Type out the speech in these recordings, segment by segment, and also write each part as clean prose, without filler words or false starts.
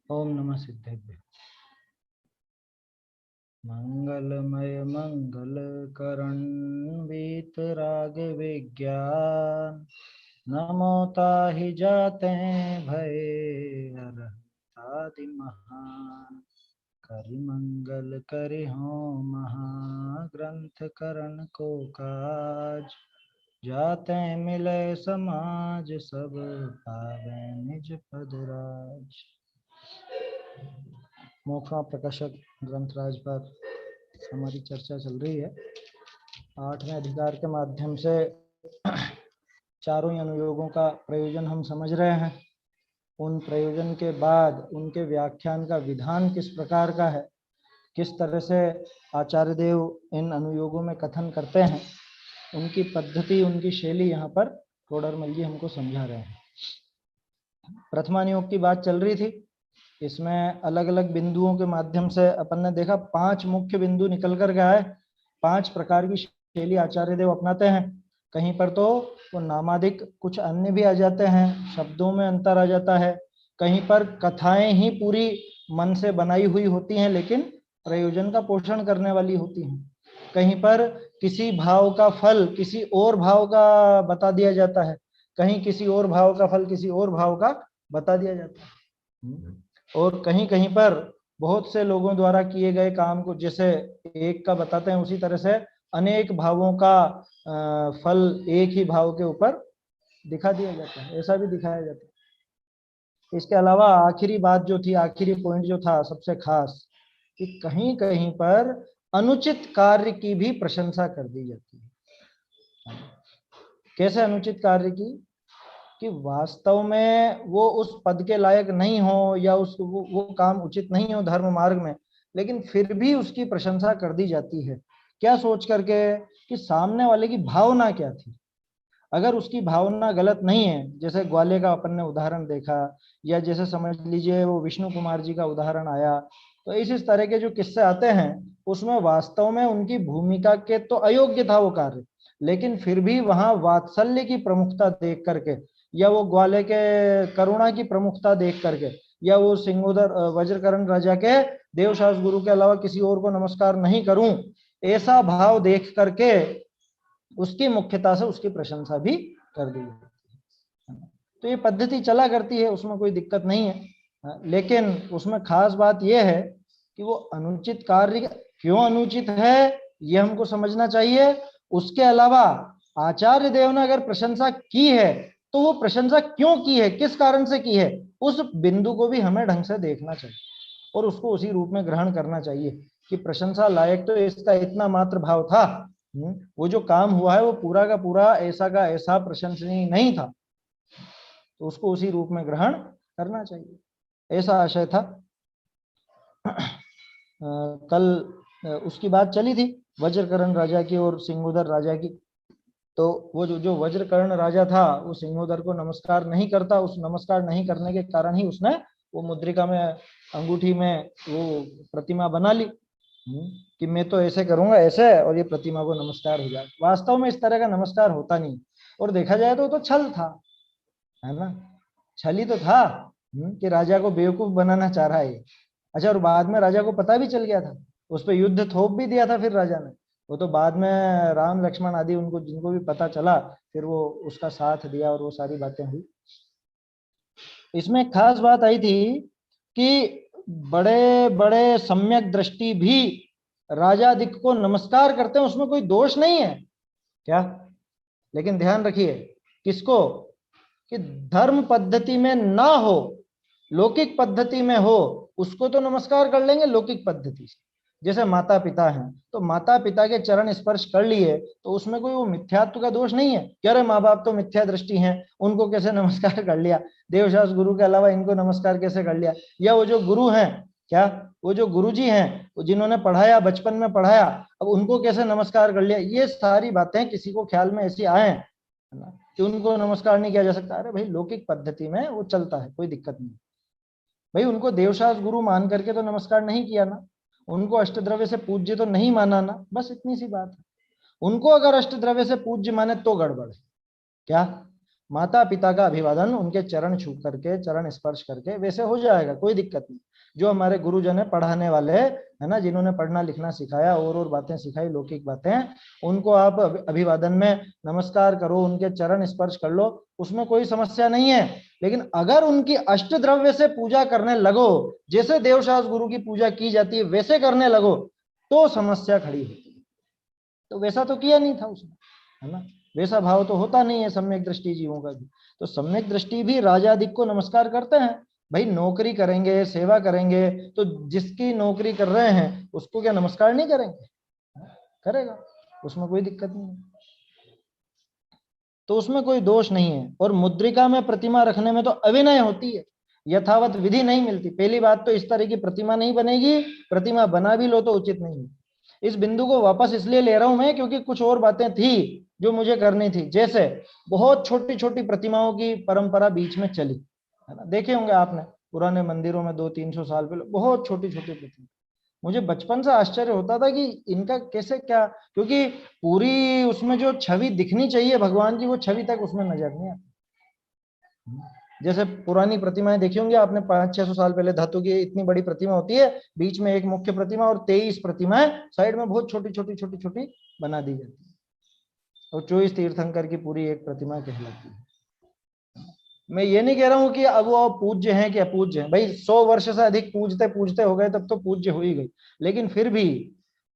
ओम नमः सिद्धेभ्य। मंगलमय मंगल करण वीतराग विज्ञान, नमो ताहि जाते भय अरहतादि महान। करि मंगल करि हो महाग्रंथ करण को काज, जाते मिले समाज सब पावे निज पद राज। मोखा प्रकाशक ग्रंथराज पर हमारी चर्चा चल रही है। 8वें अधिकार के माध्यम से चारों ही अनुयोगों का प्रयोजन हम समझ रहे हैं। उन प्रयोजन के बाद उनके व्याख्यान का विधान किस प्रकार का है, किस तरह से आचार्य देव इन अनुयोगों में कथन करते हैं, उनकी पद्धति, उनकी शैली यहाँ पर टोडरमल जी हमको समझा रहे हैं। प्रथमानुयोग की बात चल रही थी। इसमें अलग अलग बिंदुओं के माध्यम से अपन ने देखा 5 मुख्य बिंदु निकल कर गया है। 5 प्रकार की शैली आचार्य देव अपनाते हैं। कहीं पर तो वो नामादिक कुछ अन्य भी आ जाते हैं, शब्दों में अंतर आ जाता है। कहीं पर कथाएं ही पूरी मन से बनाई हुई होती हैं लेकिन प्रयोजन का पोषण करने वाली होती हैं। कहीं पर किसी भाव का फल किसी और भाव का बता दिया जाता है, कहीं किसी और भाव का फल किसी और भाव का बता दिया जाता है। और कहीं कहीं पर बहुत से लोगों द्वारा किए गए काम को जैसे एक का बताते हैं, उसी तरह से अनेक भावों का फल एक ही भाव के ऊपर दिखा दिया जाता है, ऐसा भी दिखाया जाता है। इसके अलावा आखिरी बात जो थी, आखिरी पॉइंट जो था सबसे खास, कि कहीं कहीं पर अनुचित कार्य की भी प्रशंसा कर दी जाती है। कैसे अनुचित कार्य की? कि वास्तव में वो उस पद के लायक नहीं हो या वो काम उचित नहीं हो धर्म मार्ग में, लेकिन फिर भी उसकी प्रशंसा कर दी जाती है। क्या सोच करके? कि सामने वाले की भावना क्या थी। अगर उसकी भावना गलत नहीं है, जैसे ग्वाले का अपन ने उदाहरण देखा, या जैसे समझ लीजिए वो विष्णु कुमार जी का उदाहरण आया, तो इस तरह के जो किस्से आते हैं उसमें वास्तव में उनकी भूमिका के तो अयोग्य था वो कार्य, लेकिन फिर भी वहां वात्सल्य की प्रमुखता देख करके, या वो ग्वाले के करुणा की प्रमुखता देख करके, या वो सिंगोदर वज्रकरण राजा के देवशास गुरु के अलावा किसी और को नमस्कार नहीं करूं, ऐसा भाव देख करके उसकी मुख्यता से उसकी प्रशंसा भी कर दी जाती है। तो ये पद्धति चला करती है, उसमें कोई दिक्कत नहीं है। लेकिन उसमें खास बात यह है कि वो अनुचित कार्य क्यों अनुचित है ये हमको समझना चाहिए। उसके अलावा आचार्य देव ने अगर प्रशंसा की है तो वो प्रशंसा क्यों की है, किस कारण से की है, उस बिंदु को भी हमें ढंग से देखना चाहिए और उसको उसी रूप में ग्रहण करना चाहिए कि प्रशंसा लायक तो इसका इतना मात्र भाव था, वो जो काम हुआ है वो पूरा का पूरा ऐसा का ऐसा प्रशंसनीय नहीं था, तो उसको उसी रूप में ग्रहण करना चाहिए, ऐसा आशय था। कल उसकी बात चली थी वज्रकर्ण राजा की और सिंहोदर राजा की। तो वो जो वज्रकर्ण राजा था वो सिंहोदर को नमस्कार नहीं करता, उस नमस्कार नहीं करने के कारण ही उसने वो मुद्रिका में अंगूठी में वो प्रतिमा बना ली कि मैं तो ऐसे करूंगा ऐसे और ये प्रतिमा को नमस्कार हो जाए। वास्तव में इस तरह का नमस्कार होता नहीं, और देखा जाए तो छल था, है ना, छल ही तो था कि राजा को बेवकूफ बनाना चाह रहा है ये। अच्छा, और बाद में राजा को पता भी चल गया था, उस पर युद्ध थोप भी दिया था फिर राजा ने। वो तो बाद में राम लक्ष्मण आदि उनको जिनको भी पता चला फिर वो उसका साथ दिया और वो सारी बातें हुई। इसमें खास बात आई थी कि बड़े बड़े सम्यक दृष्टि भी राजा दिक को नमस्कार करते हैं, उसमें कोई दोष नहीं है क्या। लेकिन ध्यान रखिए किसको, कि धर्म पद्धति में ना हो, लौकिक पद्धति में हो, उसको तो नमस्कार कर लेंगे लौकिक पद्धति से। जैसे माता पिता हैं तो माता पिता के चरण स्पर्श कर लिए तो उसमें कोई वो मिथ्यात्व का दोष नहीं है कि अरे माँ बाप तो मिथ्या दृष्टि हैं, उनको कैसे नमस्कार कर लिया, देवशास गुरु के अलावा इनको नमस्कार कैसे कर लिया। या वो जो गुरु हैं, क्या वो जो गुरु जी हैं जिन्होंने पढ़ाया, बचपन में पढ़ाया, अब उनको कैसे नमस्कार कर लिया। ये सारी बातें किसी को ख्याल में ऐसी आए कि उनको नमस्कार नहीं किया जा सकता। अरे भाई लौकिक पद्धति में वो चलता है, कोई दिक्कत नहीं भाई। उनको देवशास गुरु मान करके तो नमस्कार नहीं किया ना, उनको अष्टद्रव्य से पूज्य तो नहीं माना ना, बस इतनी सी बात है। उनको अगर अष्टद्रव्य से पूज्य माने तो गड़बड़ है क्या। माता पिता का अभिवादन उनके चरण छू करके, चरण स्पर्श करके वैसे हो जाएगा, कोई दिक्कत नहीं। जो हमारे गुरुजन है, पढ़ाने वाले है ना, जिन्होंने पढ़ना लिखना सिखाया और बातें सिखाई, लौकिक बातें, उनको आप अभिवादन में नमस्कार करो, उनके चरण स्पर्श कर लो, उसमें कोई समस्या नहीं है। लेकिन अगर उनकी अष्ट द्रव्य से पूजा करने लगो, जैसे देवशास्त्र गुरु की पूजा की जाती है वैसे करने लगो, तो समस्या खड़ी होती है। तो वैसा तो किया नहीं था उसने, है ना, वैसा भाव तो होता नहीं है सम्यक दृष्टि जीवों का भी। तो सम्यक दृष्टि भी राजाधिक को नमस्कार करते हैं। भाई नौकरी करेंगे, सेवा करेंगे, तो जिसकी नौकरी कर रहे हैं उसको क्या नमस्कार नहीं करेंगे? करेगा, उसमें कोई दिक्कत नहीं है, तो उसमें कोई दोष नहीं है। और मुद्रिका में प्रतिमा रखने में तो अविनय होती है, यथावत विधि नहीं मिलती। पहली बात तो इस तरह की प्रतिमा नहीं बनेगी, प्रतिमा बना भी लो तो उचित नहीं है। इस बिंदु को वापस इसलिए ले रहा हूं मैं क्योंकि कुछ और बातें थी जो मुझे करनी थी। जैसे बहुत छोटी छोटी प्रतिमाओं की परंपरा बीच में चली, है ना, देखे होंगे आपने पुराने मंदिरों में 200-300 साल पहले बहुत छोटी छोटी प्रतिमा। मुझे बचपन से आश्चर्य होता था कि इनका कैसे क्या, क्योंकि पूरी उसमें जो छवि दिखनी चाहिए भगवान की, वो छवि तक उसमें नजर नहीं आती। जैसे पुरानी प्रतिमाएं देखी होंगी आपने, 500-600 साल पहले धातु की इतनी बड़ी प्रतिमा होती है, बीच में एक मुख्य प्रतिमा और 23 प्रतिमाएं साइड में बहुत छोटी छोटी छोटी छोटी बना दी जाती है, और 24 तीर्थंकर की पूरी एक प्रतिमा कहलाती है। मैं ये नहीं कह रहा हूं कि अब वो पूज्य हैं कि अपूज्य हैं, भाई 100 वर्ष से अधिक पूजते पूजते हो गए तब तो पूज्य हो ही गई, लेकिन फिर भी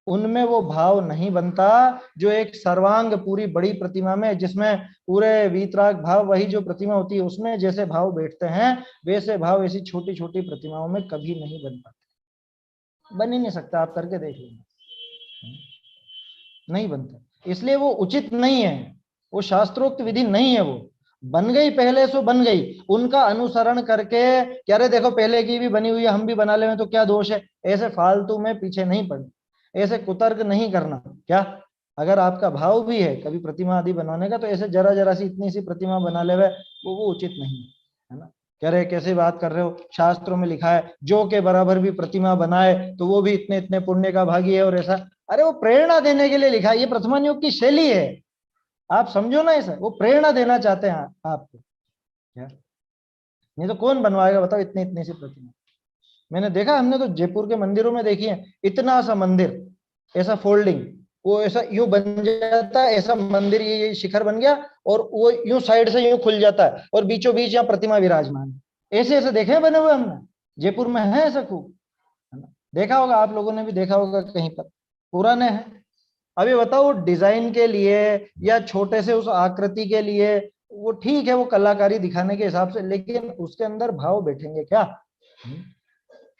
उनमें वो भाव नहीं बनता जो एक सर्वांग पूरी बड़ी प्रतिमा में, जिसमें पूरे वीतराग भाव, वही जो प्रतिमा होती है उसमें जैसे भाव बैठते हैं, वैसे भाव ऐसी छोटी छोटी प्रतिमाओं में कभी नहीं बन पाते। बन ही नहीं सकता, आप करके देख लेंगे, नहीं बनता। इसलिए वो उचित नहीं है, वो शास्त्रोक्त विधि नहीं है। वो बन गई पहले सो बन गई, उनका अनुसरण करके क्या रे देखो पहले की भी बनी हुई है हम भी बना ले तो क्या दोष है, ऐसे फालतू में पीछे नहीं पड़ना, ऐसे कुतर्क नहीं करना। क्या अगर आपका भाव भी है कभी प्रतिमा आदि बनाने का, तो ऐसे जरा जरा सी इतनी सी प्रतिमा बना ले वो उचित नहीं है ना। कह रहे कैसे बात कर रहे हो, शास्त्रों में लिखा है जो के बराबर भी प्रतिमा बनाए तो वो भी इतने इतने पुण्य का भागी है और ऐसा। अरे वो प्रेरणा देने के लिए लिखा है, ये प्रथमा योग की शैली है, आप समझो ना ऐसा, वो प्रेरणा देना चाहते हैं आपको, क्या नहीं तो कौन बनवाएगा बताओ इतनी इतनी सी प्रतिमा। मैंने देखा, हमने तो जयपुर के मंदिरों में देखी है, इतना सा मंदिर ऐसा फोल्डिंग, वो ऐसा यूं बन जाता है, ऐसा मंदिर ये शिखर बन गया और वो यूं साइड से यूं खुल जाता है और बीचों बीच यहाँ प्रतिमा विराजमान, ऐसे ऐसे देखे बने हुए हमने, जयपुर में है ऐसा खूब, है ना, देखा होगा आप लोगों ने भी देखा होगा कहीं पर, पुराने हैं। अभी बताओ डिजाइन के लिए या छोटे से उस आकृति के लिए वो ठीक है, वो कलाकारी दिखाने के हिसाब से, लेकिन उसके अंदर भाव बैठेंगे क्या?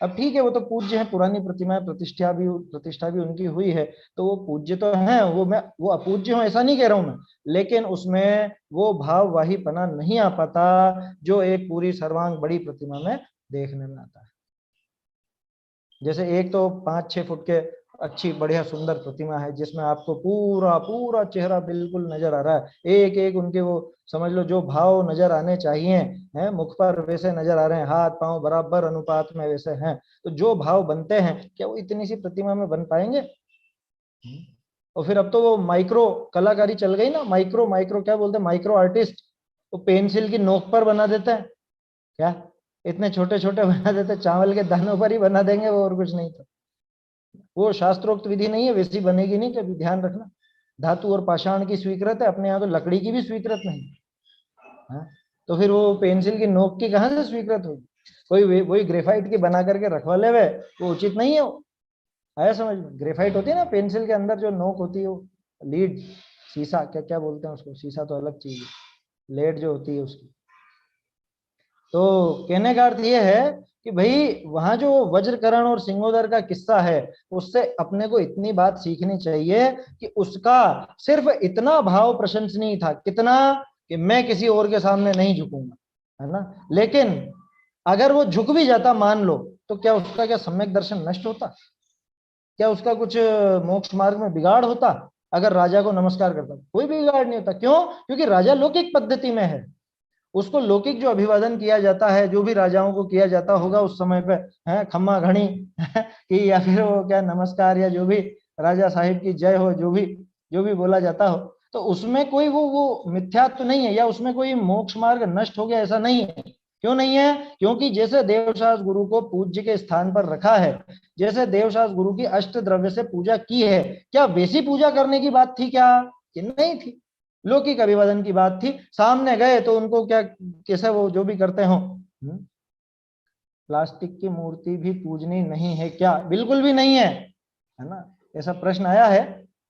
अब ठीक है वो तो पूज्य है, पुरानी प्रतिमा प्रतिष्ठा भी उनकी हुई है, तो वो पूज्य तो है, वो अपूज्य हूं ऐसा नहीं कह रहा हूं मैं, लेकिन उसमें वो भाव वाही पना नहीं आ पाता जो एक पूरी सर्वांग बड़ी प्रतिमा में देखने में आता है। जैसे एक तो 5-6 फुट के अच्छी बढ़िया सुंदर प्रतिमा है जिसमें आपको पूरा पूरा चेहरा बिल्कुल नजर आ रहा है, एक एक उनके वो समझ लो जो भाव नजर आने चाहिए हैं मुख पर वैसे नजर आ रहे हैं, हाथ पांव बराबर अनुपात में वैसे हैं, तो जो भाव बनते हैं क्या वो इतनी सी प्रतिमा में बन पाएंगे? और फिर अब तो वो माइक्रो कलाकारी चल गई ना, माइक्रो माइक्रो क्या बोलते हैं, माइक्रो आर्टिस्ट, वो पेंसिल की नोक पर बना देते हैं, क्या इतने छोटे छोटे बना देते, चावल के दानों पर ही बना देंगे वो, और कुछ नहीं। तो वो शास्त्रोक्त विधि नहीं है, वैसी बनेगी नहीं, कभी ध्यान रखना। धातु और पाषाण की स्वीकृत है, अपने यहाँ तो लकड़ी की भी स्वीकृत नहीं। हाँ, तो फिर वो पेंसिल की नोक की कहाँ से स्वीकृत होगी? कोई वही ग्रेफाइट की बना करके रखवा ले वे, वो उचित नहीं है। वो आया समझ में? ग्रेफाइट होती है ना पेंसिल के अंदर जो नोक होती है, वो लीड, शीशा, क्या क्या बोलते हैं उसको, शीशा तो अलग चीज है, लेड जो होती है उसकी। तो कहने का अर्थ ये है कि भाई वहां जो वज्रकरण और सिंहोदर का किस्सा है, उससे अपने को इतनी बात सीखनी चाहिए कि उसका सिर्फ इतना भाव प्रशंसनीय था, कितना कि मैं किसी और के सामने नहीं झुकूंगा, है ना। लेकिन अगर वो झुक भी जाता मान लो, तो क्या उसका क्या सम्यक दर्शन नष्ट होता? क्या उसका कुछ मोक्ष मार्ग में बिगाड़ होता? अगर राजा को नमस्कार करता, कोई बिगाड़ नहीं होता। क्यों? क्योंकि राजा लौकिक पद्धति में है, उसको लौकिक जो अभिवादन किया जाता है, जो भी राजाओं को किया जाता होगा उस समय पे, है खम्मा घड़ी कि या फिर वो क्या नमस्कार या जो भी राजा साहिब की जय हो, जो भी बोला जाता हो, तो उसमें कोई वो मिथ्यात्व तो नहीं है, या उसमें कोई मोक्ष मार्ग नष्ट हो गया, ऐसा नहीं है। क्यों नहीं है? क्योंकि जैसे देवशास्त्र गुरु को पूज्य के स्थान पर रखा है, जैसे देवशास्त्र गुरु की अष्ट द्रव्य से पूजा की है, क्या वैसी पूजा करने की बात थी क्या? कि नहीं थी, लौकिक अभिवादन की बात थी। सामने गए तो उनको क्या, कैसे वो जो भी करते हो। प्लास्टिक की मूर्ति भी पूजनीय नहीं है क्या? बिल्कुल भी नहीं है ना? ऐसा प्रश्न आया है।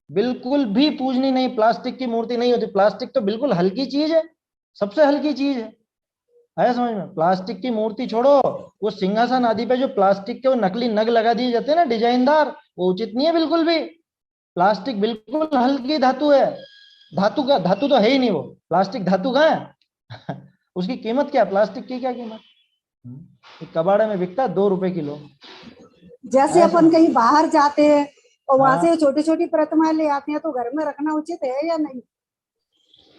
बिल्कुल भी पूजनीय नहीं, प्लास्टिक की मूर्ति नहीं होती। प्लास्टिक तो बिल्कुल हल्की चीज है, सबसे हल्की चीज है। आया समझ में? प्लास्टिक की मूर्ति छोड़ो, वो सिंहासन आदि पे जो प्लास्टिक के वो नकली नग लगा दिए जाते हैं ना डिजाइनदार, वो उचित नहीं है बिल्कुल भी। प्लास्टिक बिल्कुल हल्की धातु है। धातु का धातु तो है ही नहीं वो, प्लास्टिक धातु का है। उसकी कीमत क्या? प्लास्टिक की क्या कीमत? कबाड़े में बिकता 2 रुपए किलो। जैसे अपन कहीं बाहर जाते हैं और वहां हाँ। से छोटी छोटी प्रतिमाएं ले आते हैं, तो घर में रखना उचित है या नहीं?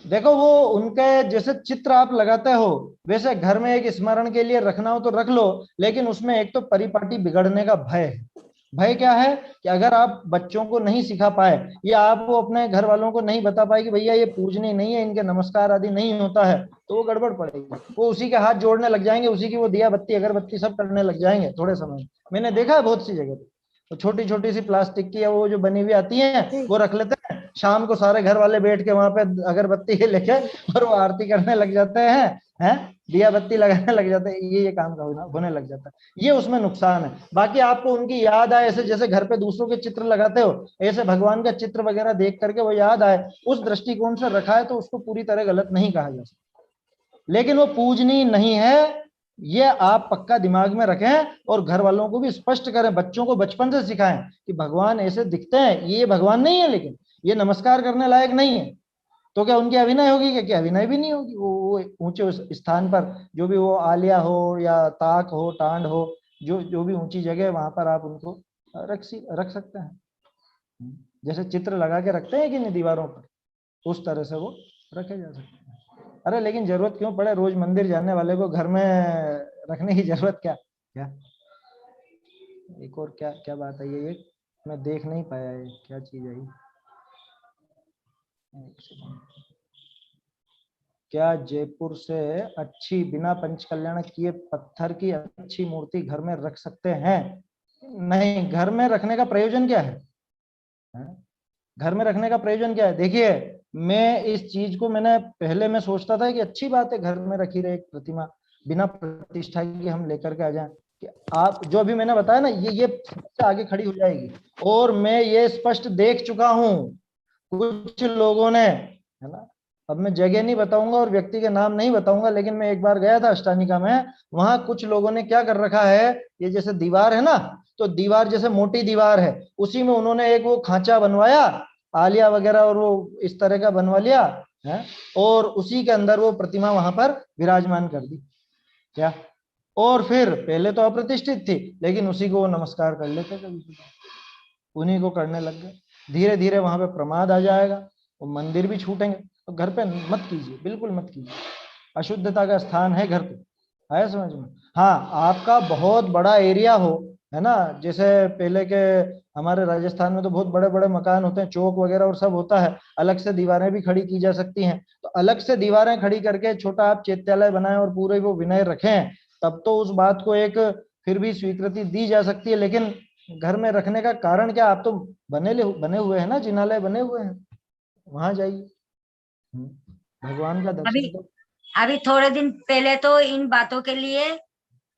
देखो, वो उनके जैसे चित्र आप लगाते हो, वैसे घर में एक स्मरण के लिए रखना हो तो रख लो, लेकिन उसमें एक तो परिपाटी बिगड़ने का भय है। भय क्या है? कि अगर आप बच्चों को नहीं सिखा पाए, या आप वो अपने घर वालों को नहीं बता पाए कि भैया ये पूजनीय नहीं है, इनके नमस्कार आदि नहीं होता है, तो वो गड़बड़ पड़ेगी। वो उसी के हाथ जोड़ने लग जाएंगे, उसी की वो दिया बत्ती अगरबत्ती सब करने लग जाएंगे थोड़े समय। मैंने देखा है बहुत सी जगह पे, तो छोटी छोटी सी प्लास्टिक की या वो जो बनी हुई आती है वो रख लेते हैं। शाम को सारे घर वाले बैठ के वहां पे अगरबत्ती लेके और वो आरती करने लग जाते हैं, दिया बत्ती लगाने लग जाते हैं। ये काम का होने लग जाता है। ये उसमें नुकसान है। बाकी आपको उनकी याद आए, ऐसे जैसे घर पे दूसरों के चित्र लगाते हो, ऐसे भगवान का चित्र वगैरह देख करके वो याद आए, उस दृष्टिकोण से रखा है तो उसको पूरी तरह गलत नहीं कहा जा सकता। लेकिन वो पूजनीय नहीं है, ये आप पक्का दिमाग में रखें, और घर वालों को भी स्पष्ट करें, बच्चों को बचपन से सिखाएं कि भगवान ऐसे दिखते हैं, ये भगवान नहीं है, लेकिन ये नमस्कार करने लायक नहीं है। तो क्या उनकी अभिनय होगी? क्या अभिनय भी नहीं होगी। वो ऊंचे उस स्थान पर, जो भी वो आलिया हो या ताक हो, टांड हो, जो जो भी ऊंची जगह है, वहां पर आप उनको रख सकते हैं। जैसे चित्र लगा के रखते हैं कि नहीं दीवारों पर, उस तरह से वो रखे जा सकते हैं। अरे लेकिन जरूरत क्यों पड़े? रोज मंदिर जाने वाले को घर में रखने की जरूरत क्या? क्या एक और क्या क्या बात है? ये मैं देख नहीं पाया है, क्या चीज है ये? क्या जयपुर से अच्छी बिना पंचकल्याण किए पत्थर की अच्छी मूर्ति घर में रख सकते हैं? नहीं। घर में रखने का प्रयोजन क्या है? घर में रखने का प्रयोजन क्या है? देखिए, मैं इस चीज को मैंने पहले मैं सोचता था कि अच्छी बात है घर में रखी रहे एक प्रतिमा, बिना प्रतिष्ठा की हम लेकर के आ जाएं। कि आप जो अभी मैंने बताया ना, ये आगे खड़ी हो जाएगी। और मैं ये स्पष्ट देख चुका हूं कुछ लोगों ने, है ना? अब मैं जगह नहीं बताऊंगा और व्यक्ति के नाम नहीं बताऊंगा, लेकिन मैं एक बार गया था अष्टानिका में, वहां कुछ लोगों ने क्या कर रखा है, ये जैसे दीवार है ना, तो दीवार जैसे मोटी दीवार है, उसी में उन्होंने एक वो खांचा बनवाया, आलिया वगैरह और वो इस तरह का बनवा लिया है, और उसी के अंदर वो प्रतिमा वहां पर विराजमान कर दी। क्या? और फिर पहले तो अप्रतिष्ठित थी, लेकिन उसी को वो नमस्कार कर लेते कभी, उन्हीं को करने लग गए। धीरे धीरे वहां पे प्रमाद आ जाएगा, वो मंदिर भी छूटेंगे। तो घर पे मत कीजिए, बिल्कुल मत कीजिए। अशुद्धता का स्थान है घर पे। आया समझ में? हाँ, आपका बहुत बड़ा एरिया हो, है ना, जैसे पहले के हमारे राजस्थान में तो बहुत बड़े बड़े मकान होते हैं, चौक वगैरह और सब होता है, अलग से दीवारें भी खड़ी की जा सकती हैं। तो अलग से दीवारें खड़ी करके छोटा आप चैत्यालय बनाएं और पूरे वो विनय रखें, तब तो उस बात को एक फिर भी स्वीकृति दी जा सकती है। लेकिन घर में रखने का कारण क्या? आप तो बने हुए हैं ना, जिनालय बने हुए हैं, वहां जाइए, भगवान का अभी दर्शन करो। अभी थोड़े दिन पहले तो इन बातों के लिए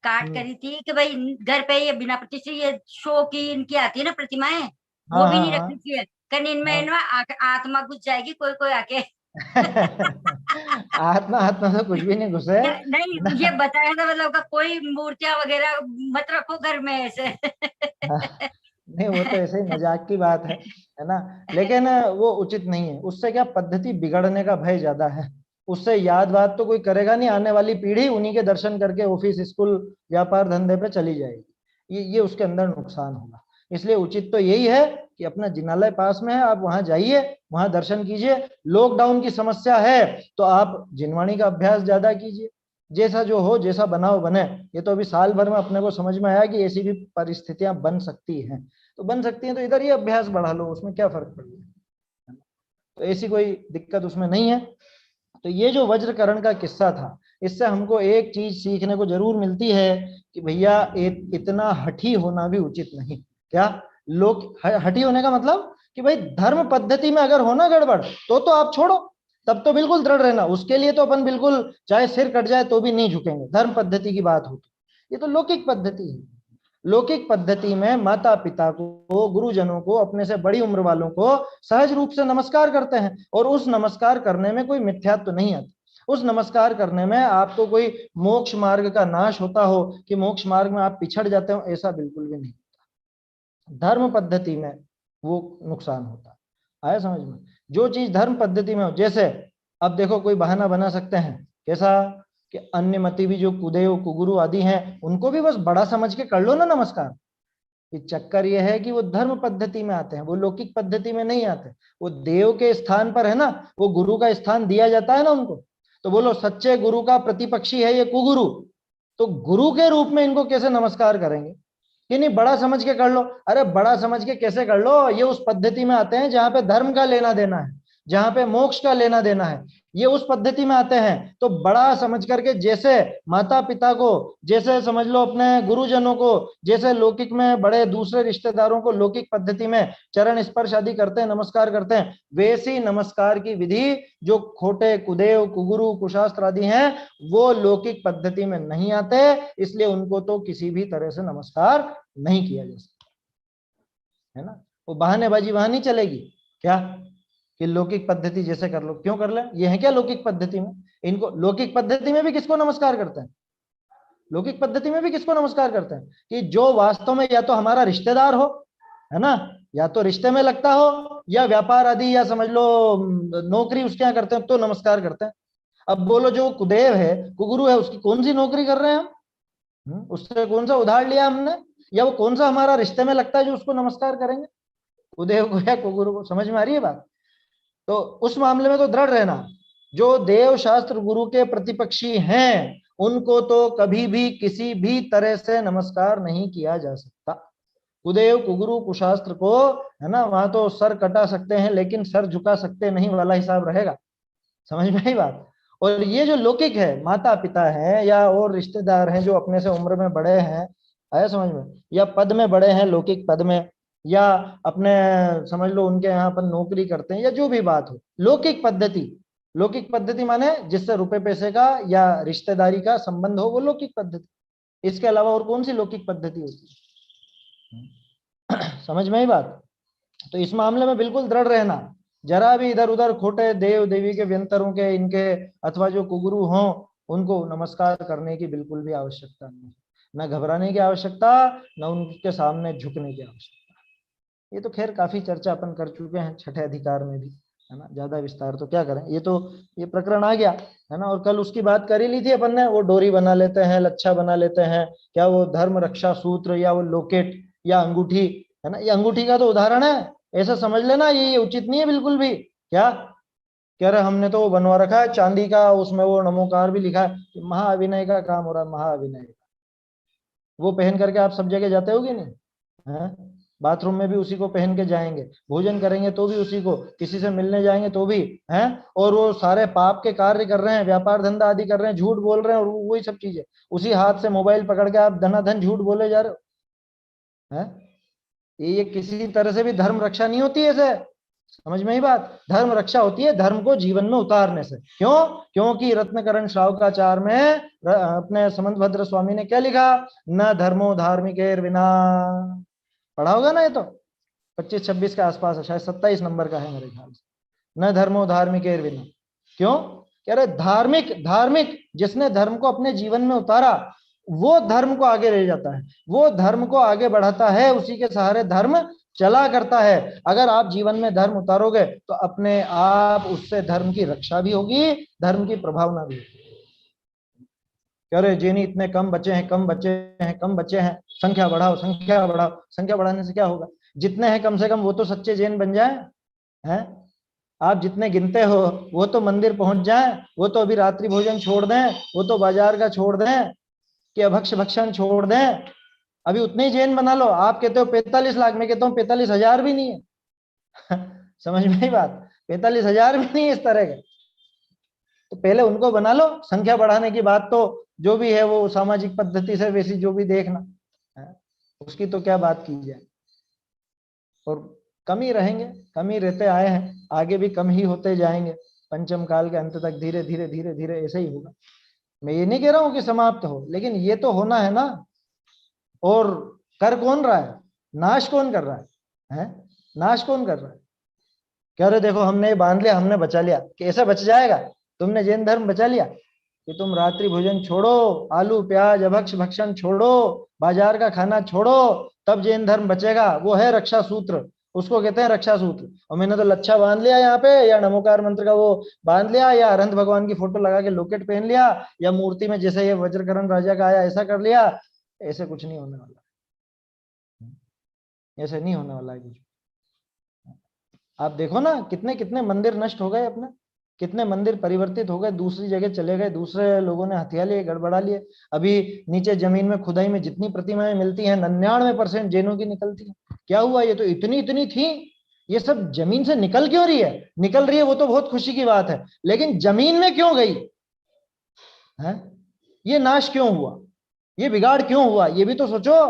काट हम्म, करी थी कि भाई घर पे ये बिना प्रतिष्ठित ये शो की इनकी आती है ना प्रतिमाएं, वो हाँ भी हाँ नहीं हाँ रखनी चाहिए। कहीं इनमें हाँ। ना आत्मा घुस जाएगी, कोई कोई आके। आत्मा आत्मा तो कुछ भी नहीं घुसे, है नहीं, ये ना? बताया था मतलब का कोई मूर्तियां वगैरह मत रखो घर में ऐसे। हाँ, नहीं वो तो ऐसे ही मजाक की बात है ना? लेकिन वो उचित नहीं है। उससे क्या, पद्धति बिगड़ने का भय ज्यादा है। उससे याद बात तो कोई करेगा नहीं, आने वाली पीढ़ी उन्हीं के दर्शन करके ऑफिस स्कूल व्यापार धंधे पे चली जाएगी। ये उसके अंदर नुकसान होगा। इसलिए उचित तो यही है कि अपना जिनालय पास में है, आप वहां जाइए, वहां दर्शन कीजिए। लॉकडाउन की समस्या है तो आप जिनवाणी का अभ्यास ज्यादा कीजिए। जैसा जो हो, जैसा बनाओ बने। ये तो अभी साल भर में अपने को समझ में आया कि ऐसी भी परिस्थितियां बन सकती हैं, तो बन सकती हैं, तो इधर ये अभ्यास बढ़ा लो, उसमें क्या फर्क पड़ेगा। तो ऐसी कोई दिक्कत उसमें नहीं है। तो ये जो वज्रकरण का किस्सा था, इससे हमको एक चीज सीखने को जरूर मिलती है कि भैया इतना हठी होना भी उचित नहीं। क्या लोग हठी होने का मतलब कि भाई धर्म पद्धति में अगर होना गड़बड़ तो आप छोड़ो, तब तो बिल्कुल दृढ़ रहना। उसके लिए तो अपन बिल्कुल चाहे सिर कट जाए तो भी नहीं झुकेंगे, धर्म पद्धति की बात हो तो। ये तो लौकिक पद्धति है। लौकिक पद्धति में माता पिता को, गुरुजनों को, अपने से बड़ी उम्र वालों को सहज रूप से नमस्कार करते हैं, और उस नमस्कार करने में कोई मिथ्यात्व नहीं आता। उस नमस्कार करने में आपको कोई मोक्ष मार्ग का नाश होता हो कि मोक्ष मार्ग में आप पिछड़ जाते हो, ऐसा बिल्कुल भी नहीं होता। धर्म पद्धति में वो नुकसान होता। आया समझ में? जो चीज धर्म पद्धति में हो, जैसे अब देखो कोई बहाना बना सकते हैं, कैसा कि अन्य मती भी जो कुदेव कुगुरु आदि हैं, उनको भी बस बड़ा समझ के कर लो ना नमस्कार। ये चक्कर ये है कि वो धर्म पद्धति में आते हैं, वो लौकिक पद्धति में नहीं आते। वो देव के स्थान पर है ना, वो गुरु का स्थान दिया जाता है ना उनको। तो बोलो सच्चे गुरु का प्रतिपक्षी है ये कुगुरु, तो गुरु के रूप में इनको कैसे नमस्कार करेंगे कि नहीं बड़ा समझ के कर लो। अरे बड़ा समझ के कैसे कर लो, ये उस पद्धति में आते हैं जहां पे धर्म का लेना देना है, जहां पे मोक्ष का लेना देना है, ये उस पद्धति में आते हैं। तो बड़ा समझ करके, जैसे माता पिता को, जैसे समझ लो अपने गुरुजनों को, जैसे लौकिक में बड़े दूसरे रिश्तेदारों को लौकिक पद्धति में चरण स्पर्श आदि करते हैं, नमस्कार करते हैं, वैसी नमस्कार की विधि जो खोटे कुदेव कुगुरु कुशास्त्र आदि हैं वो लौकिक पद्धति में नहीं आते, इसलिए उनको तो किसी भी तरह से नमस्कार नहीं किया जा सकता, है ना। वो बहानेबाजी वहां नहीं चलेगी क्या कि लौकिक पद्धति जैसे कर लो, क्यों कर ले, ये है क्या लौकिक पद्धति में। इनको लौकिक पद्धति में भी किसको नमस्कार करते हैं, लौकिक पद्धति में भी किसको नमस्कार करते हैं कि जो वास्तव में या तो हमारा रिश्तेदार हो, है ना, या तो रिश्ते में लगता हो, या व्यापार आदि, या समझ लो नौकरी उसके यहाँ करते हैं तो नमस्कार करते हैं। अब बोलो जो कुदेव है कुगुरु है, उसकी कौन सी नौकरी कर रहे हैं हम, उससे कौन सा उधार लिया हमने, या वो कौन सा हमारा रिश्ते में लगता है जो उसको नमस्कार करेंगे, कुदेव को या कुगुरु को। समझ में आ रही है बात? तो उस मामले में तो दृढ़ रहना, जो देव शास्त्र गुरु के प्रतिपक्षी हैं उनको तो कभी भी किसी भी तरह से नमस्कार नहीं किया जा सकता। कुदेव कुगुरु कुशास्त्र को, है ना, वहां तो सर कटा सकते हैं लेकिन सर झुका सकते नहीं वाला हिसाब रहेगा। समझ में आई बात? और ये जो लौकिक है, माता पिता है या और रिश्तेदार हैं जो अपने से उम्र में बड़े हैं, आया समझ में, या पद में बड़े हैं लौकिक पद में, या अपने समझ लो उनके यहाँ पर नौकरी करते हैं, या जो भी बात हो, लौकिक पद्धति, लौकिक पद्धति माने जिससे रुपए पैसे का या रिश्तेदारी का संबंध हो, वो लौकिक पद्धति। इसके अलावा और कौन सी लौकिक पद्धति होती है? समझ में ही बात? तो इस मामले में बिल्कुल दृढ़ रहना, जरा भी इधर उधर खोटे देव देवी के व्यंतरों के, इनके अथवा जो कुगुरु हों उनको नमस्कार करने की बिल्कुल भी आवश्यकता नहीं, न घबराने की आवश्यकता, न उनके सामने झुकने की आवश्यकता। ये तो खैर काफी चर्चा अपन कर चुके हैं छठे अधिकार में भी, है ना, ज्यादा विस्तार तो क्या करें, ये तो ये प्रकरण आ गया, है ना। और कल उसकी बात कर ही ली थी अपन ने, वो डोरी बना लेते हैं, लच्छा बना लेते हैं, क्या वो धर्म रक्षा सूत्र या वो लोकेट या अंगूठी, है ना, ये अंगूठी का तो उदाहरण है, ऐसा समझ लेना ये उचित नहीं है बिल्कुल भी। क्या कह रहे, हमने तो वो बनवा रखा है चांदी का, उसमें वो नमोकार भी लिखा है, महाअभिनय का काम हो रहा है, महाअभिनय। वो पहन करके आप सब जगह जाते होगे नहीं, है, बाथरूम में भी उसी को पहन के जाएंगे, भोजन करेंगे तो भी उसी को, किसी से मिलने जाएंगे तो भी, हैं, और वो सारे पाप के कार्य कर रहे हैं, व्यापार धंधा आदि कर रहे हैं, झूठ बोल रहे हैं, और वही सब चीजें, उसी हाथ से मोबाइल पकड़ के आप धनाधन झूठ बोले जा रहे हो, हैं। ये किसी तरह से भी धर्म रक्षा नहीं होती है ऐसे, समझ में ही बात? धर्म रक्षा होती है धर्म को जीवन में उतारने से। क्यों? क्योंकि रत्नकरण श्रावकाचार में अपने समंतभद्र स्वामी ने क्या लिखा, न धर्मो धार्मिकेर विना, पढ़ा होगा ना, ये तो 25-26 के आसपास है, शायद 27 नंबर का है मेरे ख्याल से, न धर्मो धार्मिकेर विना। क्यों कह रहे? धार्मिक, धार्मिक जिसने धर्म को अपने जीवन में उतारा वो धर्म को आगे ले जाता है, वो धर्म को आगे बढ़ाता है, उसी के सहारे धर्म चला करता है। अगर आप जीवन में धर्म उतारोगे तो अपने आप उससे धर्म की रक्षा भी होगी, धर्म की प्रभावना भी होगी। कह रहे जेनी इतने कम बचे हैं, कम बचे हैं, कम बचे हैं, संख्या बढ़ाओ, संख्या बढ़ाओ। संख्या बढ़ाने से क्या होगा? जितने हैं कम से कम वो तो सच्चे जैन बन जाए, हैं। आप जितने गिनते हो वो तो मंदिर पहुंच जाए, वो तो अभी रात्रि भोजन छोड़ दें, वो तो बाजार का छोड़ दें, कि अभक्ष भक्षण छोड़ दें, अभी उतने ही जैन बना लो। आप कहते हो 45 लाख, मैं कहता हूँ 45,000 भी नहीं है। समझ में ही बात? 45,000 भी नहीं इस तरह के। तो पहले उनको बना लो, संख्या बढ़ाने की बात तो जो भी है वो सामाजिक पद्धति से वैसी जो भी देखना है, उसकी तो क्या बात की जाए। और कम ही रहेंगे, कम ही रहते आए हैं, आगे भी कम ही होते जाएंगे, पंचम काल के अंत तक धीरे धीरे धीरे धीरे ऐसे ही होगा। मैं ये नहीं कह रहा हूं कि समाप्त हो, लेकिन ये तो होना है ना। और कर कौन रहा है, नाश कौन कर रहा है? नाश कौन कर रहा है? कह रहे देखो हमने ये बांध लिया, हमने बचा लिया, कैसे बच जाएगा? तुमने जैन धर्म बचा लिया कि तुम रात्रि भोजन छोड़ो, आलू प्याज अभक्ष भक्षण छोड़ो, बाजार का खाना छोड़ो, तब जैन धर्म बचेगा। वो है रक्षा सूत्र, उसको कहते हैं रक्षा सूत्र। और मैंने तो लच्छा बांध लिया यहाँ पे, या नमोकार मंत्र का वो बांध लिया, या अरहंत भगवान की फोटो लगा के लोकेट पहन लिया, या मूर्ति में जैसे ये वज्रकरण राजा का आया ऐसा कर लिया। ऐसे कुछ नहीं होने वाला, ऐसे नहीं होने वाला है कुछ। आप देखो ना, कितने कितने मंदिर नष्ट हो गए अपने, कितने मंदिर परिवर्तित हो गए, दूसरी जगह चले गए, दूसरे लोगों ने हथिया लिए, गड़बड़ा लिए। अभी नीचे जमीन में खुदाई में जितनी प्रतिमाएं मिलती हैं 99% जैनों की निकलती है। क्या हुआ? ये तो इतनी इतनी थी, ये सब जमीन से निकल क्यों रही है? निकल रही है वो तो बहुत खुशी की बात है, लेकिन जमीन में क्यों गई है? ये नाश क्यों हुआ? ये बिगाड़ क्यों हुआ? ये भी तो सोचो।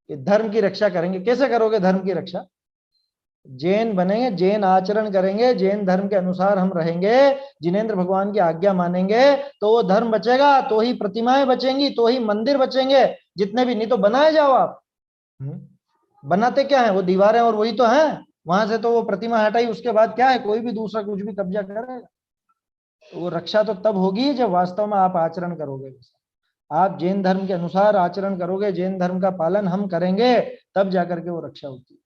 कि धर्म की रक्षा करेंगे, कैसे करोगे धर्म की रक्षा? जैन बनेंगे, जैन आचरण करेंगे, जैन धर्म के अनुसार हम रहेंगे, जिनेंद्र भगवान की आज्ञा मानेंगे, तो वो धर्म बचेगा, तो ही प्रतिमाएं बचेंगी, तो ही मंदिर बचेंगे जितने भी। नहीं तो बनाए जाओ आप। बनाते क्या है? वो दीवारें और वही तो है, वहां से तो वो प्रतिमा हटाई, उसके बाद क्या है? कोई भी दूसरा कुछ भी कब्जा करेगा। तो वो रक्षा तो तब होगी जब वास्तव में आप आचरण करोगे, आप जैन धर्म के अनुसार आचरण करोगे, जैन धर्म का पालन हम करेंगे, तब जाकर के वो रक्षा होती है।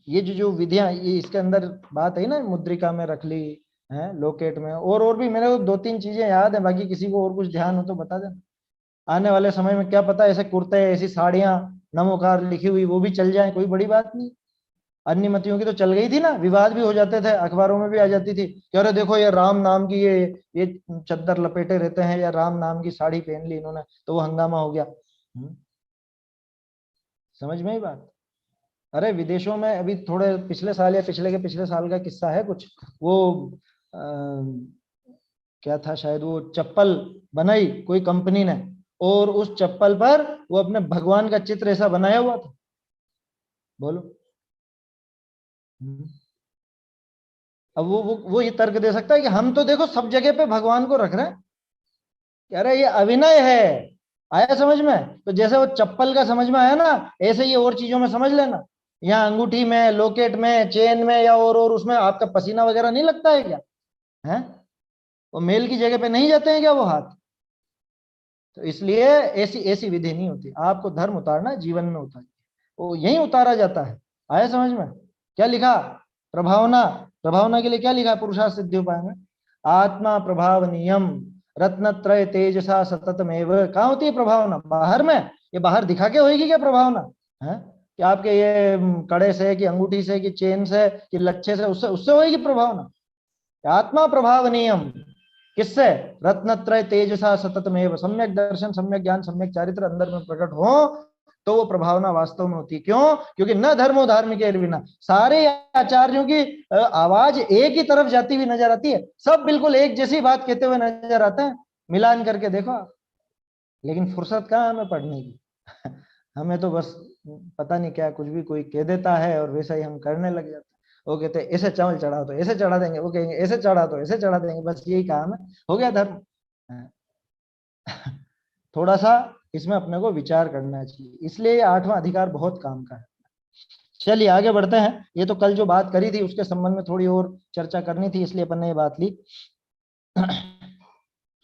ये जो विधियां, ये इसके अंदर बात है ना, मुद्रिका में रख ली है, लोकेट में, और भी मेरे को 2-3 चीजें याद है, बाकी किसी को और कुछ ध्यान हो तो बता देना। आने वाले समय में क्या पता ऐसे कुर्ते, ऐसी साड़ियां नमोकार लिखी हुई वो भी चल जाए, कोई बड़ी बात नहीं। अन्य मतियों की तो चल गई थी ना, विवाद भी हो जाते थे, अखबारों में भी आ जाती थी कि अरे देखो ये राम नाम की ये चद्दर लपेटे रहते हैं, या राम नाम की साड़ी पहन ली इन्होंने, तो वो हंगामा हो गया। समझ में ही बात? अरे विदेशों में अभी थोड़े पिछले साल या पिछले के पिछले साल का किस्सा है कुछ, वो क्या था, शायद वो चप्पल बनाई कोई कंपनी ने, और उस चप्पल पर वो अपने भगवान का चित्र ऐसा बनाया हुआ था। बोलो। अब वो ये तर्क दे सकता है कि हम तो देखो सब जगह पे भगवान को रख रहे हैं, कह रहे ये अभिनय है। आया समझ में? तो जैसे वो चप्पल का समझ में आया ना, ऐसे ये और चीजों में समझ लेना। यहाँ अंगूठी में, लोकेट में, चेन में, या और उसमें आपका पसीना वगैरह नहीं लगता है क्या? है वो मेल की जगह पे नहीं जाते हैं क्या वो हाथ? तो इसलिए ऐसी ऐसी विधि नहीं होती। आपको धर्म उतारना जीवन में उतारिए, वो यही उतारा जाता है। आया समझ में? क्या लिखा? प्रभावना। प्रभावना के लिए क्या लिखा? पुरुषार्थ सिद्धि उपाय में आत्मा प्रभाव नियम रत्नत्रय तेजसा सततमेव। कहाँ होती है प्रभावना? बाहर में। ये बाहर दिखा के होगी क्या प्रभावना? है कि आपके ये कड़े से, कि अंगूठी से, कि चेन से, कि लच्छे से, उससे होगी प्रभावना? आत्मा प्रभाव नियम किससे? रत्नत्रय तेजसा सततमेव। सम्यक दर्शन, सम्यक ज्ञान, सम्यक चारित्र अंदर में प्रकट हो तो वो प्रभावना वास्तव में होती है। क्यों? क्योंकि न धर्मो धार्मिक बिना। सारे आचार्यों की आवाज एक ही तरफ जाती हुई नजर आती है, सब बिल्कुल एक जैसी बात कहते हुए नजर आते हैं। मिलान करके देखो आप। लेकिन फुर्सत कहाँ हमें पढ़ने की? हमें तो बस पता नहीं क्या कुछ भी कोई कह देता है और वैसा ही हम करने लग जाते हैं। वो कहते हैं ऐसे चावल चढ़ाओ तो ऐसे चढ़ा देंगे, वो कहेंगे ऐसे चढ़ा तो ऐसे चढ़ा देंगे, बस यही काम है, हो गया धर्म। थोड़ा सा इसमें अपने को विचार करना चाहिए, इसलिए 8वां अधिकार बहुत काम का है। चलिए आगे बढ़ते हैं। ये तो कल जो बात करी थी उसके संबंध में थोड़ी और चर्चा करनी थी, इसलिए अपन ने ये बात ली।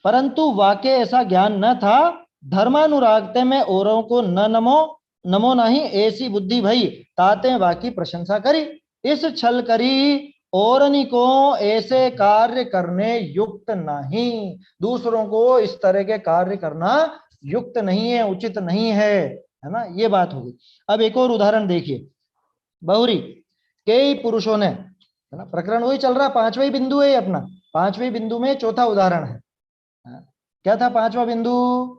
परंतु वाक्य ऐसा ज्ञान न था, धर्मानुरागते में औरों को न नमो नमो नहीं, ऐसी बुद्धि भई ताते वाकी प्रशंसा करी। इस छल करी औरनी को ऐसे कार्य करने युक्त नहीं। दूसरों को इस तरह के कार्य करना युक्त नहीं है, उचित नहीं है ना? ये बात होगी। अब एक और उदाहरण देखिए। बहुरी कई पुरुषों ने, है ना, प्रकरण वही चल रहा, 5वां बिंदु है अपना। 5वें बिंदु में चौथा उदाहरण है। क्या था 5वां बिंदु?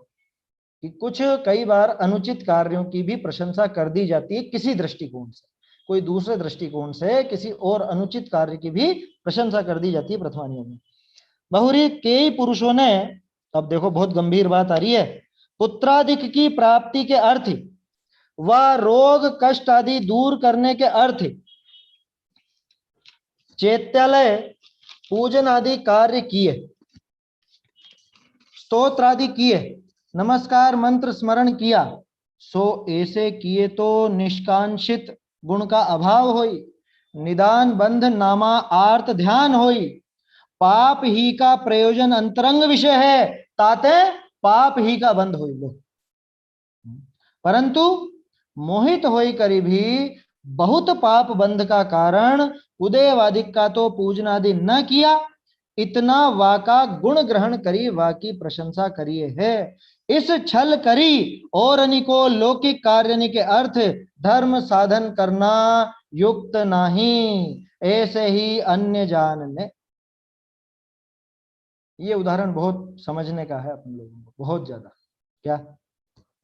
कि कुछ कई बार अनुचित कार्यों की भी प्रशंसा कर दी जाती है किसी दृष्टिकोण से। कोई दूसरे दृष्टिकोण से किसी और अनुचित कार्य की भी प्रशंसा कर दी जाती है प्रथमानियों में। बहुरी कई पुरुषों ने, अब देखो बहुत गंभीर बात आ रही है, पुत्राधिक की प्राप्ति के अर्थ व रोग कष्ट आदि दूर करने के अर्थ चैत्यालय पूजन आदि कार्य किए, स्तोत्र आदि किए, नमस्कार मंत्र स्मरण किया, सो ऐसे किए तो निष्कांक्षित गुण का अभाव होई, निदान बंध नामा आर्त ध्यान होई, पाप ही का प्रयोजन अंतरंग विषय है, ताते पाप ही का बंध होई लो। परंतु मोहित होई करी भी बहुत पाप बंध का कारण उदयवादिक का तो पूजनादि न किया, इतना वाका गुण ग्रहण करी वाकी प्रशंसा करिए है। इस छल करी और अनिको लौकिक कार्य के अर्थ धर्म साधन करना युक्त नहीं, ऐसे ही अन्य जानने। ये उदाहरण बहुत समझने का है अपन लोगों को, बहुत ज्यादा। क्या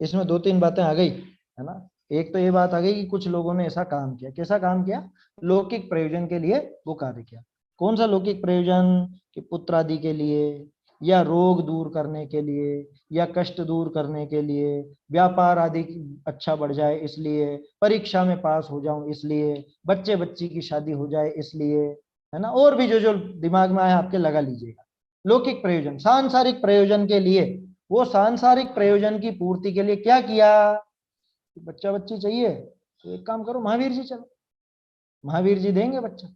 इसमें दो तीन बातें आ गई है ना। एक तो ये बात आ गई कि कुछ लोगों ने ऐसा काम किया, कैसा काम किया, लौकिक प्रयोजन के लिए वो कार्य किया। कौन सा लौकिक प्रयोजन, कि पुत्र आदि के लिए, या रोग दूर करने के लिए, या कष्ट दूर करने के लिए, व्यापार आदि अच्छा बढ़ जाए इसलिए, परीक्षा में पास हो जाऊं इसलिए, बच्चे बच्ची की शादी हो जाए इसलिए, है ना। और भी जो जो दिमाग में आए आपके लगा लीजिएगा। लौकिक प्रयोजन, सांसारिक प्रयोजन के लिए, वो सांसारिक प्रयोजन की पूर्ति के लिए क्या किया, बच्चा बच्ची चाहिए तो एक काम करो, महावीर जी चलो, महावीर जी देंगे बच्चा।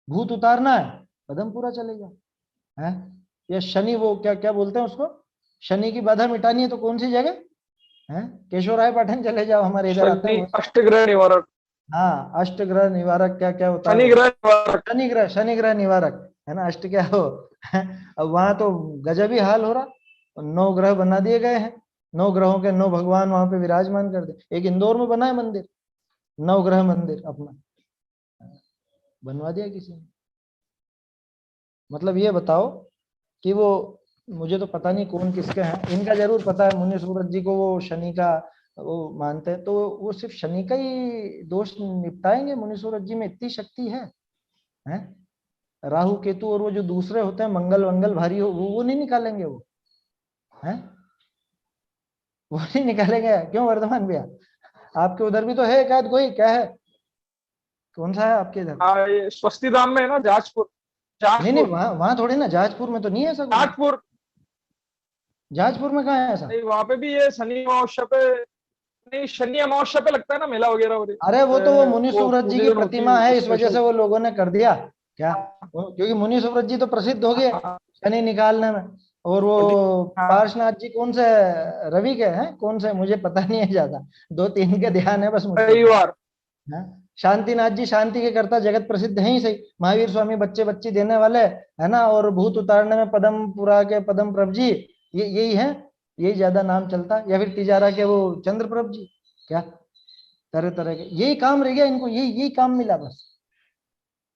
भूत उतारना है, पदमपुरा चलेगा है। या शनि, वो क्या क्या बोलते हैं उसको, शनि की बाधा मिटानी है तो कौन सी जगह है, केशवराय पाठन चले जाओ, हमारे इधर आते हैं। अष्टग्रह निवारक, हाँ अष्टग्रह निवारक, क्या क्या होता है, शनिग्रह निवारक, शनिग्रह निवारक है ना, अष्ट क्या हो। अब वहां तो गजब ही हाल हो रहा, 9 ग्रह बना दिए गए हैं, 9 ग्रहों के 9 भगवान वहां पे विराजमान कर दे। एक इंदौर में बना है मंदिर, 9 ग्रह मंदिर अपना बनवा दिया किसी ने। मतलब ये बताओ कि वो, मुझे तो पता नहीं कौन किसके हैं, इनका जरूर पता है, मुनि सूरज जी को वो शनि का वो मानते हैं, तो वो सिर्फ शनि का ही दोष निपटाएंगे। मुनि सूरज जी में इतनी शक्ति है, हैं? राहु केतु और वो जो दूसरे होते हैं मंगल वंगल भारी हो, वो नहीं निकालेंगे, वो हैं, वो नहीं निकालेंगे। क्यों वर्धमान भैया, आपके उधर भी तो है एक आध कोई, क्या है, कौन सा है आपके इधर? हाँ ये स्वस्तिधाम में है ना, जाजपुर। नहीं वहां थोड़ी ना, जाजपुर में तो नहीं है ऐसा। जाजपुर में कहाँ है ऐसा? नहीं, वहां पे भी ये शनि अमावस्या पे, नहीं शनि अमावस्या पे लगता है ना मेला वगैरह हो रही। अरे वो तो वो मुनि सूरज जी की प्रतिमा है, इस वजह से वो लोगों ने कर दिया क्या, क्योंकि मुनि सूरज जी तो प्रसिद्ध हो गए शनि निकालने में। और वो पार्श्वनाथ जी कौन से, रवि के हैं कौन से, मुझे पता नहीं है ज्यादा, 2-3 के ध्यान है बस मुझे। शांतिनाथ जी शांति के कर्ता जगत प्रसिद्ध है ही सही, महावीर स्वामी बच्चे बच्ची देने वाले है ना, और भूत उतारने में पदमपुरा के पदम प्रभ जी, ये यही है, यही ज्यादा नाम चलता है। या फिर तिजारा के वो चंद्र प्रभ जी, क्या तरह तरह के यही काम रह गया इनको, यही काम मिला बस।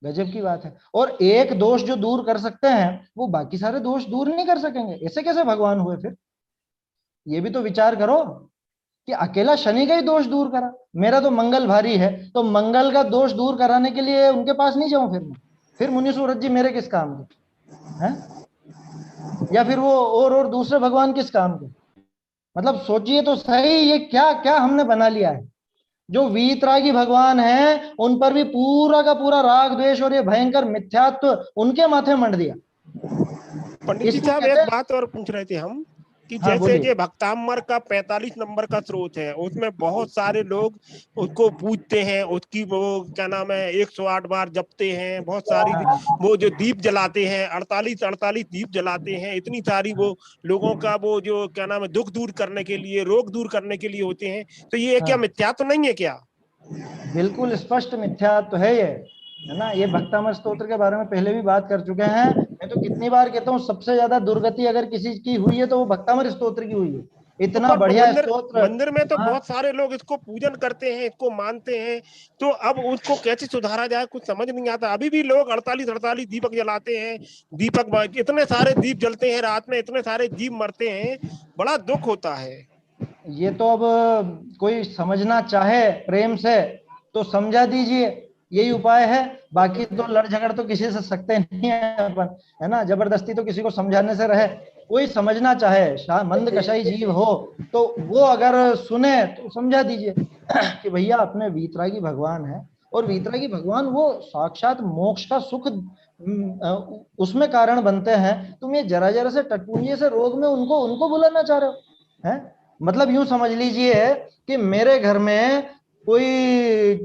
गजब की बात है। और एक दोष जो दूर कर सकते हैं वो बाकी सारे दोष दूर नहीं कर सकेंगे, ऐसे कैसे भगवान हुए फिर? ये भी तो विचार करो कि अकेला शनि का ही दोष दूर करा, मेरा तो मंगल भारी है, तो मंगल का दोष दूर कराने के लिए उनके पास नहीं जाऊं फिर मुनि सूरज जी मेरे किस काम के हैं? या फिर वो और दूसरे भगवान किस काम के? मतलब सोचिए तो सही, ये क्या क्या हमने बना लिया है। जो वीतरागी भगवान हैं उन पर भी पूरा का पूरा राग द्वेष और ये भयंकर मिथ्यात्व उनके माथे मंड दिया। पंडित जी साहब एक बात और पूछ रहे थे हम कि जैसे ये भक्तामर का 45 नंबर का स्रोत है, उसमें बहुत सारे लोग उसको पूजते हैं, उसकी वो क्या नाम है 108 बार जपते हैं, बहुत सारी वो जो दीप जलाते हैं 48 दीप जलाते हैं, इतनी सारी वो लोगों का वो जो क्या नाम है दुख दूर करने के लिए, रोग दूर करने के लिए होते हैं, तो ये क्या मिथ्या तो नहीं है क्या? बिल्कुल स्पष्ट मिथ्या तो है ये, है ना। ये भक्तामर स्तोत्र के बारे में पहले भी बात कर चुके हैं। मैं तो कितनी बार कहता हूँ सबसे ज्यादा दुर्गति अगर किसी की हुई है तो वो भक्तामर स्तोत्र की हुई है। इतना तो बढ़िया स्तोत्र, मंदिर में तो बहुत सारे लोग इसको पूजन करते हैं, इसको मानते हैं, तो अब उसको कैसे सुधारा जाए कुछ समझ नहीं आता। अभी भी लोग 48 दीपक जलाते हैं, दीपक इतने सारे दीप जलते हैं रात में, इतने सारे जीव मरते हैं, बड़ा दुख होता है। ये तो अब कोई समझना चाहे प्रेम से तो समझा दीजिए, यही उपाय है। बाकी तो लड़ झगड़ तो किसी से सकते नहीं है अपन, है ना, जबरदस्ती तो किसी को समझाने से रहे। कोई समझना चाहे, मंद कशाई जीव हो, तो वो अगर सुने तो समझा दीजिए कि भैया अपने वीतरागी भगवान है, और वीतरागी भगवान वो साक्षात मोक्ष का सुख उसमें कारण बनते हैं। तुम ये जरा जरा से टटपुंजे से रोग में उनको उनको बुलाना चाह रहे हो, हैं? मतलब यूं समझ लीजिए कि मेरे घर में कोई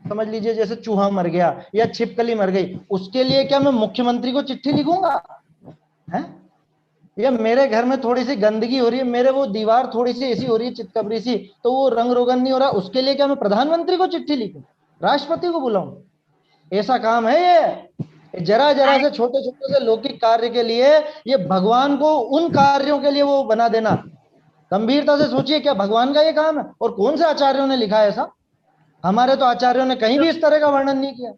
समझ लीजिए जैसे चूहा मर गया या छिपकली मर गई, उसके लिए क्या मैं मुख्यमंत्री को चिट्ठी लिखूंगा? हैं? या मेरे घर में थोड़ी सी गंदगी हो रही है, मेरे वो दीवार थोड़ी सी ऐसी हो रही है चितकबरी सी, तो वो रंग रोगन नहीं हो रहा, उसके लिए क्या मैं प्रधानमंत्री को चिट्ठी लिखूं, राष्ट्रपति को बुलाऊं? ऐसा काम है ये? जरा जरा से छोटे छोटे से लौकिक कार्य के लिए ये भगवान को उन कार्यों के लिए वो बना देना। गंभीरता से सोचिए, क्या भगवान का ये काम है? और कौन से आचार्यों ने लिखा है ऐसा? हमारे तो आचार्यों ने कहीं भी इस तरह का वर्णन नहीं किया।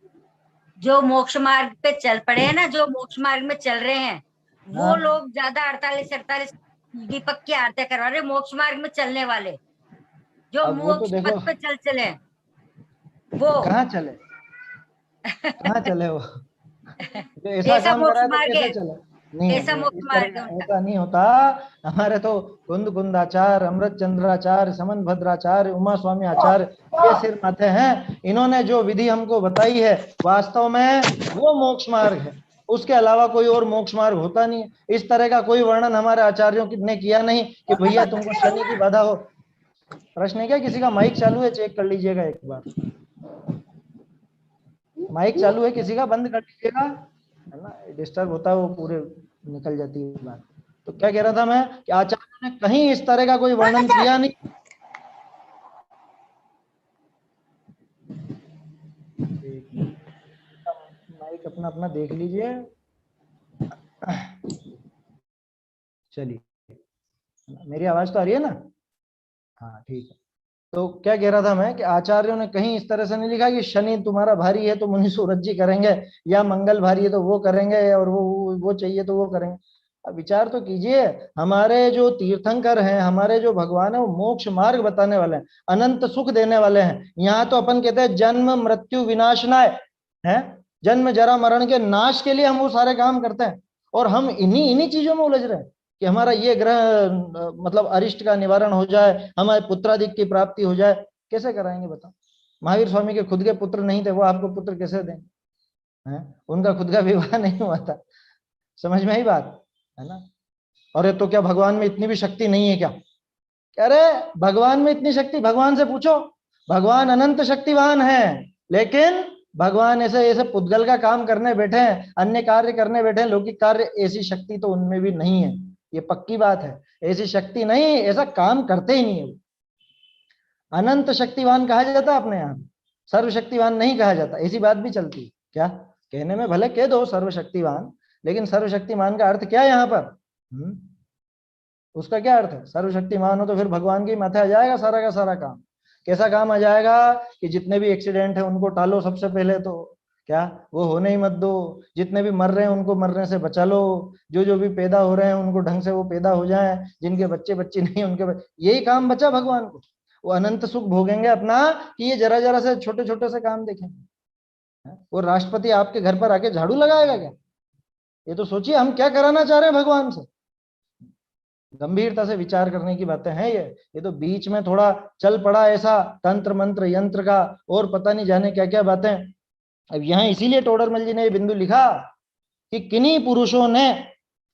जो मोक्ष मार्ग पे चल पड़े हैं ना, जो मोक्ष मार्ग में चल रहे हैं, वो हाँ। लोग ज्यादा 48-48 दीपक की आरती करवा रहे, मोक्ष मार्ग में चलने वाले जो अब वो तो मोक्ष देखो पथ पे चले वो कहाँ चले, कहाँ चले वो? जो ऐसा ऐसा काम करा मोक्ष है तो मार्ग कैसे है, चले? नहीं, ऐसा मोक्ष इस मार्ग है तरह उनका। ऐसा नहीं होता। हमारे तो कुंद कुंदाचार्य, अमृत चंद्राचार्य, समन भद्राचार्य, उमा स्वामी आचार्य, ये सिर माथे हैं। इन्होंने जो विधि हमको बताई है वास्तव में वो मोक्ष मार्ग है, उसके अलावा कोई और मोक्ष मार्ग होता नहीं है। इस तरह का कोई वर्णन हमारे आचार्यों ने किया नहीं कि भैया तुमको शनि की बाधा हो। प्रश्न है क्या? किसी का माइक चालू है? चेक कर लीजिएगा एक बार। माइक चालू है किसी का? बंद कर लीजिएगा, है ना, डिस्टर्ब होता है वो, पूरे निकल जाती है बात। तो क्या कह रहा था मैं कि आचार्यों ने कहीं इस तरह का कोई वर्णन किया नहीं। माइक अपना अपना देख लीजिए। चलिए, मेरी आवाज तो आ रही है ना? हाँ ठीक है। तो क्या कह रहा था मैं कि आचार्यों ने कहीं इस तरह से नहीं लिखा कि शनि तुम्हारा भारी है तो मुनि सूरज जी करेंगे, या मंगल भारी है तो वो करेंगे, और वो चाहिए तो वो करेंगे। अब विचार तो कीजिए, हमारे जो तीर्थंकर हैं, हमारे जो भगवान है, वो मोक्ष मार्ग बताने वाले हैं, अनंत सुख देने वाले हैं। यहाँ तो अपन कहते हैं जन्म मृत्यु विनाशनाय है, जन्म जरा मरण के नाश के लिए हम वो सारे काम करते हैं, और हम इन्हीं इन्हीं चीजों में उलझ रहे हैं कि हमारा ये ग्रह मतलब अरिष्ट का निवारण हो जाए, हमारे पुत्राधिक की प्राप्ति हो जाए। कैसे कराएंगे बताओ? महावीर स्वामी के खुद के पुत्र नहीं थे, वो आपको पुत्र कैसे देंगे? हैं? उनका खुद का विवाह नहीं हुआ था। समझ में आई बात, है ना? और तो क्या भगवान में इतनी भी शक्ति नहीं है क्या? अरे भगवान में इतनी शक्ति, भगवान से पूछो, भगवान अनंत शक्तिवान है, लेकिन भगवान ऐसे ऐसे पुद्गल का काम करने बैठे हैं, अन्य कार्य करने बैठे हैं, लौकिक कार्य, ऐसी शक्ति तो उनमें भी नहीं है। ये पक्की बात है, ऐसी शक्ति नहीं, ऐसा काम करते ही नहीं है। अनंत शक्तिवान कहा जाता है अपने यहाँ, सर्वशक्तिवान नहीं कहा जाता। ऐसी बात भी चलती है क्या? कहने में भले कह दो सर्वशक्तिवान, लेकिन सर्वशक्तिमान का अर्थ क्या है यहाँ पर? उसका क्या अर्थ है? सर्वशक्तिमान हो तो फिर भगवान के माथे आ जाएगा सारा का सारा काम। कैसा काम आ जाएगा कि जितने भी एक्सीडेंट है उनको टालो, सबसे पहले तो क्या वो होने ही मत दो, जितने भी मर रहे हैं उनको मरने से बचा लो, जो भी पैदा हो रहे हैं उनको ढंग से वो पैदा हो जाएं, जिनके बच्चे बच्ची नहीं उनके यही काम बचा भगवान को। वो अनंत सुख भोगेंगे अपना कि ये जरा जरा से छोटे छोटे से काम देखेंगे। वो राष्ट्रपति आपके घर पर आके झाड़ू लगाएगा क्या? ये तो सोचिए हम क्या कराना चाह रहे हैं भगवान से। गंभीरता से विचार करने की बातें हैं ये तो बीच में थोड़ा चल पड़ा ऐसा तंत्र मंत्र यंत्र का, और पता नहीं जाने क्या क्या बातें। अब यहाँ इसीलिए टोडरमल जी ने ये बिंदु लिखा कि किन्हीं पुरुषों ने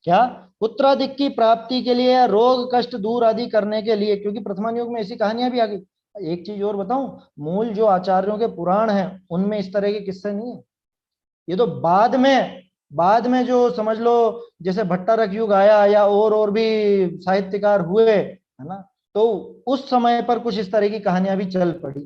क्या पुत्राधिक की प्राप्ति के लिए, रोग कष्ट दूर आदि करने के लिए, क्योंकि प्रथमान युग में ऐसी कहानियां भी आ गई। एक चीज और बताऊं, मूल जो आचार्यों के पुराण हैं उनमें इस तरह के किस्से नहीं है। ये तो बाद में जो समझ लो जैसे भट्टारक युग आया या और भी साहित्यकार हुए, है ना, तो उस समय पर कुछ इस तरह की कहानियां भी चल पड़ी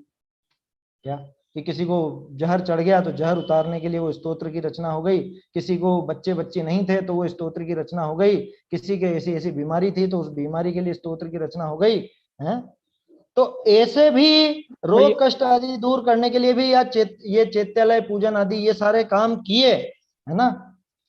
क्या कि किसी को जहर चढ़ गया तो जहर उतारने के लिए वो स्तोत्र की रचना हो गई, किसी को बच्चे बच्चे नहीं थे तो वो स्तोत्र की रचना हो गई, किसी के ऐसी ऐसी बीमारी थी तो उस बीमारी के लिए स्तोत्र की रचना हो गई है। तो ऐसे भी रोग कष्ट आदि दूर करने के लिए भी ये चैत्यालय पूजन आदि ये सारे काम किए, है ना,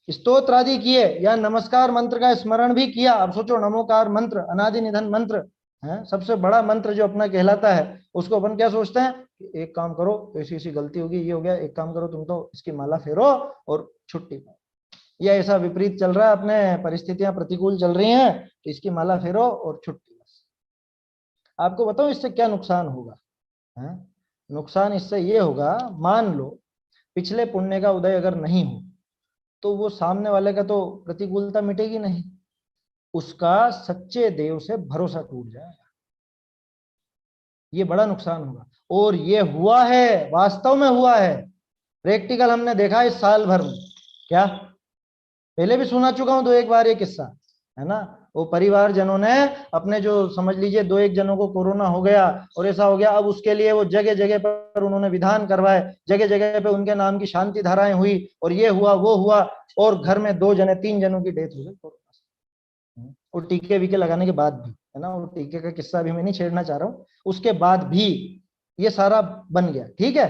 स्तोत्र आदि किए, या नमस्कार मंत्र का स्मरण भी किया। अब सोचो, नमोकार मंत्र, अनादि निधन मंत्र, है। सबसे बड़ा मंत्र जो अपना कहलाता है उसको अपन क्या सोचते हैं कि एक काम करो, ऐसी ऐसी गलती होगी, ये हो गया, एक काम करो तुम तो इसकी माला फेरो और छुट्टी पाओ। या ऐसा विपरीत चल रहा है, अपने परिस्थितियां प्रतिकूल चल रही हैं तो इसकी माला फेरो और छुट्टी। बस आपको बताऊं इससे क्या नुकसान होगा, है? नुकसान इससे ये होगा, मान लो पिछले पुण्य का उदय अगर नहीं हो तो वो सामने वाले का तो प्रतिकूलता मिटेगी नहीं, उसका सच्चे देव से भरोसा टूट जाएगा, ये बड़ा नुकसान होगा। और ये हुआ है, वास्तव में हुआ है, प्रैक्टिकल हमने देखा इस साल भर में। क्या पहले भी सुना चुका हूं 2-1 बार ये किस्सा, है ना। वो परिवार जनों ने अपने जो समझ लीजिए 2-1 जनों को कोरोना हो गया और ऐसा हो गया, अब उसके लिए वो जगह जगह पर उन्होंने विधान करवाए, जगह जगह पे उनके नाम की शांति धाराएं हुई और ये हुआ वो हुआ, और घर में 2-3 जनों की डेथ हो गई कोरोना से। और टीके वीके लगाने के बाद भी, है ना, वो टीके का किस्सा भी मैं नहीं छेड़ना चाह रहा हूँ, उसके बाद भी ये सारा बन गया, ठीक है।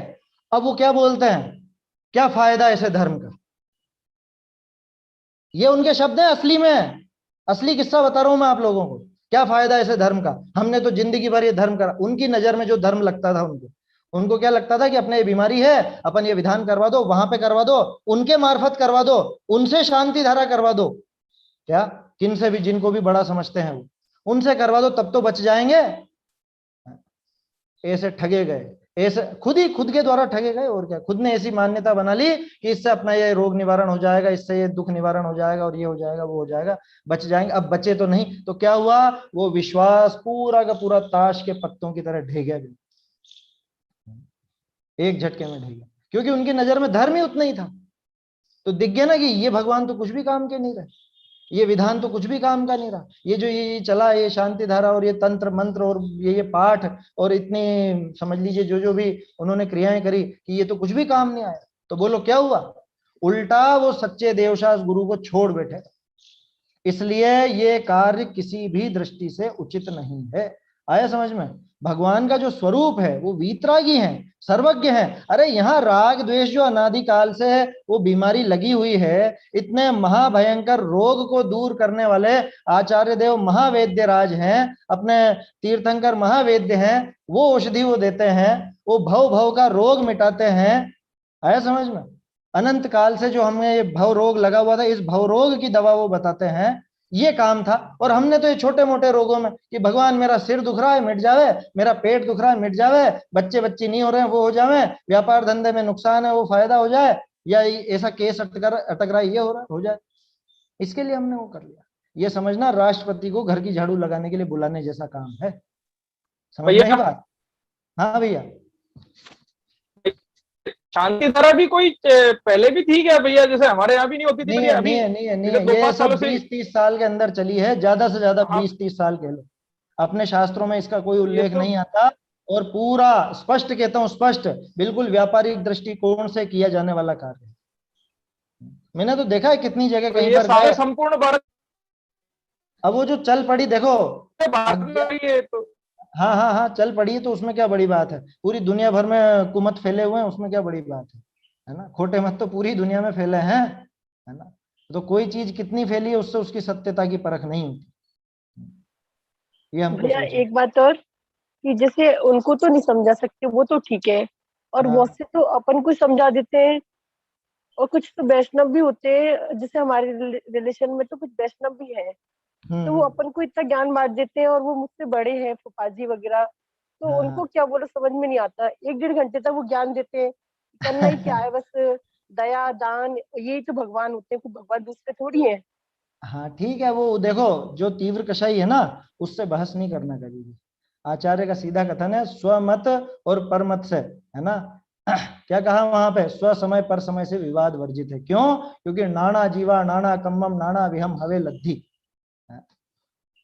अब वो क्या बोलते हैं, क्या फायदा ऐसे धर्म का, ये उनके शब्द हैं, असली में असली किस्सा बता रहा हूं मैं आप लोगों को। क्या फायदा ऐसे धर्म का, हमने तो जिंदगी भर ये धर्म करा। उनकी नजर में जो धर्म लगता था उनको क्या लगता था कि अपने ये बीमारी है, अपन ये विधान करवा दो, वहां पे करवा दो, उनके मार्फत करवा दो, उनसे शांति धारा करवा दो, क्या किन से भी, जिनको भी बड़ा समझते हैं वो, उनसे करवा दो, तब तो बच जाएंगे। ऐसे ठगे गए, ऐसे खुद के द्वारा ठगे गए, और क्या, खुद ने ऐसी मान्यता बना ली कि इससे अपना ये रोग निवारण हो जाएगा, इससे ये दुख निवारण हो जाएगा, और ये हो जाएगा वो हो जाएगा, बच जाएंगे। अब बचे तो नहीं, तो क्या हुआ, वो विश्वास पूरा का पूरा ताश के पत्तों की तरह ढह गया, एक झटके में ढह गया, क्योंकि उनकी नजर में धर्म ही उतना ही था। तो दिख गया ना कि ये भगवान तो कुछ भी काम के नहीं रहे, ये विधान तो कुछ भी काम का नहीं रहा, ये जो ये चला, ये शांति धारा और ये तंत्र मंत्र और ये पाठ और इतनी समझ लीजिए जो जो भी उन्होंने क्रियाएं करी, कि ये तो कुछ भी काम नहीं आया। तो बोलो क्या हुआ, उल्टा वो सच्चे देवशास गुरु को छोड़ बैठे। इसलिए ये कार्य किसी भी दृष्टि से उचित नहीं है। आया समझ में? भगवान का जो स्वरूप है वो वीतरागी है, सर्वज्ञ है। अरे यहाँ राग द्वेष जो अनादिकाल से है वो बीमारी लगी हुई है, इतने महाभयंकर रोग को दूर करने वाले आचार्य देव महावेद्य राज हैं, अपने तीर्थंकर महावेद्य हैं, वो औषधि वो देते हैं, वो भव भव का रोग मिटाते हैं। आया समझ में? अनंत काल से जो हमें ये भव रोग लगा हुआ था, इस भव रोग की दवा वो बताते हैं, ये काम था। और हमने तो ये छोटे मोटे रोगों में कि भगवान मेरा सिर दुख रहा है मिट जावे, मेरा पेट दुख रहा है मिट जावे, बच्चे बच्चे नहीं हो रहे हैं वो हो जावे, व्यापार धंधे में नुकसान है वो फायदा हो जाए, या ऐसा केस अटक रहा है ये हो रहा हो जाए, इसके लिए हमने वो कर लिया। ये समझना राष्ट्रपति को घर की झाड़ू लगाने के लिए बुलाने जैसा काम है, समझ में बात? हाँ भैया, शांति धारा भी कोई पहले भी थी क्या भैया? जैसे हमारे यहाँ भी नहीं होती थी, नहीं है, नहीं है, नहीं है, नहीं है, ये सब 20-30 साल के अंदर चली है, ज्यादा से ज्यादा 20-30 साल कह लो। अपने शास्त्रों में इसका कोई उल्लेख नहीं आता, और पूरा स्पष्ट कहता हूँ, स्पष्ट बिल्कुल व्यापारिक दृष्टिकोण से किया जाने वाला कार्य। मैंने तो देखा है कितनी जगह, कहीं पर सारे संपूर्ण भारत, अब वो जो चल पड़ी देखो, तो हाँ हाँ हाँ चल पड़ी है, तो उसमें क्या बड़ी बात है, पूरी दुनिया भर में कुमत फैले हुए हैं, उसमें क्या बड़ी बात है ना। खोटे मत तो पूरी दुनिया में फैले हैं, है ना। तो कोई चीज कितनी फैली है उससे उसकी सत्यता की परख नहीं होती, ये हमको भैया एक बात और, कि जैसे उनको तो नहीं समझा सकते, वो तो ठीक है, और हाँ। बहुत से तो अपन को समझा देते हैं, और कुछ तो वैष्णव भी होते हैं, जैसे हमारे रिलेशन में तो कुछ वैष्णव भी है, तो वो अपन को इतना ज्ञान बांट देते हैं, और वो मुझसे बड़े हैं फुफाजी वगैरह, तो हाँ, उनको क्या बोलो समझ में नहीं आता, 1-1.5 घंटे तक वो ज्ञान देते हैं, करना ही क्या है, बस दया दान, यही तो भगवान होते हैं, कोई भगवान दूसरे थोड़ी है। हाँ ठीक है, वो देखो जो तीव्र कषाई है ना, उससे बहस नहीं करना कभी भी। आचार्य का सीधा कथन है, स्वमत और परमत से, है ना। क्या कहा वहां पे, स्व समय पर समय से विवाद वर्जित है। क्यों? क्योंकि नाना जीवा नाना कम्मम नाना विहम हवे लब्धि,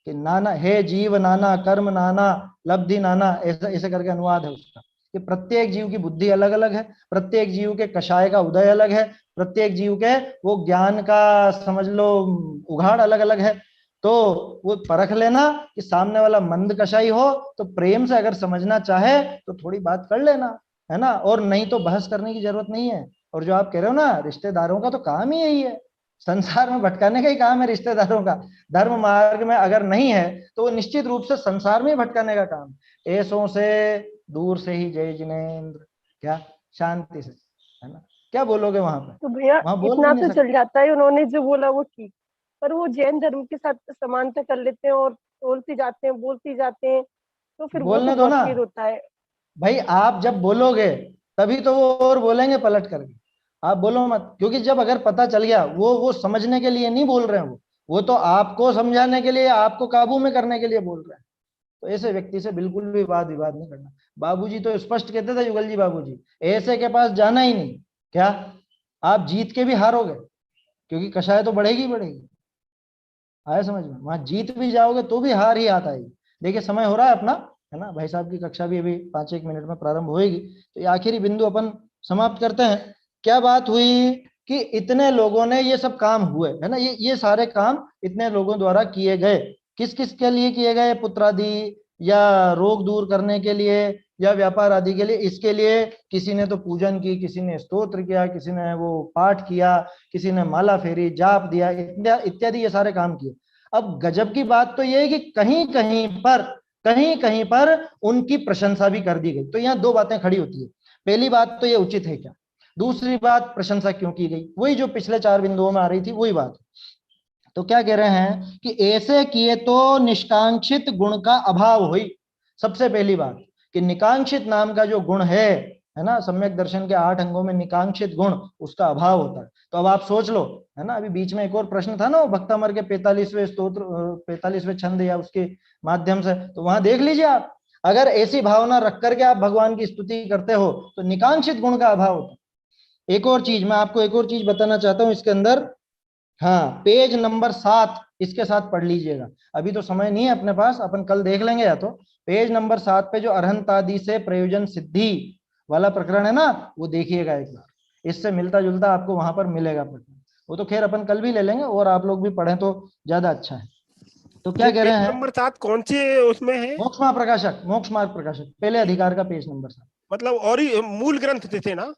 कि नाना हे जीव नाना कर्म नाना लब्धि नाना, ऐसा ऐसे करके अनुवाद है उसका, कि प्रत्येक जीव की बुद्धि अलग अलग है, प्रत्येक जीव के कषाय का उदय अलग है, प्रत्येक जीव के वो ज्ञान का समझ लो उघाड़ अलग अलग है। तो वो परख लेना कि सामने वाला मंद कषाई हो तो प्रेम से अगर समझना चाहे तो थोड़ी बात कर लेना, है ना, और नहीं तो बहस करने की जरूरत नहीं है। और जो आप कह रहे हो ना, रिश्तेदारों का तो काम ही यही है, संसार में भटकाने का ही काम है रिश्तेदारों का। धर्म मार्ग में अगर नहीं है तो वो निश्चित रूप से संसार में ही भटकाने का काम। ऐसों से दूर से ही जय जिनेंद्र, क्या शांति से, है ना, क्या बोलोगे वहां पे? तो भैया वहां बोल इतना भी नहीं तो सकते। चल जाता है, उन्होंने जो बोला वो ठीक, पर वो जैन धर्म के साथ समानता कर लेते हैं और बोलते जाते हैं बोलते जाते हैं, तो फिर वो तो बोलने दो बहुत ना फिर होता है। भाई, आप जब बोलोगे तभी तो वो और बोलेंगे पलट करके। आप बोलो मत, क्योंकि जब अगर पता चल गया, वो समझने के लिए नहीं बोल रहे हैं, वो तो आपको समझाने के लिए, आपको काबू में करने के लिए बोल रहे हैं। तो ऐसे व्यक्ति से बिल्कुल भी वाद विवाद नहीं करना। बाबूजी तो स्पष्ट कहते थे, युगल जी बाबूजी, ऐसे के पास जाना ही नहीं। क्या आप जीत के भी हारोगे, क्योंकि कषाय तो बढ़ेगी बढ़ेगी। आया समझ में? वहां जीत भी जाओगे तो भी हार ही आता है। देखिए समय हो रहा है अपना, है ना, भाई साहब की कक्षा भी अभी 5-1 मिनट में प्रारंभ होएगी, तो ये आखिरी बिंदु अपन समाप्त करते हैं। क्या बात हुई कि इतने लोगों ने ये सब काम हुए, है ना, ये सारे काम इतने लोगों द्वारा किए गए। किस किस के लिए किए गए? पुत्रादि, या रोग दूर करने के लिए, या व्यापार आदि के लिए। इसके लिए किसी ने तो पूजन की, किसी ने स्तोत्र किया, किसी ने वो पाठ किया, किसी ने माला फेरी, जाप दिया, इत्यादि ये सारे काम किए। अब गजब की बात तो ये है कि कहीं कहीं पर उनकी प्रशंसा भी कर दी गई। तो यहाँ दो बातें खड़ी होती है। पहली बात तो ये उचित है क्या? दूसरी बात, प्रशंसा क्यों की गई? वही जो पिछले 4 बिंदुओं में आ रही थी, वही बात। तो क्या कह रहे हैं कि ऐसे किए तो निष्कांक्षित गुण का अभाव हुई। सबसे पहली बात कि निकांक्षित नाम का जो गुण है ना, सम्यक दर्शन के 8 अंगों में निकांक्षित गुण, उसका अभाव होता है। तो अब आप सोच लो, है ना, अभी बीच में एक और प्रश्न था ना, भक्तामर के 45वें स्तोत्र, 45वें छंद या उसके माध्यम से, तो वहां देख लीजिए आप, अगर ऐसी भावना रख करके आप भगवान की स्तुति करते हो तो निकांक्षित गुण का अभाव होता है। एक और चीज मैं आपको, एक और चीज बताना चाहता हूं इसके अंदर। हाँ, पेज नंबर 7 इसके साथ पढ़ लीजिएगा। अभी तो समय नहीं है अपने पास, अपन कल देख लेंगे। या तो पेज नंबर 7 पे जो अरहंतादि से प्रयोजन सिद्धि वाला प्रकरण है ना, वो देखिएगा एक बार। इससे मिलता जुलता आपको वहां पर मिलेगा प्रकरण। वो तो खैर अपन कल भी ले लेंगे, और आप लोग भी पढ़ें तो ज्यादा अच्छा है। तो क्या कह रहे हैं? नंबर 7 कौन से उसमें है? मोक्ष मार्ग प्रकाशक, मोक्ष मार्ग प्रकाशक, पहले अधिकार का पेज नंबर 7। मतलब और मूल ग्रंथ थे ना?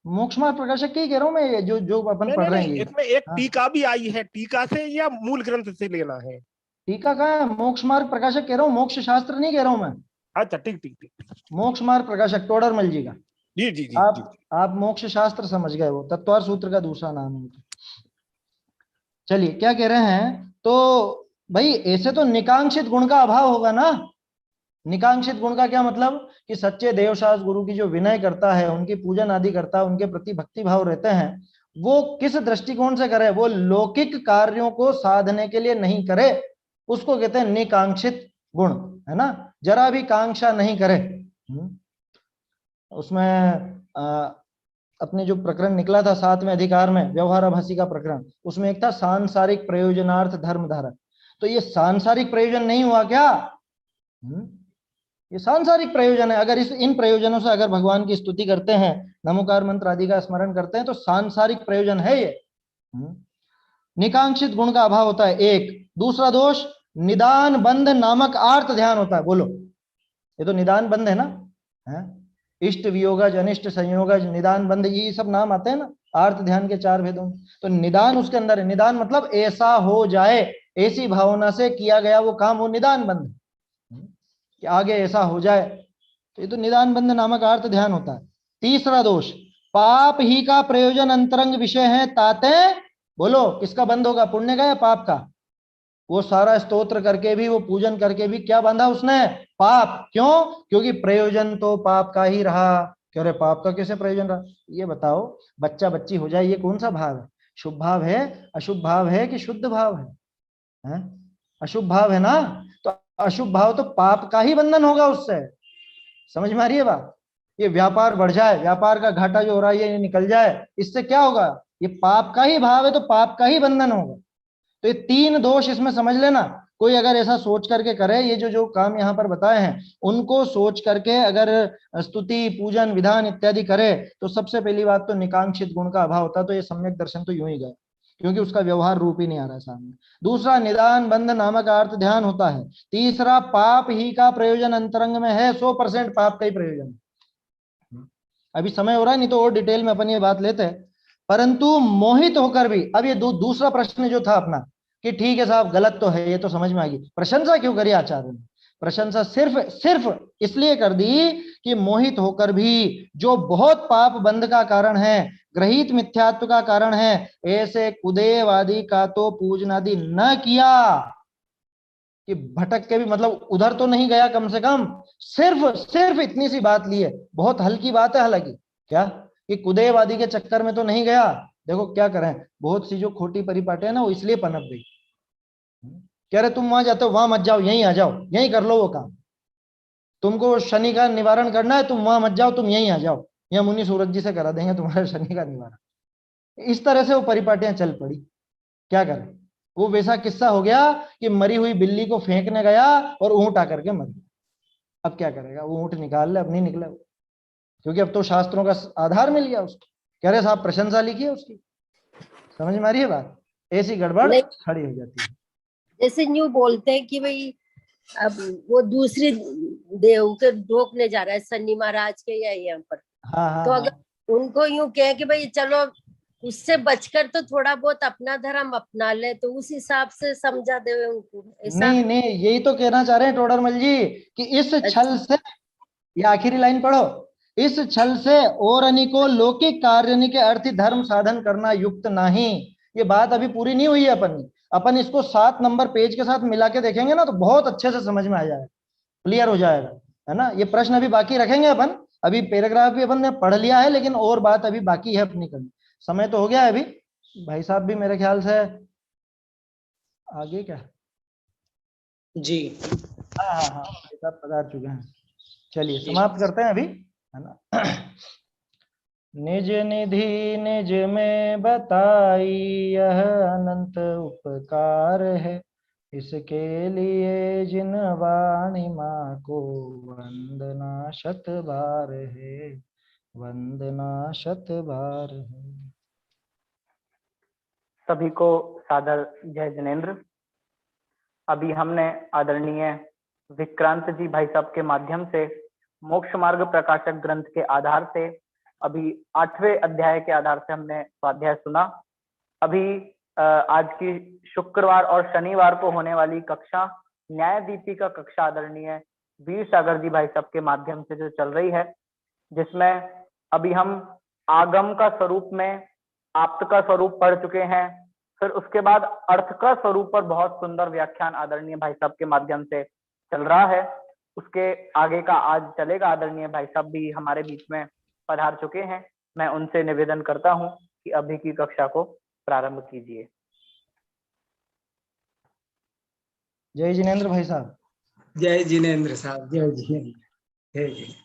मोक्ष मार्ग प्रकाशक की कह रहा हूं मैं, ये जो जो अपन पढ़ रहे हैं ये। इसमें एक हाँ, टीका भी आई है, टीका से या मूल ग्रंथ से लेना है? टीका कहाँ है? मोक्ष मार्ग प्रकाशक कह रहा हूँ, मोक्ष शास्त्र नहीं कह रहा हूं मैं। अच्छा, ठीक ठीक ठीक। मोक्ष मार्ग प्रकाशक टोडरमल जी का। जी जी जी आप मोक्ष शास्त्र समझ गए, वो तत्वार सूत्र का दूसरा नाम है। चलिए क्या कह रहे हैं? तो भाई ऐसे तो निकांक्षित गुण का अभाव होगा ना। निकांक्षित गुण का क्या मतलब? कि सच्चे देवशास्त्र गुरु की जो विनय करता है, उनकी पूजन आदि करता है, उनके प्रति भक्ति भाव रहते हैं, वो किस दृष्टिकोण से करे? वो लौकिक कार्यों को साधने के लिए नहीं करे, उसको कहते हैं निकांक्षित गुण, है ना। जरा भी कांक्षा नहीं करे। उसमें अपने जो प्रकरण निकला था 7वें अधिकार में, व्यवहाराभासी का प्रकरण, उसमें एक था सांसारिक प्रयोजनार्थ धर्म धारक। तो ये सांसारिक प्रयोजन नहीं हुआ क्या? ये सांसारिक प्रयोजन है। अगर इन प्रयोजनों से अगर भगवान की स्तुति करते हैं, नमोकार मंत्र आदि का स्मरण करते हैं, तो सांसारिक प्रयोजन है ये। निकांक्षित गुण का अभाव होता है एक। दूसरा दोष, निदान बंध नामक आर्त ध्यान होता है। बोलो, ये तो निदान बंध है ना, है? इष्ट वियोगज, अनिष्ट संयोगज, निदान बंध, ये सब नाम आते हैं ना आर्त ध्यान के 4 भेदों में। तो निदान उसके अंदर है। निदान मतलब ऐसा हो जाए, ऐसी भावना से किया गया वो काम, वो निदान बंध, कि आगे ऐसा हो जाए। तो ये तो निदान बंध नामक आर्त ध्यान होता है। तीसरा दोष, पाप ही का प्रयोजन अंतरंग विषय है ताते। बोलो, किसका बंध होगा, पुण्य का या पाप का? वो सारा स्तोत्र करके भी, वो पूजन करके भी क्या बांधा उसने? पाप। क्यों? क्योंकि प्रयोजन तो पाप का ही रहा। क्यों रे, पाप का कैसे प्रयोजन रहा? ये बताओ, बच्चा बच्ची हो जाए, ये कौन सा भाव है? शुभ भाव है, अशुभ भाव है, कि शुद्ध भाव है? अशुभ भाव है ना। तो अशुभ भाव तो पाप का ही बंधन होगा उससे। समझ में आ रही है बात? ये व्यापार बढ़ जाए, व्यापार का घाटा जो हो रहा है ये निकल जाए, इससे क्या होगा? ये पाप का ही भाव है, तो पाप का ही बंधन होगा। तो ये 3 दोष इसमें समझ लेना। कोई अगर ऐसा सोच करके करे, ये जो काम यहाँ पर बताए हैं उनको सोच करके अगर स्तुति पूजन विधान इत्यादि करे, तो सबसे पहली बात तो निकांक्षित गुण का अभाव होता है। तो ये सम्यक दर्शन तो यूं ही गया, क्योंकि उसका व्यवहार रूप ही नहीं आ रहा है सामने। दूसरा, निदान बंध नामक अर्थ ध्यान होता है। तीसरा, पाप ही का प्रयोजन अंतरंग में है, 100% पाप का ही प्रयोजन। अभी समय हो रहा है, नहीं तो और डिटेल में अपन ये बात लेते हैं। परंतु मोहित होकर भी, अब ये दूसरा प्रश्न जो था अपना कि ठीक है साहब गलत तो है, ये तो समझ में आ गई, प्रशंसा क्यों करी आचार्य ने? प्रशंसा सिर्फ इसलिए कर दी कि मोहित होकर भी जो बहुत पाप बंध का कारण है, ग्रहित मिथ्यात्व का कारण है, ऐसे कुदेवादी का तो पूजनादि न किया, कि भटक के भी मतलब उधर तो नहीं गया, कम से कम सिर्फ इतनी सी बात ली है, बहुत हल्की बात है हालांकि, क्या कि कुदेवादी के चक्कर में तो नहीं गया। देखो क्या करें, बहुत सी जो खोटी परिपाटी है ना वो इसलिए पनप गई, कह रहे तुम वहां जाते हो वहां मत जाओ, यहीं आ जाओ, यहीं कर लो वो काम, तुमको शनि का निवारण करना है तुम वहां मत जाओ, तुम यहीं आ जाओ, यहाँ मुनि सूरज जी से करा देंगे तुम्हारे शनि का निवारण। इस तरह से वो परिपाटियां चल पड़ी, क्या करें। वो वैसा किस्सा हो गया कि मरी हुई बिल्ली को फेंकने गया और ऊंट आकर के मर गया। अब क्या करेगा, वो ऊंट निकाल ले, अब नहीं निकला, क्योंकि अब तो शास्त्रों का आधार मिल गया उसको। कह रहे साहब प्रशंसा लिखी है उसकी, समझ में आ रही है बात? ऐसी गड़बड़ खड़ी हो जाती है। जैसे न्यू बोलते हैं कि भाई अब वो दूसरी देव के ढोकने जा रहा है, शनि महाराज के या यहाँ पर, हाँ, तो अगर उनको यूं कहे कि भाई चलो उससे बचकर तो थोड़ा बहुत अपना धर्म अपना ले, तो उस हिसाब से समझा दे उनको ऐसा। नहीं, यही तो कहना चाह रहे हैं टोडरमल जी कि इस छल से, ये आखिरी लाइन पढ़ो, इस छल से और अनिको लौकिक कार्य के अर्थ धर्म साधन करना युक्त नहीं। ये बात अभी पूरी नहीं हुई है अपन इसको 7 नंबर पेज के साथ मिला के देखेंगे ना तो बहुत अच्छे से समझ में आ जाएगा, क्लियर हो जाएगा, है ना। ये प्रश्न अभी बाकी रखेंगे अपन, अभी पैराग्राफ भी अपन ने पढ़ लिया है, लेकिन और बात अभी बाकी है अपनी करनी। समय तो हो गया है अभी, भाई साहब भी मेरे ख्याल से आगे क्या जी, हाँ भाई साहब पधार चुके हैं। चलिए समाप्त करते हैं अभी, है ना। निज निधि निज में बताई यह अनंत उपकार है, इसके लिए जिन वाणी माँ को वंदना शत बार है, वंदना शत बार है। सभी को सादर जय जिनेन्द्र। अभी हमने आदरणीय विक्रांत जी भाई साहब के माध्यम से मोक्ष मार्ग प्रकाशक ग्रंथ के आधार से अभी 8वें अध्याय के आधार से हमने स्वाध्याय सुना। अभी आज की शुक्रवार और शनिवार को होने वाली कक्षा न्याय दीपिका कक्षा आदरणीय वीर सागर जी भाई साहब के माध्यम से जो चल रही है, जिसमें अभी हम आगम का स्वरूप में आप्त का स्वरूप पढ़ चुके हैं, फिर उसके बाद अर्थ का स्वरूप पर बहुत सुंदर व्याख्यान आदरणीय भाई साहब के माध्यम से चल रहा है। उसके आगे का आज चलेगा। आदरणीय भाई साहब भी हमारे बीच में पधार चुके हैं। मैं उनसे निवेदन करता हूं कि अभी की कक्षा को प्रारंभ कीजिए। जय जिनेन्द्र भाई साहब। जय जिनेन्द्र साहब, जय जिनेन्द्र, जय जिनेन्द्र।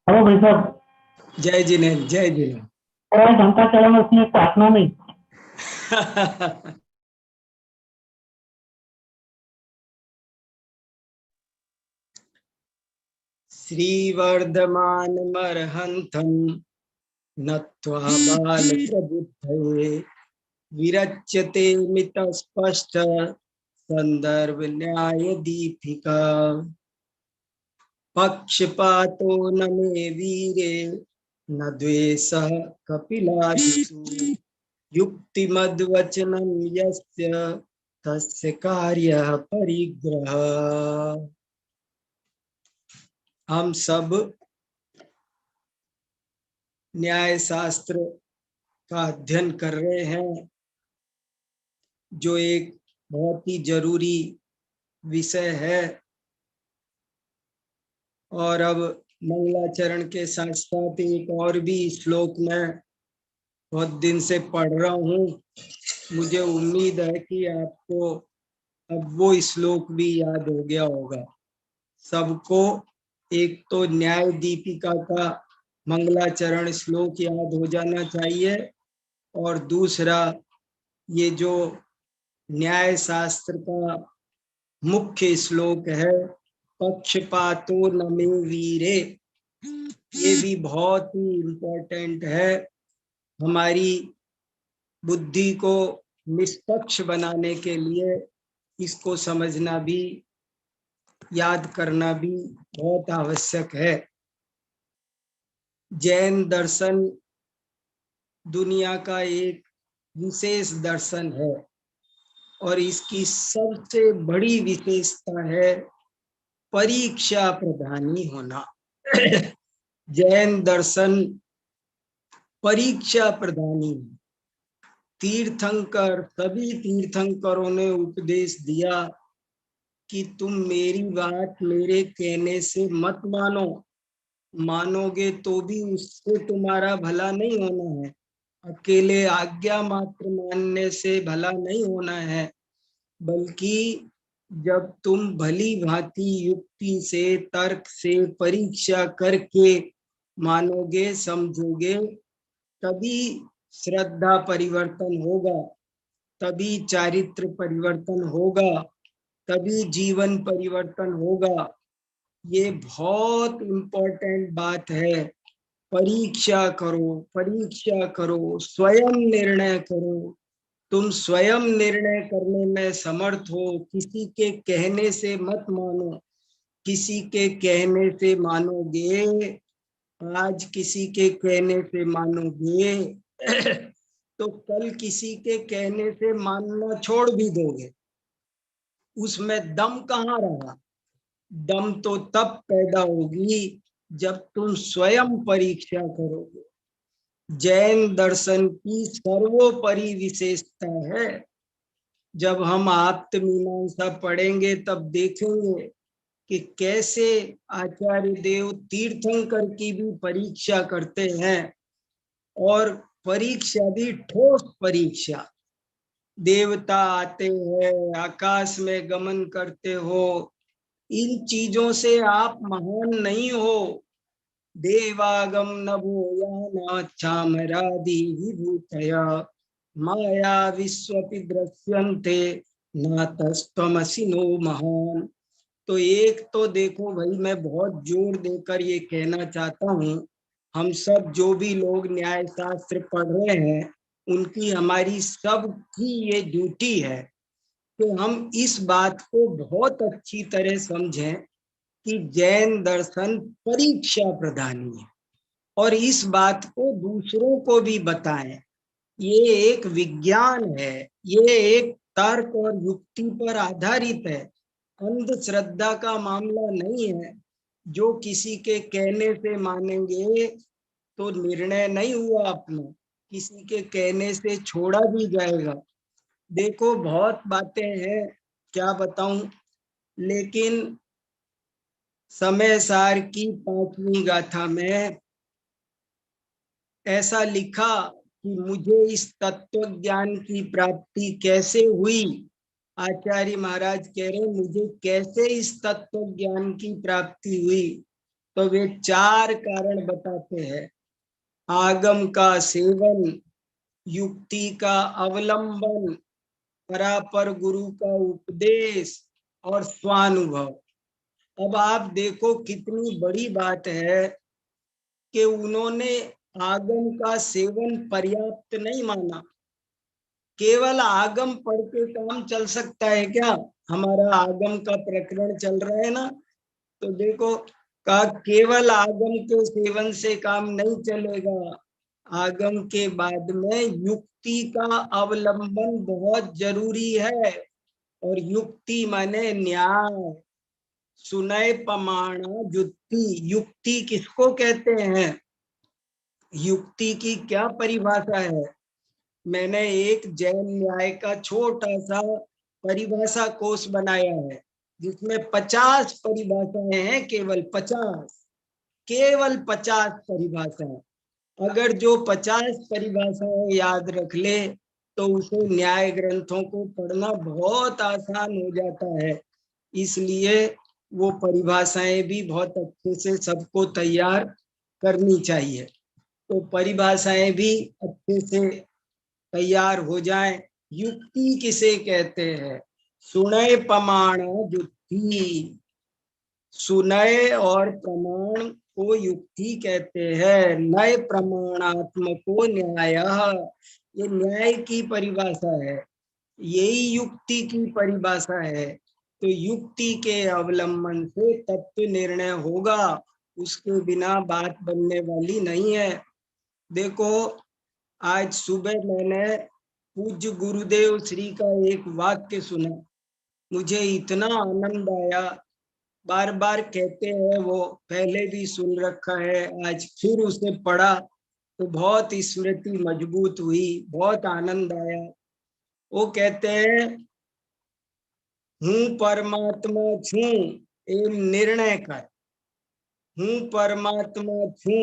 हेलो भाई साहब। जय जिनेन्द्र, जय जिनेन्द्र। और घंटा चला उसने प्रार्थना में। श्रीवर्धमान मर्हंथं नत्वा बाल प्रबुद्धये विरच्यते मित स्पष्ट संदर्भ न्याय दीपिका। पक्षपातो न मे वीरे न द्वेषः कपिलादिषु युक्तिमद्वचनं यस्य तस्य कार्यः परिग्रहः। हम सब न्याय शास्त्र का अध्ययन कर रहे हैं, जो एक बहुत ही जरूरी विषय है। और अब मंगलाचरण के साथ साथ एक और भी श्लोक में बहुत दिन से पढ़ रहा हूँ। मुझे उम्मीद है कि आपको अब वो श्लोक भी याद हो गया होगा। सबको एक तो न्याय दीपिका का मंगलाचरण श्लोक याद हो जाना चाहिए, और दूसरा ये जो न्याय शास्त्र का मुख्य श्लोक है, पक्षपातो न मे वीरे, ये भी बहुत ही इम्पोर्टेंट है। हमारी बुद्धि को निष्पक्ष बनाने के लिए इसको समझना भी, याद करना भी बहुत आवश्यक है। जैन दर्शन दुनिया का एक विशेष दर्शन है और इसकी सबसे बड़ी विशेषता है परीक्षा प्रधानी होना। जैन दर्शन परीक्षा प्रधानी। तीर्थंकर, सभी तीर्थंकरों ने उपदेश दिया कि तुम मेरी बात मेरे कहने से मत मानो, मानोगे तो भी उससे तुम्हारा भला नहीं होना है। अकेले आज्ञा मात्र मानने से भला नहीं होना है, बल्कि जब तुम भली भांति युक्ति से, तर्क से परीक्षा करके मानोगे, समझोगे, तभी श्रद्धा परिवर्तन होगा, तभी चारित्र परिवर्तन होगा, तभी जीवन परिवर्तन होगा। ये बहुत इम्पोर्टेंट बात है। परीक्षा करो, परीक्षा करो, स्वयं निर्णय करो। तुम स्वयं निर्णय करने में समर्थ हो, किसी के कहने से मत मानो। किसी के कहने से मानोगे, आज किसी के कहने से मानोगे तो कल किसी के कहने से मानना छोड़ भी दोगे। उसमें दम कहाँ रहा? दम तो तब पैदा होगी जब तुम स्वयं परीक्षा करोगे। जैन दर्शन की सर्वोपरि विशेषता है। जब हम आप्तमीमांसा पढ़ेंगे तब देखेंगे कि कैसे आचार्य देव तीर्थंकर की भी परीक्षा करते हैं, और परीक्षा भी ठोस परीक्षा। देवता आते हैं, आकाश में गमन करते हो, इन चीजों से आप महान नहीं हो। देवागम नभोयानाच्छामरादि विभूतया माया विश्वपि दृश्यन्ते नातस्त्वमसि नो महान। तो एक तो देखो भाई, मैं बहुत जोर देकर ये कहना चाहता हूँ, हम सब जो भी लोग न्याय शास्त्र पढ़ रहे हैं, उनकी, हमारी सब की ये ड्यूटी है कि हम इस बात को बहुत अच्छी तरह समझें कि जैन दर्शन परीक्षा प्रधानी है, और इस बात को दूसरों को भी बताएं। ये एक विज्ञान है, ये एक तर्क और युक्ति पर आधारित है, अंधश्रद्धा का मामला नहीं है। जो किसी के कहने से मानेंगे तो निर्णय नहीं हुआ अपना, किसी के कहने से छोड़ा भी जाएगा। देखो बहुत बातें हैं, क्या बताऊं, लेकिन समय सार की 5वीं गाथा में ऐसा लिखा कि मुझे इस तत्व ज्ञान की प्राप्ति कैसे हुई। आचार्य महाराज कह रहे मुझे कैसे इस तत्व ज्ञान की प्राप्ति हुई, तो वे 4 कारण बताते हैं। आगम का सेवन, युक्ति का अवलंबन, परापर गुरु का उपदेश और स्वानुभव। अब आप देखो कितनी बड़ी बात है कि उन्होंने आगम का सेवन पर्याप्त नहीं माना। केवल आगम पढ़ के काम चल सकता है क्या? हमारा आगम का प्रकरण चल रहा है ना, तो देखो का केवल आगम के सेवन से काम नहीं चलेगा। आगम के बाद में युक्ति का अवलंबन बहुत जरूरी है, और युक्ति माने न्याय। सुनय प्रमाण युक्ति। युक्ति किसको कहते हैं? युक्ति की क्या परिभाषा है? मैंने एक जैन न्याय का छोटा सा परिभाषा कोश बनाया है, जिसमें 50 परिभाषाएं हैं, केवल 50 परिभाषाएं। अगर जो 50 परिभाषाएं याद रख ले तो उसे न्याय ग्रंथों को पढ़ना बहुत आसान हो जाता है। इसलिए वो परिभाषाएं भी बहुत अच्छे से सबको तैयार करनी चाहिए। तो परिभाषाएं भी अच्छे से तैयार हो जाएं। युक्ति किसे कहते हैं? सुनय प्रमाण युक्ति। सुनय और प्रमाण को युक्ति कहते हैं। नय प्रमाणात्मको न्याय, ये न्याय की परिभाषा है, यही युक्ति की परिभाषा है। तो युक्ति के अवलंबन से तत्व निर्णय होगा, उसके बिना बात बनने वाली नहीं है। देखो, आज सुबह मैंने पूज्य गुरुदेव श्री का एक वाक्य सुना, मुझे इतना आनंद आया। बार बार कहते हैं, वो पहले भी सुन रखा है, आज फिर उसे पढ़ा तो बहुत स्मृति मजबूत हुई, बहुत आनंद आया। वो कहते हैं, हूँ परमात्मा छू एम निर्णय कर, हूँ परमात्मा छू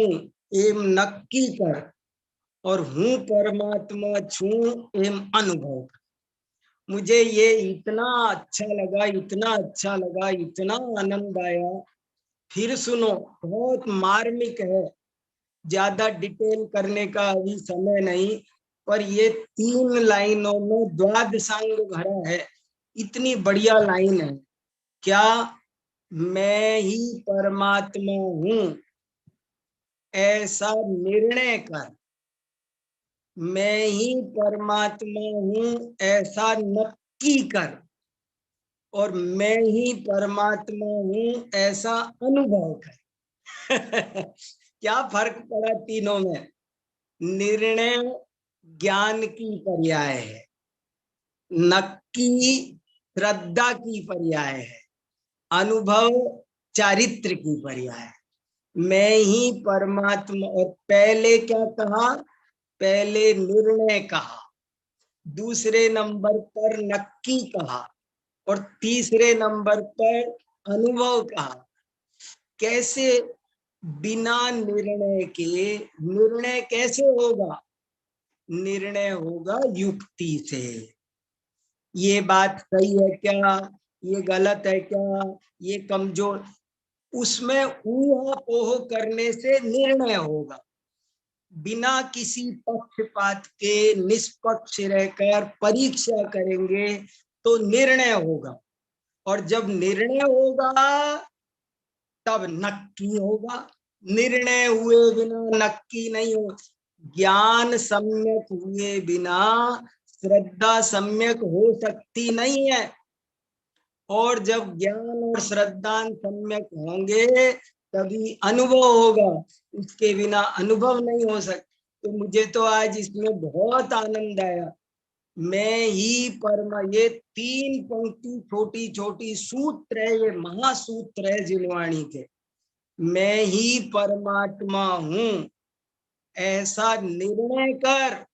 एम नक्की कर, और हूँ परमात्मा छू एम अनुभव। मुझे ये इतना अच्छा लगा, इतना अच्छा लगा, इतना आनंद आया। फिर सुनो, बहुत मार्मिक है, ज्यादा डिटेल करने का अभी समय नहीं, पर ये 3 लाइनों में द्वादशांग भरा है। इतनी बढ़िया लाइन है। क्या? मैं ही परमात्मा हूँ ऐसा निर्णय कर, मैं ही परमात्मा हूँ ऐसा नक्की कर, और मैं ही परमात्मा हूँ ऐसा अनुभव कर। क्या फर्क पड़ा तीनों में? निर्णय ज्ञान की पर्याय है, नक्की श्रद्धा की पर्याय है, अनुभव चारित्र की पर्याय है। मैं ही परमात्मा, और पहले क्या कहा? पहले निर्णय कहा, दूसरे नंबर पर नक्की कहा, और तीसरे नंबर पर अनुभव कहा। कैसे? बिना निर्णय के निर्णय कैसे होगा? निर्णय होगा युक्ति से। ये बात सही है क्या, ये गलत है क्या, ये कमजोर, उसमें ऊहापोह करने से निर्णय होगा। बिना किसी पक्षपात के निष्पक्ष रहकर परीक्षा करेंगे तो निर्णय होगा, और जब निर्णय होगा तब नक्की होगा। निर्णय हुए बिना नक्की नहीं हो। ज्ञान सम्यक हुए बिना श्रद्धा सम्यक हो सकती नहीं है, और जब ज्ञान और श्रद्धा सम्यक होंगे तभी अनुभव होगा, उसके बिना अनुभव नहीं हो सकता। तो मुझे तो आज इसमें बहुत आनंद आया। मैं ही परमा, ये 3 पंक्ति छोटी छोटी सूत्र है, ये महासूत्र है जिनवाणी के। मैं ही परमात्मा हूं ऐसा निर्णय कर,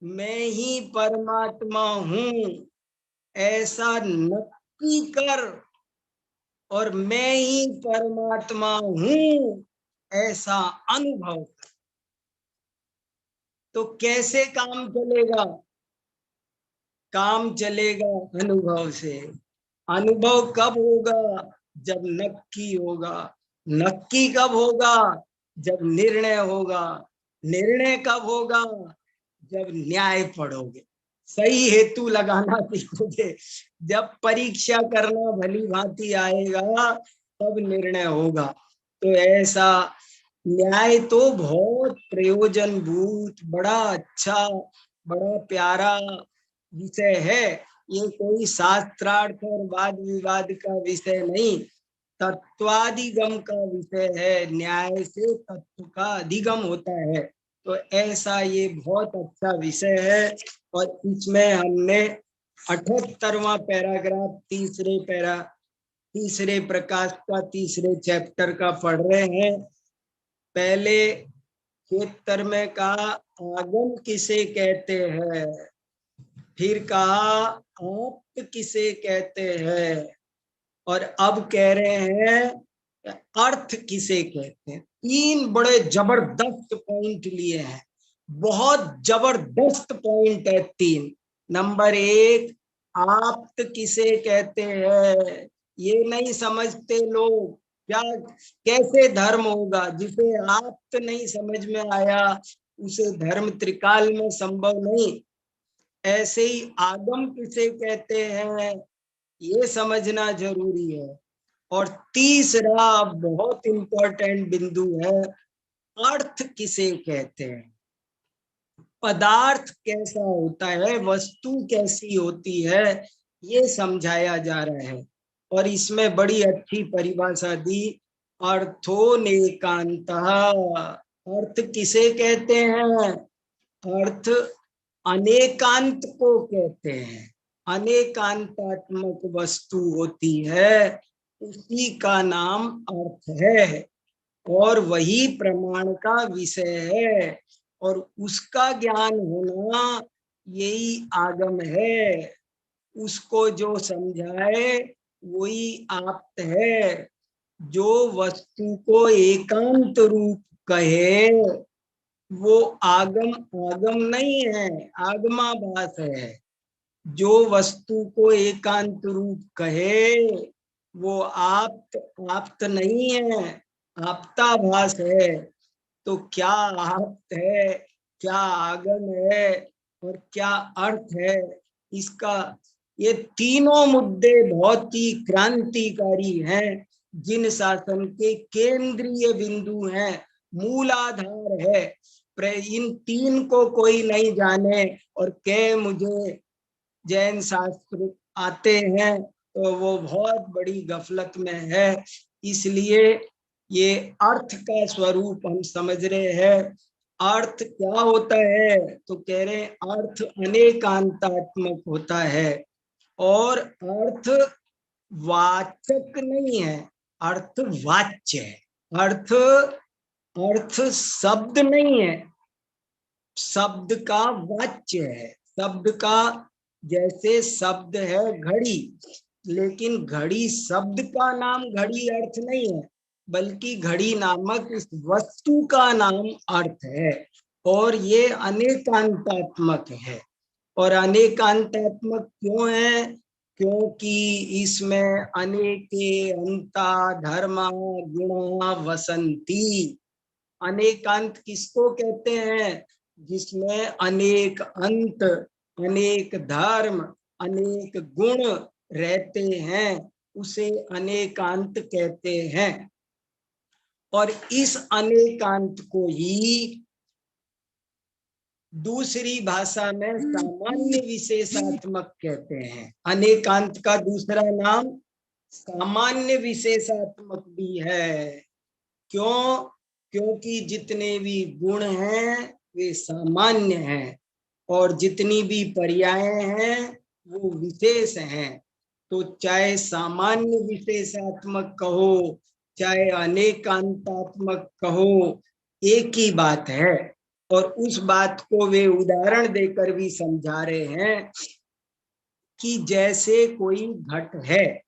मैं ही परमात्मा हूं ऐसा नक्की कर, और मैं ही परमात्मा हूं ऐसा अनुभव कर। तो कैसे काम चलेगा? काम चलेगा अनुभव से। अनुभव कब होगा? जब नक्की होगा। नक्की कब होगा? जब निर्णय होगा। निर्णय कब होगा? जब न्याय पढ़ोगे, सही हेतु लगाना सीखोगे। जब परीक्षा करना भली भांति आएगा तब निर्णय होगा। तो ऐसा न्याय तो बहुत प्रयोजनभूत, बड़ा अच्छा, बड़ा प्यारा विषय है। ये कोई शास्त्रार्थ और वाद विवाद का विषय नहीं, तत्वाधिगम का विषय है। न्याय से तत्व का अधिगम होता है। तो ऐसा ये बहुत अच्छा विषय है, और इसमें हमने 78वां पैराग्राफ तीसरे प्रकाश का तीसरे चैप्टर का पढ़ रहे हैं। पहले क्षेत्र में कहा आगम किसे कहते हैं, फिर कहा आप किसे कहते हैं, और अब कह रहे हैं अर्थ किसे कहते हैं। 3 बड़े जबरदस्त पॉइंट लिए हैं, बहुत जबरदस्त पॉइंट है 3। नंबर 1, आप्त किसे कहते हैं। ये नहीं समझते लोग, क्या कैसे धर्म होगा। जिसे आप्त नहीं समझ में आया उसे धर्म त्रिकाल में संभव नहीं। ऐसे ही आगम किसे कहते हैं ये समझना जरूरी है। और तीसरा बहुत इंपॉर्टेंट बिंदु है, अर्थ किसे कहते हैं। पदार्थ कैसा होता है, वस्तु कैसी होती है, ये समझाया जा रहा है। और इसमें बड़ी अच्छी परिभाषा दी, अर्थो नेकांतः। अर्थ किसे कहते हैं? अर्थ अनेकांत को कहते हैं। अनेकांतात्मक वस्तु होती है, उसी का नाम अर्थ है और वही प्रमाण का विषय है और उसका ज्ञान होना यही आगम है। उसको जो समझाए वही आप्त है। जो वस्तु को एकांत रूप कहे वो आगम आगम नहीं है, आगमाभास है। जो वस्तु को एकांत रूप कहे वो आप्त आप्त नहीं है, आप्ताभास है। तो क्या आप्त है, क्या आगम है और क्या अर्थ है, इसका ये तीनों मुद्दे बहुत ही क्रांतिकारी हैं, जिन शासन के केंद्रीय बिंदु हैं, मूलाधार है। इन तीन को कोई नहीं जाने और कहे मुझे जैन शास्त्र आते हैं तो वो बहुत बड़ी गफलत में है। इसलिए ये अर्थ का स्वरूप हम समझ रहे हैं। अर्थ क्या होता है तो कह रहे अर्थ अनेकांतात्मक होता है और अर्थ वाचक नहीं है, अर्थ वाच्य है। अर्थ अर्थ शब्द नहीं है, शब्द का वाच्य है। शब्द का जैसे शब्द है घड़ी, लेकिन घड़ी शब्द का नाम घड़ी अर्थ नहीं है, बल्कि घड़ी नामक इस वस्तु का नाम अर्थ है और ये अनेकांतात्मक है। और अनेकांतात्मक क्यों है? क्योंकि इसमें अनेके अंता धर्मा गुणा वसंती। अनेकांत किसको कहते हैं? जिसमें अनेक अंत, अनेक धर्म, अनेक गुण रहते हैं, उसे अनेकांत कहते हैं। और इस अनेकांत को ही दूसरी भाषा में सामान्य विशेषात्मक कहते हैं। अनेकांत का दूसरा नाम सामान्य विशेषात्मक भी है। क्यों? क्योंकि जितने भी गुण हैं वे सामान्य हैं और जितनी भी पर्याय हैं वो विशेष हैं। तो चाहे सामान्य विशेषात्मक कहो चाहे अनेकांतात्मक कहो, एक ही बात है। और उस बात को वे उदाहरण देकर भी समझा रहे हैं कि जैसे कोई घट है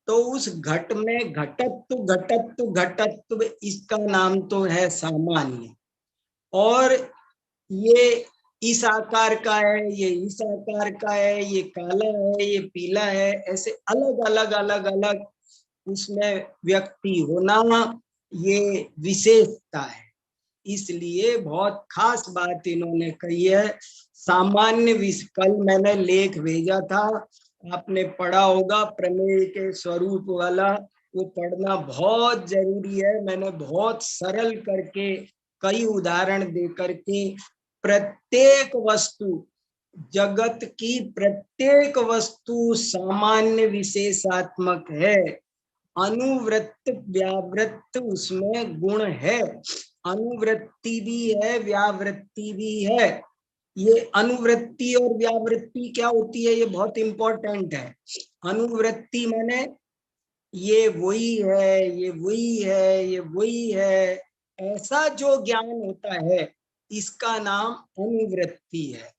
तो उस घट में घटत्व इसका नाम तो है सामान्य, और ये इस आकार का है, ये इस आकार का है, ये काला है, ये पीला है, ऐसे अलग अलग अलग अलग उसमें व्यक्ति होना ये विशेषता है। इसलिए बहुत खास बात इन्होंने कही है। सामान्य कल मैंने लेख भेजा था, आपने पढ़ा होगा, प्रमेय के स्वरूप वाला, वो पढ़ना बहुत जरूरी है। मैंने बहुत सरल करके कई उदाहरण दे करके प्रत्येक वस्तु, जगत की प्रत्येक वस्तु सामान्य विशेषात्मक है। अनुवृत्त व्यावृत्त उसमें गुण है, अनुवृत्ति भी है व्यावृत्ति भी है। ये अनुवृत्ति और व्यावृत्ति क्या होती है ये बहुत इंपॉर्टेंट है। अनुवृत्ति माने ये वही है, ये वही है, ये वही है, ऐसा जो ज्ञान होता है इसका नाम अनुवृत्ति है।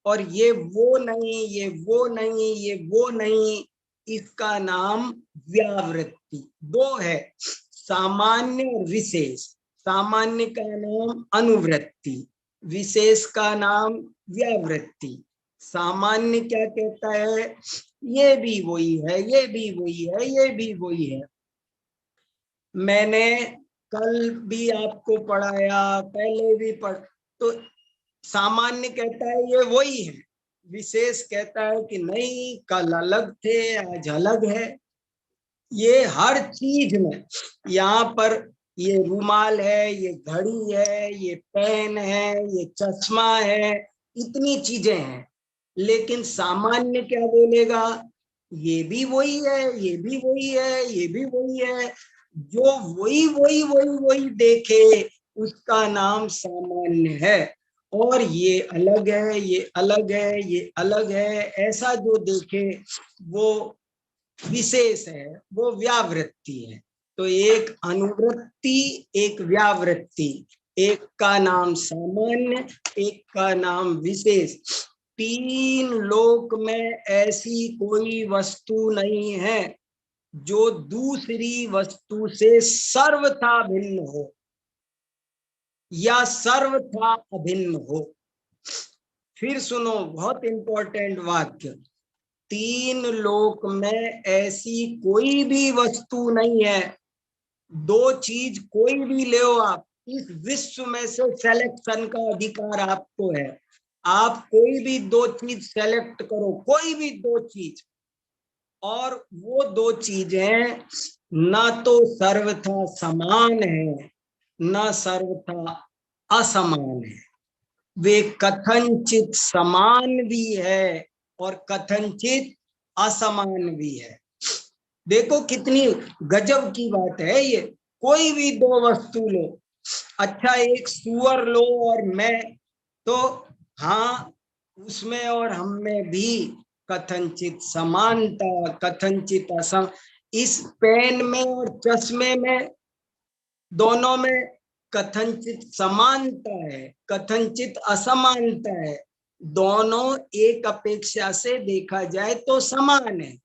और ये वो नहीं, ये वो नहीं, ये वो नहीं, इसका नाम व्यावृत्ति। दो है, सामान्य और विशेष। सामान्य का नाम अनुवृत्ति, विशेष का नाम व्यावृत्ति। सामान्य क्या कहता है? ये भी वही है, ये भी वही है, ये भी वही है। मैंने कल भी आपको पढ़ाया, पहले भी तो सामान्य कहता है ये वही है, विशेष कहता है कि नहीं कल अलग थे आज अलग है। ये हर चीज में, यहाँ पर ये रुमाल है, ये घड़ी है, ये पेन है, ये चश्मा है, इतनी चीजें हैं, लेकिन सामान्य क्या बोलेगा? ये भी वही है, ये भी वही है, ये भी वही है। जो वही वही वही वही देखे उसका नाम सामान्य है। और ये अलग है, ये अलग है, ये अलग है, ऐसा जो देखे वो विशेष है, वो व्यावृत्ति है। तो एक अनुवृत्ति, एक व्यावृत्ति, एक का नाम सामान्य, एक का नाम विशेष। तीन लोक में ऐसी कोई वस्तु नहीं है जो दूसरी वस्तु से सर्वथा भिन्न हो या सर्वथा अभिन्न हो। फिर सुनो, बहुत इंपॉर्टेंट वाक्य, तीन लोक में ऐसी कोई भी वस्तु नहीं है। दो चीज कोई भी ले आप, इस विश्व में से सिलेक्शन का अधिकार आपको है। आप कोई भी दो चीज सेलेक्ट करो, कोई भी दो चीज, और वो दो चीजें ना तो सर्वथा समान है ना सर्वथा असमान है। वे कथनचित समान भी है और कथनचित असमान भी है। देखो कितनी गजब की बात है ये। कोई भी दो वस्तु लो, अच्छा एक सुअर लो और मैं, तो हाँ उसमें और हम में भी कथनचित समानता, कथनचित असम। इस पेन में और चश्मे में, दोनों में कथनचित समानता है, कथनचित असमानता है। दोनों एक अपेक्षा से देखा जाए तो समान है,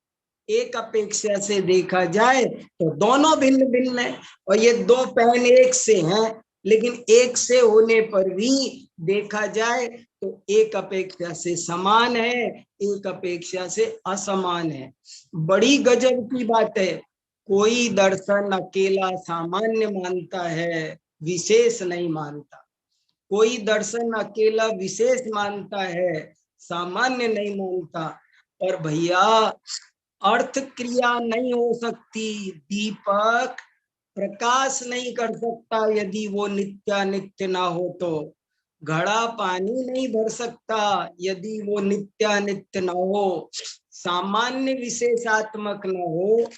एक अपेक्षा से देखा जाए तो दोनों भिन्न भिन्न है। और ये दो पेन एक से हैं, लेकिन एक से होने पर भी देखा जाए तो एक अपेक्षा से समान है, एक अपेक्षा से असमान है। बड़ी गजब की बात है। कोई दर्शन अकेला सामान्य मानता है, विशेष नहीं मानता। कोई दर्शन अकेला विशेष मानता है, सामान्य नहीं मानता। और भैया अर्थ क्रिया नहीं हो सकती, दीपक प्रकाश नहीं कर सकता यदि वो नित्यानित्य ना हो तो। घड़ा पानी नहीं भर सकता यदि वो नित्यानित्य ना हो, सामान्य विशेषात्मक ना हो।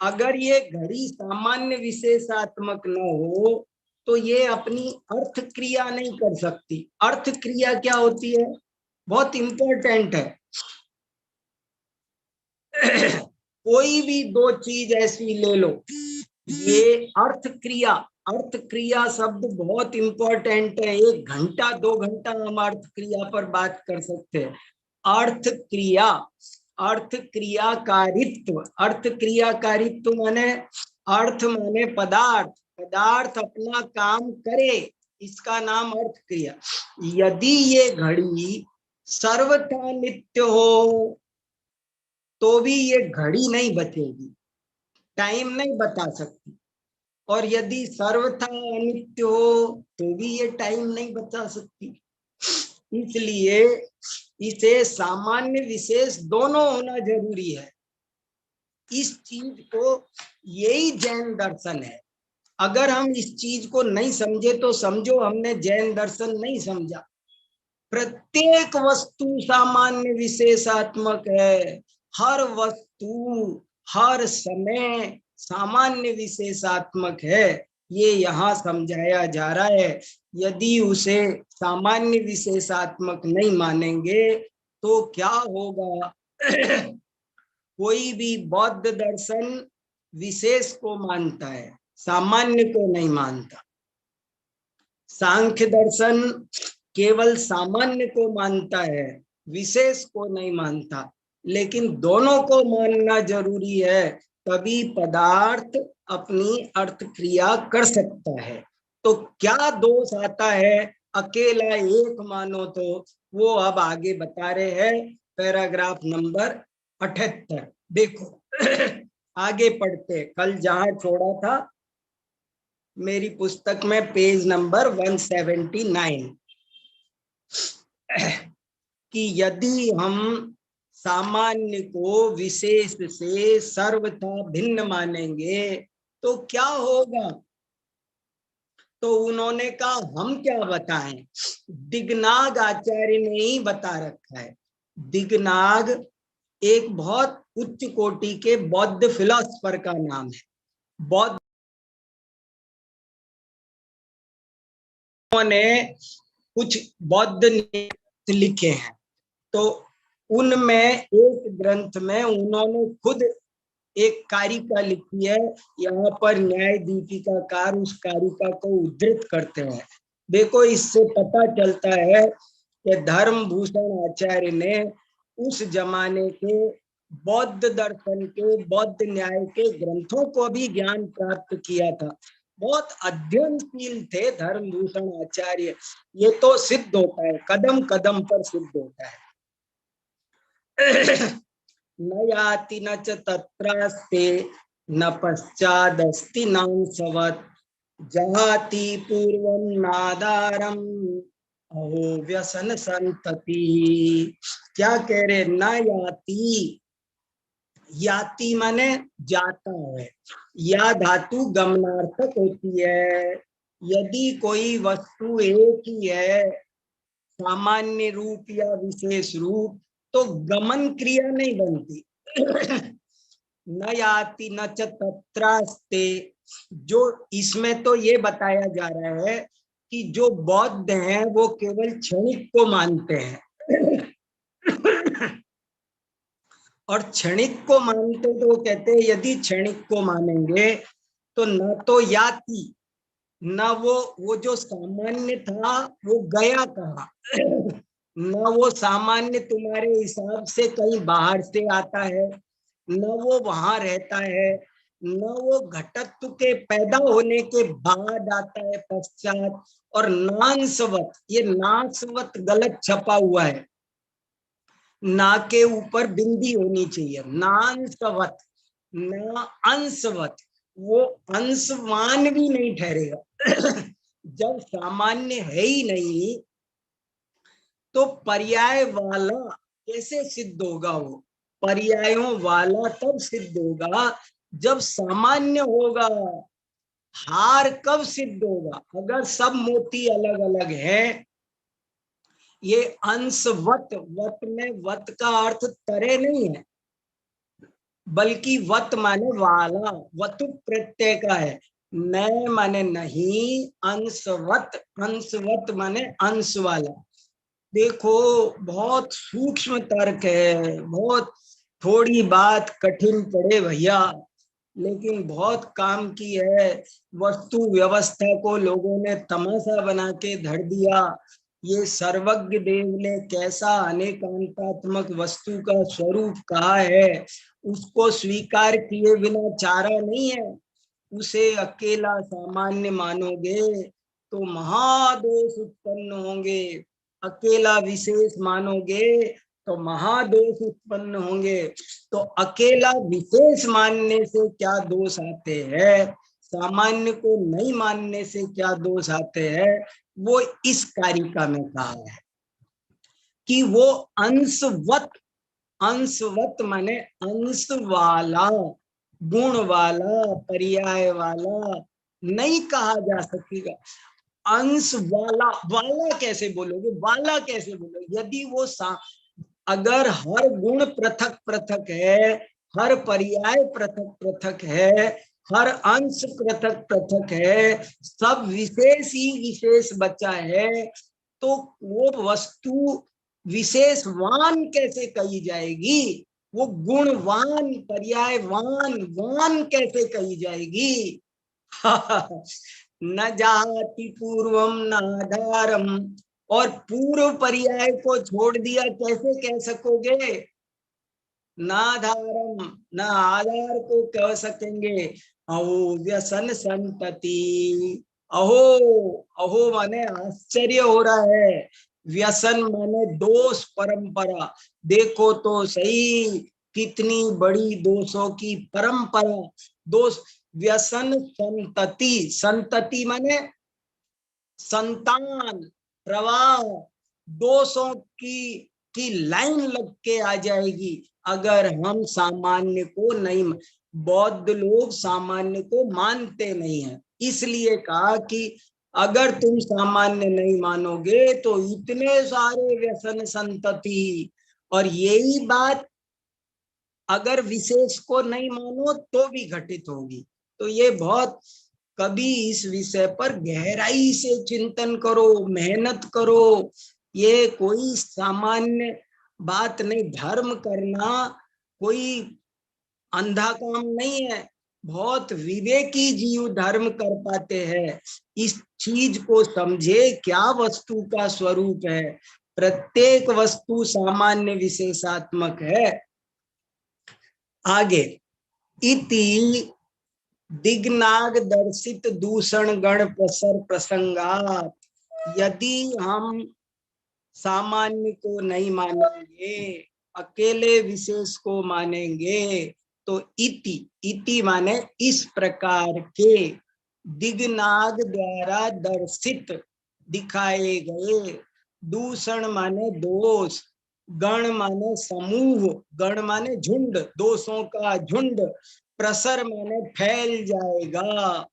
अगर ये घड़ी सामान्य विशेषात्मक न हो तो ये अपनी अर्थ क्रिया नहीं कर सकती। अर्थ क्रिया क्या होती है, बहुत इंपॉर्टेंट है। कोई भी दो चीज ऐसी ले लो, ये अर्थ क्रिया, अर्थ क्रिया शब्द बहुत इंपॉर्टेंट है। 1 घंटा 2 घंटा हम अर्थ क्रिया पर बात कर सकते हैं। अर्थ क्रिया, अर्थ क्रियाकारित्व। अर्थ क्रियाकारित्व माने, अर्थ माने पदार्थ, पदार्थ अपना काम करे, इसका नाम अर्थ क्रिया। यदि ये घड़ी सर्वथा नित्य हो तो भी ये घड़ी नहीं बचेगी, टाइम नहीं बता सकती। और यदि सर्वथा अनित्य हो तो भी ये टाइम नहीं बता सकती। इसलिए इसे सामान्य विशेष दोनों होना जरूरी है। इस चीज को, यही जैन दर्शन है। अगर हम इस चीज को नहीं समझे तो समझो हमने जैन दर्शन नहीं समझा। प्रत्येक वस्तु सामान्य विशेषात्मक है। हर वस्तु हर समय सामान्य विशेषात्मक है, ये यहाँ समझाया जा रहा है। यदि उसे सामान्य विशेषात्मक नहीं मानेंगे तो क्या होगा? कोई भी बौद्ध दर्शन विशेष को मानता है, सामान्य को नहीं मानता। सांख्य दर्शन केवल सामान्य को मानता है, विशेष को नहीं मानता। लेकिन दोनों को मानना जरूरी है, तभी पदार्थ अपनी अर्थ क्रिया कर सकता है। तो क्या दोष आता है अकेला एक मानो तो, वो अब आगे बता रहे हैं पैराग्राफ नंबर 78। देखो आगे पढ़ते, कल जहां छोड़ा था मेरी पुस्तक में पेज नंबर 179, कि यदि हम सामान्य को विशेष से सर्वथा भिन्न मानेंगे तो क्या होगा? तो उन्होंने कहा हम क्या बताएं, दिगनाग आचार्य ने ही बता रखा है। दिगनाग एक बहुत उच्च कोटि के बौद्ध फिलोसफर का नाम है। बौद्ध उन्होंने कुछ बौद्ध लिखे हैं, तो उनमें एक ग्रंथ में उन्होंने खुद एक कारिका लिखी है। यहाँ पर न्याय दीपिकाकार उस कारिका को उद्धृत करते हैं। देखो, इससे पता चलता है कि धर्मभूषण आचार्य ने उस जमाने के बौद्ध दर्शन के, बौद्ध न्याय के ग्रंथों को भी ज्ञान प्राप्त किया था। बहुत अध्ययनशील थे धर्मभूषण आचार्य। ये तो सिद्ध होता है, कदम कदम पर सिद्ध होता है। न याति न च तत्रास्ते न पश्चादस्ति नांसवत् जहाति पूर्वं नादारम अहो व्यसन संतति। क्या कह रहे? न याति, याति माने जाता है, या धातु गमनार्थक होती है। यदि कोई वस्तु एक ही है, सामान्य रूप या विशेष रूप, तो गमन क्रिया नहीं बनती। न याति न च तत्रास्ते, जो इसमें तो ये बताया जा रहा है कि जो बौद्ध हैं वो केवल क्षणिक को मानते हैं। और क्षणिक को मानते तो वो कहते हैं यदि क्षणिक को मानेंगे तो न तो याति, न वो जो सामान्य था वो गया कहाँ, न वो सामान्य तुम्हारे हिसाब से कहीं बाहर से आता है, न वो वहां रहता है, न वो घटत्व के पैदा होने के बाद आता है पश्चात। और नांसवत, ये नासवत गलत छपा हुआ है, ना के ऊपर बिंदी होनी चाहिए। नांसवत, ना अंशवत, वो अंशवान भी नहीं ठहरेगा। जब सामान्य है ही नहीं तो पर्याय वाला कैसे सिद्ध होगा? वो पर्यायों वाला तब सिद्ध होगा जब सामान्य होगा। हार कब सिद्ध होगा? अगर सब मोती अलग अलग हैं। ये अंशवत, वत में वत का अर्थ तरह नहीं है, बल्कि वत माने वाला, वतु प्रत्यय का है। न माने नहीं, अंशवत, अंशवत माने अंश वाला। देखो, बहुत सूक्ष्म तर्क है, बहुत थोड़ी बात कठिन पड़े भैया, लेकिन बहुत काम की है। वस्तु व्यवस्था को लोगों ने तमाशा बना के धर दिया। ये सर्वज्ञ देव ने कैसा अनेकांतात्मक वस्तु का स्वरूप कहा है, उसको स्वीकार किए बिना चारा नहीं है। उसे अकेला सामान्य मानोगे तो महादोष उत्पन्न होंगे, अकेला विशेष मानोगे तो महादोष उत्पन्न होंगे। तो अकेला विशेष मानने से क्या दोष आते हैं, सामान्य को नहीं मानने से क्या दोष आते हैं, वो इस कारिका में कहा है कि वो अंशवत, अंशवत माने अंश वाला, गुण वाला, पर्याय वाला नहीं कहा जा सकेगा। अंश वाला, वाला कैसे बोलोगे? वाला कैसे बोलोगे? यदि वो अगर हर गुण पृथक पृथक है, हर पर्याय पृथक पृथक है, हर अंश पृथक पृथक है, सब विशेष ही विशेष बचा है, तो वो वस्तु विशेषवान कैसे कही जाएगी? वो गुणवान, पर्यायवान, वान कैसे कही जाएगी? न जाति पूर्वम न आधारम, और पूर्व पर्याय को छोड़ दिया कैसे कह सकोगे? नाधारम, न आधार को कह सकेंगे। अहो व्यसन संतति, अहो, अहो माने आश्चर्य हो रहा है, व्यसन माने दोष परंपरा। देखो तो सही कितनी बड़ी दोषों की परंपरा, दोष। व्यसन संतति, संतति माने संतान, प्रवाह, दोषों की लाइन लग के आ जाएगी अगर हम सामान्य को नहीं। बौद्ध लोग सामान्य को मानते नहीं है, इसलिए कहा कि अगर तुम सामान्य नहीं मानोगे तो इतने सारे व्यसन संतति। और यही बात अगर विशेष को नहीं मानो तो भी घटित होगी। तो ये बहुत कभी इस विषय पर गहराई से चिंतन करो, मेहनत करो। ये कोई सामान्य बात नहीं। धर्म करना कोई अंधा काम नहीं है। बहुत विवेकी जीव धर्म कर पाते हैं। इस चीज को समझे, क्या वस्तु का स्वरूप है। प्रत्येक वस्तु सामान्य विशेषात्मक है। आगे, इति दिग्नाग दर्शित दूषण गण प्रसर प्रसंगात। यदि हम सामान्य को नहीं मानेंगे, अकेले विशेष को मानेंगे, तो इति माने इस प्रकार के, दिग्नाग द्वारा दर्शित दिखाए गए, दूषण माने दोष, गण माने समूह, गण माने झुंड, दोषों का झुंड, प्रसर माने फैल जाएगा,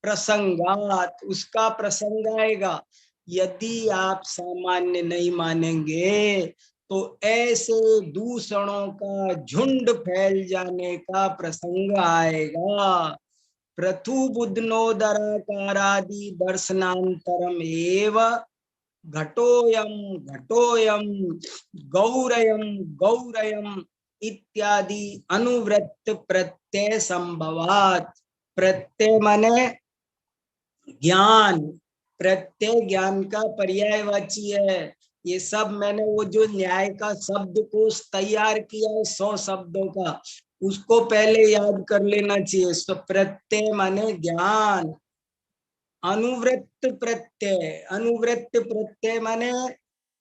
प्रसंगात उसका प्रसंग आएगा। यदि आप सामान्य नहीं मानेंगे तो ऐसे दूषणों का झुंड फैल जाने का प्रसंग आएगा। प्रथु बुद्धनोदराकारादि दर्शनांतरम एव घटोयम घटोयम गौरयम गौरयम इत्यादि अनुवृत्त प्रत्यय संभवात। प्रत्यय माने ज्ञान, प्रत्यय ज्ञान का पर्यायवाची है। ये सब मैंने वो जो न्याय का शब्दकोश तैयार किया है 100 शब्दों का, उसको पहले याद कर लेना चाहिए। तो प्रत्यय माने ज्ञान, अनुवृत्त प्रत्यय, अनुवृत्त प्रत्यय माने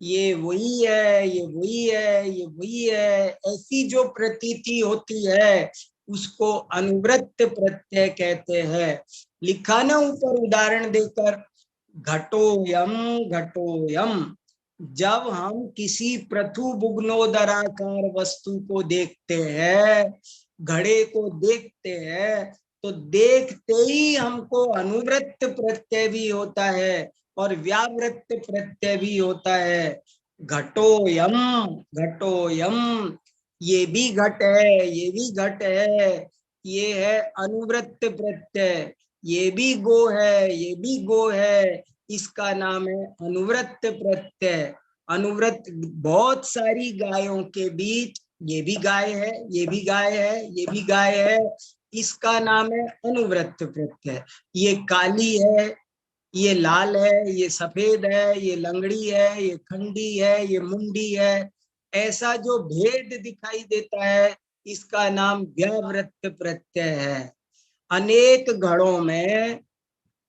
ये वही है, ये वही है, ये वही है, ऐसी जो प्रतीति होती है उसको अनुवृत्त प्रत्यय कहते हैं। लिखा ना ऊपर उदाहरण देकर, घटोयम घटोयम। जब हम किसी प्रथु बुग्नोदराकार वस्तु को देखते हैं, घड़े को देखते हैं, तो देखते ही हमको अनुवृत्त प्रत्यय भी होता है और व्यावृत्त प्रत्यय भी होता है। घटोयम घटोयम, ये भी घट है, ये भी घट है, ये है अनुवृत्त प्रत्यय। ये भी गो है, ये भी गो है, इसका नाम है अनुवृत्त प्रत्यय। अनुवृत्त, बहुत सारी गायों के बीच ये भी गाय है, ये भी गाय है, ये भी गाय है, इसका नाम है अनुवृत्त प्रत्यय। ये काली है, ये लाल है, ये सफेद है, ये लंगड़ी है, ये खंडी है, ये मुंडी है, ऐसा जो भेद दिखाई देता है इसका नाम व्यावृत्त प्रत्यय है। अनेक घड़ों में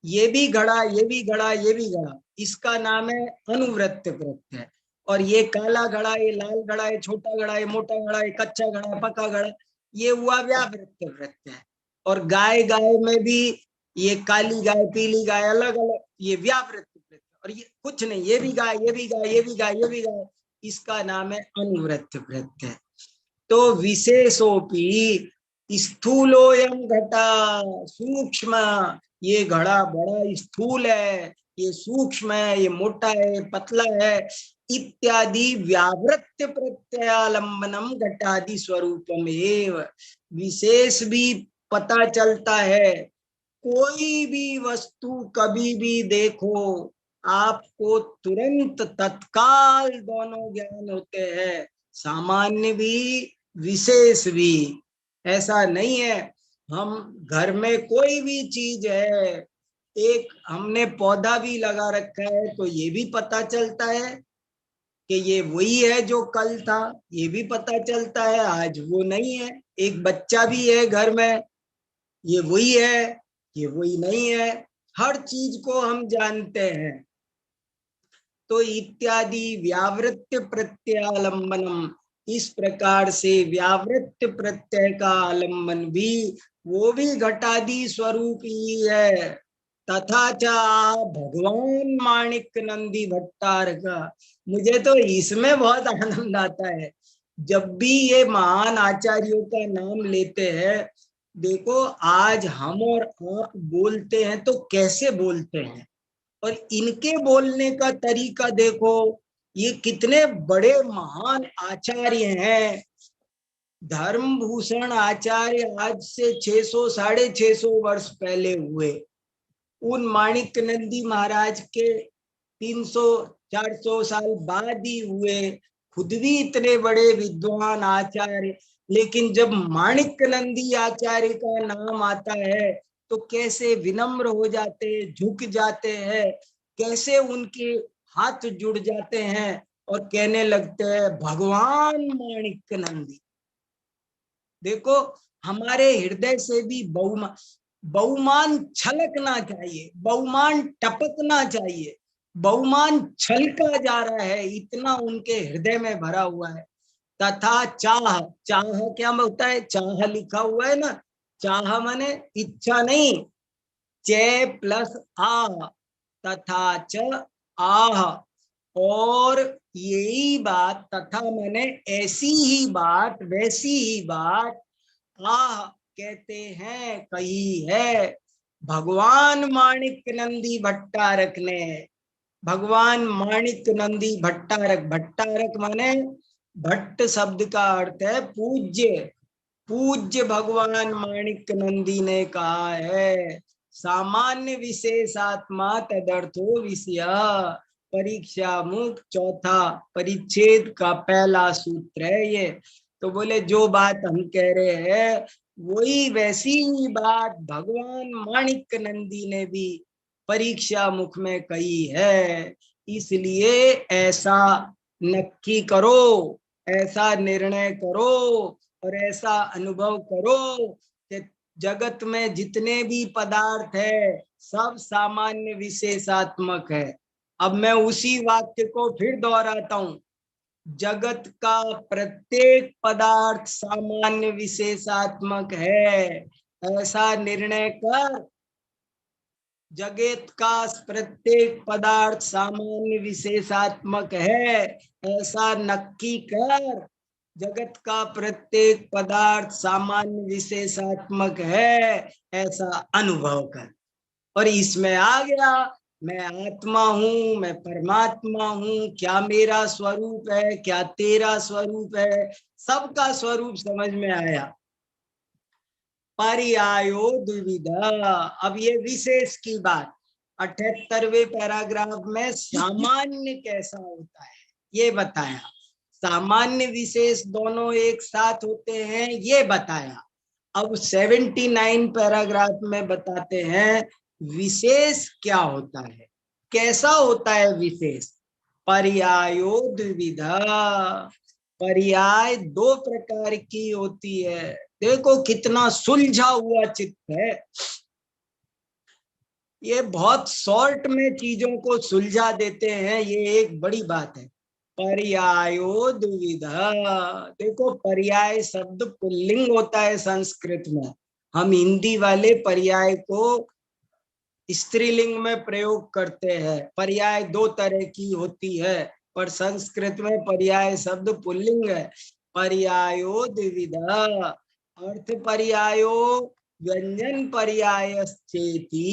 ये भी घड़ा, ये भी घड़ा, ये भी घड़ा, इसका नाम है अनुवृत्त प्रत्यय। और ये काला घड़ा, ये लाल घड़ा, ये छोटा घड़ा, ये मोटा घड़ा, ये कच्चा घड़ा, पक्का घड़ा, ये हुआ व्यावृत्त प्रत्यय। और गाय गाय में भी ये काली गाय, पीली गाय, अलग अलग, ये व्यावृत्त प्रत्यय। और ये कुछ नहीं, ये भी गाय, ये भी गाय, ये भी गाय, ये भी गाय, इसका नाम है अनुवृत्त प्रत्यय। तो विशेषोपि स्थूलोयम घटा सूक्ष्म, ये घड़ा बड़ा स्थूल है, ये सूक्ष्म है, ये मोटा है, पतला है, इत्यादि व्यावृत्त प्रत्ययालंबनम घटादि स्वरूपम एव। विशेष भी पता चलता है। कोई भी वस्तु कभी भी देखो, आपको तुरंत तत्काल दोनों ज्ञान होते हैं, सामान्य भी विशेष भी। ऐसा नहीं है, हम घर में कोई भी चीज है, एक हमने पौधा भी लगा रखा है तो ये भी पता चलता है कि ये वही है जो कल था, ये भी पता चलता है आज वो नहीं है। एक बच्चा भी है घर में, ये वही है, ये वही नहीं है, हर चीज को हम जानते हैं। तो इत्यादि व्यावृत्त प्रत्यालंबनम, इस प्रकार से व्यावृत्त प्रत्यय का आलंबन भी, वो भी घटादि स्वरूप ही है। तथा चा भगवान माणिक नंदी भट्टार का, मुझे तो इसमें बहुत आनंद आता है जब भी ये महान आचार्यों का नाम लेते हैं। देखो आज हम और आप बोलते हैं तो कैसे बोलते हैं, और इनके बोलने का तरीका देखो, ये कितने बड़े महान आचार्य हैं। धर्मभूषण आचार्य आज से 600 साढ़े 600 वर्ष पहले हुए, उन माणिक्यनंदी महाराज के 300-400 साल बाद ही हुए, खुद भी इतने बड़े विद्वान आचार्य, लेकिन जब माणिक्यनंदी आचार्य का नाम आता है तो कैसे विनम्र हो जाते हैं, झुक जाते हैं, कैसे उनके हाथ जुड़ जाते हैं और कहने लगते हैं भगवान माणिक्यनंदी। देखो, हमारे हृदय से भी बहुमान छलकना चाहिए, बहुमान टपकना चाहिए, बहुमान छलका जा रहा है, इतना उनके हृदय में भरा हुआ है। तथा चाह, चाह क्या होता है? चाह लिखा हुआ है ना, चाह माने इच्छा नहीं, चे प्लस आ, तथा च आह। और यही बात, तथा माने ऐसी ही बात, वैसी ही बात आह कहते हैं, कही है भगवान माणिक्यनंदी भट्टारक ने। भगवान माणिक्यनंदी भट्टारक, भट्टारक माने भट्ट शब्द का अर्थ है पूज्य, पूज्य भगवान माणिक्यनंदी ने कहा है सामान्य विशेषात्मा तदर्थो विषय, परीक्षा मुक्त चौथा परिच्छेद का पहला सूत्र है ये। तो बोले जो बात हम कह रहे हैं वही वैसी ही बात भगवान माणिक्यनंदी ने भी परीक्षा मुख में कही है। इसलिए ऐसा नक्की करो, ऐसा निर्णय करो और ऐसा अनुभव करो कि जगत में जितने भी पदार्थ है सब सामान्य विशेषात्मक है। अब मैं उसी वाक्य को फिर दोहराता हूं, जगत का प्रत्येक पदार्थ सामान्य विशेषात्मक है, ऐसा निर्णय कर। जगत का प्रत्येक पदार्थ सामान्य विशेषात्मक है, ऐसा नक्की कर। जगत का प्रत्येक पदार्थ सामान्य विशेषात्मक है, ऐसा अनुभव कर। और इसमें आ गया मैं आत्मा हूं, मैं परमात्मा हूं, क्या मेरा स्वरूप है, क्या तेरा स्वरूप है, सबका स्वरूप समझ में आया। पर्यायो द्विविधा। अब ये विशेष की बात 78वें पैराग्राफ में सामान्य कैसा होता है ये बताया, सामान्य विशेष दोनों एक साथ होते हैं ये बताया। अब 79 पैराग्राफ में बताते हैं विशेष क्या होता है, कैसा होता है विशेष। पर्यायो द्विविधा, पर्याय दो प्रकार की होती है। देखो कितना सुलझा हुआ चित्त है, ये बहुत शॉर्ट में चीजों को सुलझा देते हैं, ये एक बड़ी बात है। पर्यायो द्विविधा, देखो पर्याय शब्द पुल्लिंग होता है संस्कृत में, हम हिंदी वाले पर्याय को स्त्रीलिंग में प्रयोग करते हैं। पर्याय दो तरह की होती है पर संस्कृत में पर्याय शब्द पुल्लिंग है। पर्यायो द्विविधा, अर्थ पर्यायो व्यंजन पर्यायश्चेति।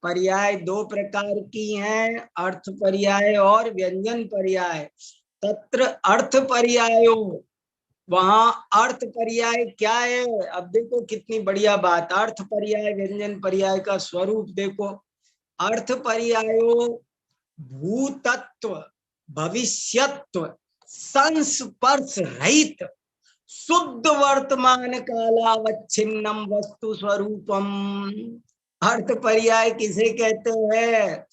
पर्याय दो प्रकार की हैं, अर्थ पर्याय और व्यंजन पर्याय। तत्र अर्थ पर्यायो, वहां अर्थ पर्याय क्या है। अब देखो कितनी बढ़िया बात, अर्थ पर्याय व्यंजन पर्याय का स्वरूप देखो। अर्थ पर्यायो भूतत्व भविष्यत्व संस्पर्श रहित शुद्ध वर्तमान कालावच्छिन्नम वस्तु स्वरूपम। अर्थ पर्याय किसे कहते हैं?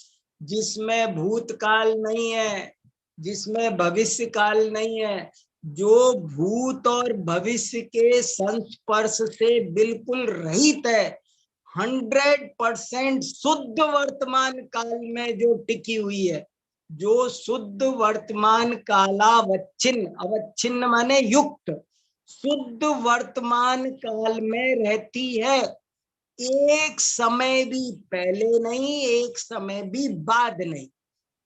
जिसमें भूतकाल नहीं है, जिसमें भविष्य काल नहीं है, जो भूत और भविष्य के संस्पर्श से बिल्कुल रहित है, 100% शुद्ध वर्तमान काल में जो टिकी हुई है, जो शुद्ध वर्तमान कालावच्छिन्न, अवच्छिन्न माने युक्त, शुद्ध वर्तमान काल में रहती है, एक समय भी पहले नहीं, एक समय भी बाद नहीं।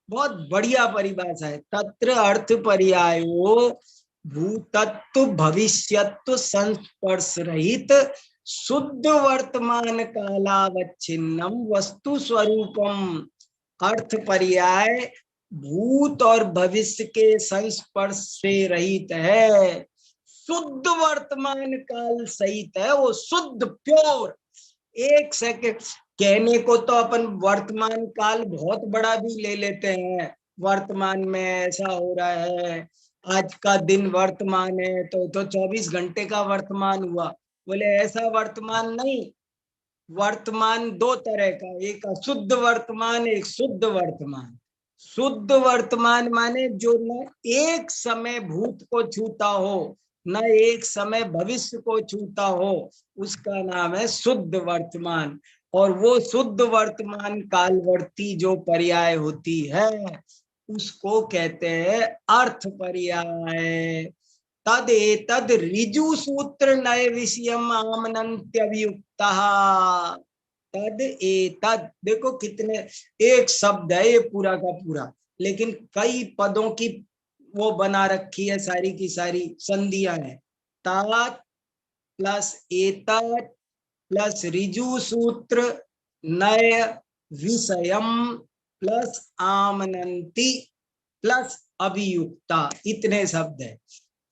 बहुत बढ़िया परिभाषा है। तत्र अर्थ पर्यायो भूतत्व भविष्यत्व संस्पर्श रहित शुद्ध वर्तमान कालावच्छिन्नम वस्तु स्वरूपम। अर्थ पर्याय भूत और भविष्य के संस्पर्श से रहित है, शुद्ध वर्तमान काल सहित है, वो शुद्ध प्योर। एक सेकंड, कहने को तो अपन वर्तमान काल बहुत बड़ा भी ले लेते हैं, वर्तमान में ऐसा हो रहा है, आज का दिन वर्तमान है तो 24 घंटे का वर्तमान हुआ। बोले ऐसा वर्तमान नहीं, वर्तमान दो तरह का, एक अशुद्ध वर्तमान, एक शुद्ध वर्तमान। शुद्ध वर्तमान माने जो न एक समय भूत को छूता हो न एक समय भविष्य को छूता हो, उसका नाम है शुद्ध वर्तमान। और वो शुद्ध वर्तमान कालवर्ती जो पर्याय होती है उसको कहते हैं अर्थ पर्याय। तद एतद ऋजु सूत्र नए विषयम आमनन्त्यभियुक्तः। तद एतद, देखो कितने एक शब्द है ये पूरा का पूरा, लेकिन कई पदों की वो बना रखी है, सारी की सारी संधियां हैं। तात प्लस एतद प्लस ऋजु सूत्र नय विषयम प्लस आमनन्ति प्लस अभियुक्ता, इतने शब्द है।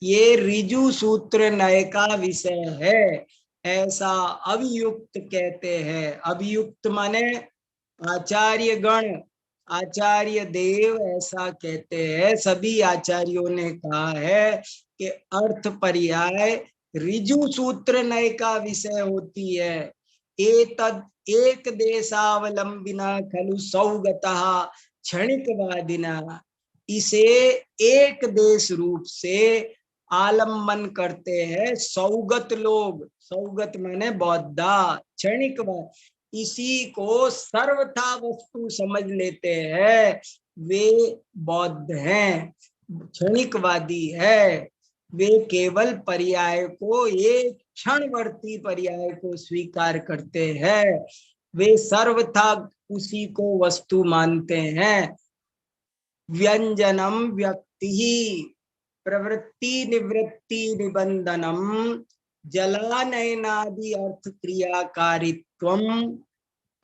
ये ऋजु सूत्र नय का विषय है, ऐसा अभियुक्त कहते हैं। अभियुक्त माने आचार्य गण, आचार्य देव ऐसा कहते हैं। सभी आचार्यों ने कहा है कि अर्थ पर्याय ऋजु सूत्र नय का विषय होती है। एतद एक देशावलंबिना खलु सौगतः क्षणिकवादिना, इसे एक देश रूप से आलम्बन करते हैं सौगत लोग। सौगत माने बौद्धा, क्षणिकवाद, इसी को सर्वथा वस्तु समझ लेते हैं, वे बौद्ध हैं, क्षणिकवादी है। वे केवल पर्याय को, एक क्षणवर्ती पर्याय को स्वीकार करते हैं, वे सर्वथा उसी को वस्तु मानते हैं। व्यंजनम व्यक्ति प्रवृत्ति निवृत्ति निबंधनम जलानयनादि अर्थ क्रियाकारित्वम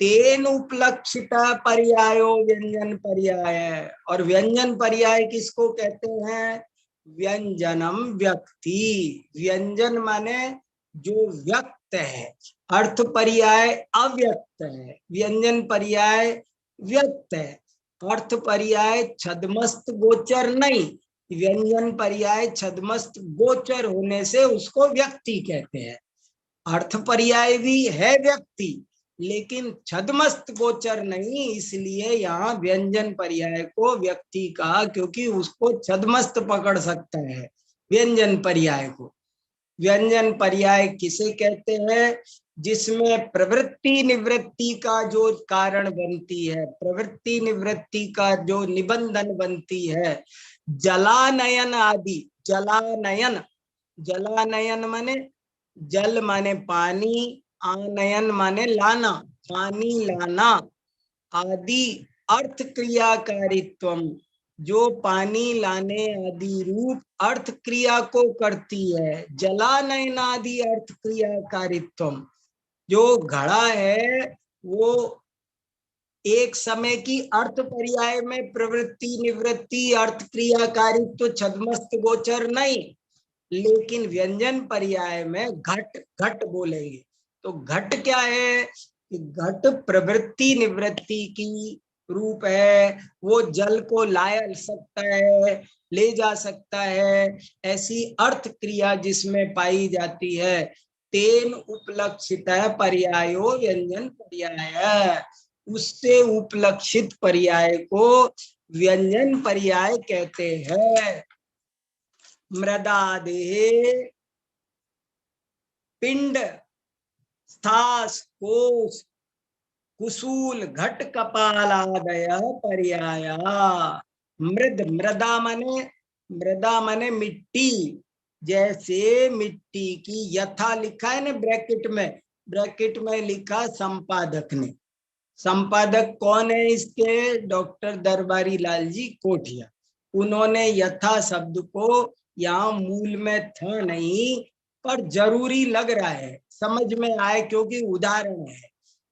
तेन उपलक्षित पर्यायो व्यंजन पर्याय। और व्यंजन पर्याय किसको कहते हैं? व्यंजनम व्यक्ति, व्यंजन माने जो व्यक्त है, अर्थ पर्याय अव्यक्त है, व्यंजन पर्याय व्यक्त है। अर्थ पर्याय छद्मस्त गोचर नहीं, व्यंजन पर्याय छद्मस्त गोचर होने से उसको व्यक्ति कहते हैं। अर्थ पर्याय भी है व्यक्ति, लेकिन छद्मस्त गोचर नहीं, इसलिए यहाँ व्यंजन पर्याय को व्यक्ति कहा, क्योंकि उसको छद्मस्त पकड़ सकता है व्यंजन पर्याय को। व्यंजन पर्याय किसे कहते हैं? जिसमें प्रवृत्ति निवृत्ति का जो कारण बनती है, प्रवृत्ति निवृत्ति का जो निबंधन बनती है, जलानयन आदि। जलानयन, जलानयन माने जल माने पानी, आनयन माने लाना, पानी लाना, आदि अर्थ क्रियाकारित्वम, जो पानी लाने आदि रूप अर्थ क्रिया को करती है। जलानयन आदि अर्थ क्रियाकारित्वम, जो घड़ा है वो एक समय की अर्थ पर्याय में प्रवृत्ति निवृत्ति अर्थ क्रियाकारित्व छद्मस्त गोचर नहीं, लेकिन व्यंजन पर्याय में घट, घट बोलेंगे तो घट क्या है कि घट प्रवृत्ति निवृत्ति की रूप है, वो जल को ला सकता है, ले जा सकता है, ऐसी अर्थ क्रिया जिसमें पाई जाती है। तेन उपलक्षित पर्यायो व्यंजन पर्याय, उससे उपलक्षित पर्याय को व्यंजन पर्याय कहते हैं। मृदादेह पिंड स्थास कोश कुसूल घट कपालादय पर्याया। मृद, मृदा माने मिट्टी, जैसे मिट्टी की, यथा लिखा है ना ब्रैकेट में लिखा संपादक ने। संपादक कौन है इसके? डॉक्टर दरबारी लाल जी कोठिया। उन्होंने यथा शब्द को यहाँ मूल में था नहीं, पर जरूरी लग रहा है, समझ में आए क्योंकि उदाहरण है,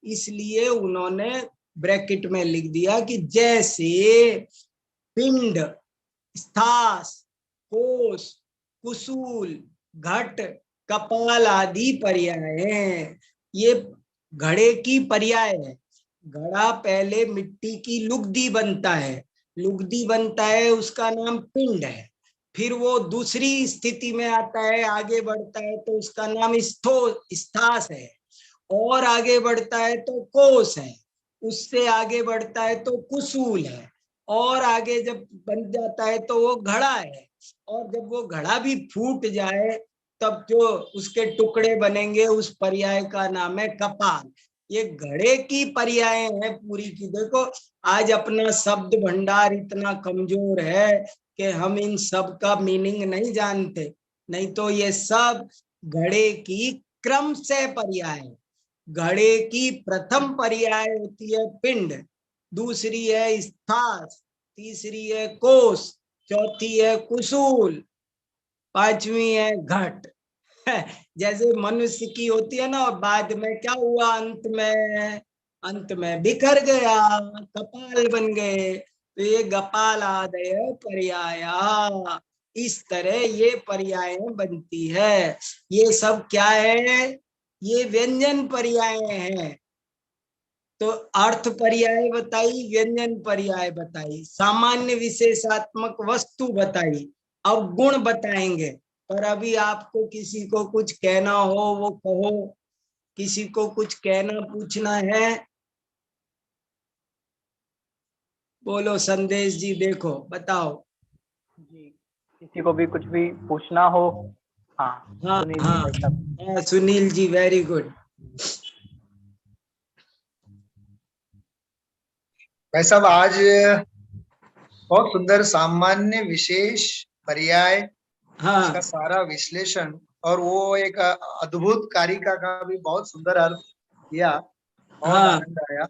इसलिए उन्होंने ब्रैकेट में लिख दिया कि जैसे पिंड स्थास कोश कुसूल घट कपाल आदि पर्याय हैं, ये घड़े की पर्याय है। घड़ा पहले मिट्टी की लुगदी बनता है, लुगदी बनता है, उसका नाम पिंड है। फिर वो दूसरी स्थिति में आता है, आगे बढ़ता है तो उसका नाम स्थास है, और आगे बढ़ता है तो कोस है, उससे आगे बढ़ता है तो कुसूल है, और आगे जब बन जाता है तो वो घड़ा है, और जब वो घड़ा भी फूट जाए तब जो उसके टुकड़े बनेंगे उस पर्याय का नाम है कपाल। ये घड़े की पर्याय है पूरी की। देखो आज अपना शब्द भंडार इतना कमजोर है कि हम इन सब का मीनिंग नहीं जानते, नहीं तो ये सब घड़े की क्रम से पर्याय है। घड़े की प्रथम पर्याय होती है पिंड, दूसरी है स्थास, तीसरी है कोस, चौथी है कुसूल, पांचवी है घट। जैसे मनुष्य की होती है ना, और बाद में क्या हुआ, अंत में बिखर गया, कपाल बन गए, तो ये गपालादय पर्याया, इस तरह ये पर्याय बनती है। ये सब क्या है, ये व्यंजन पर्याय हैं। तो अर्थ पर्याय बताई, व्यंजन पर्याय बताई, सामान्य विशेषात्मक वस्तु बताई, अब गुण बताएंगे। पर अभी आपको किसी को कुछ कहना हो वो कहो, किसी को कुछ कहना पूछना है, बोलो संदेश जी, देखो बताओ जी। किसी को भी कुछ भी पूछना हो? हाँ हाँ सुनील जी हाँ भाई साहब। हाँ, सुनील जी वेरी गुड। भाई साहब आज बहुत सुंदर सामान्य विशेष पर्याय हाँ का सारा विश्लेषण, और वो एक अद्भुत कारिका का भी बहुत सुंदर अर्थ किया, बहुत हाँ आनंद आया।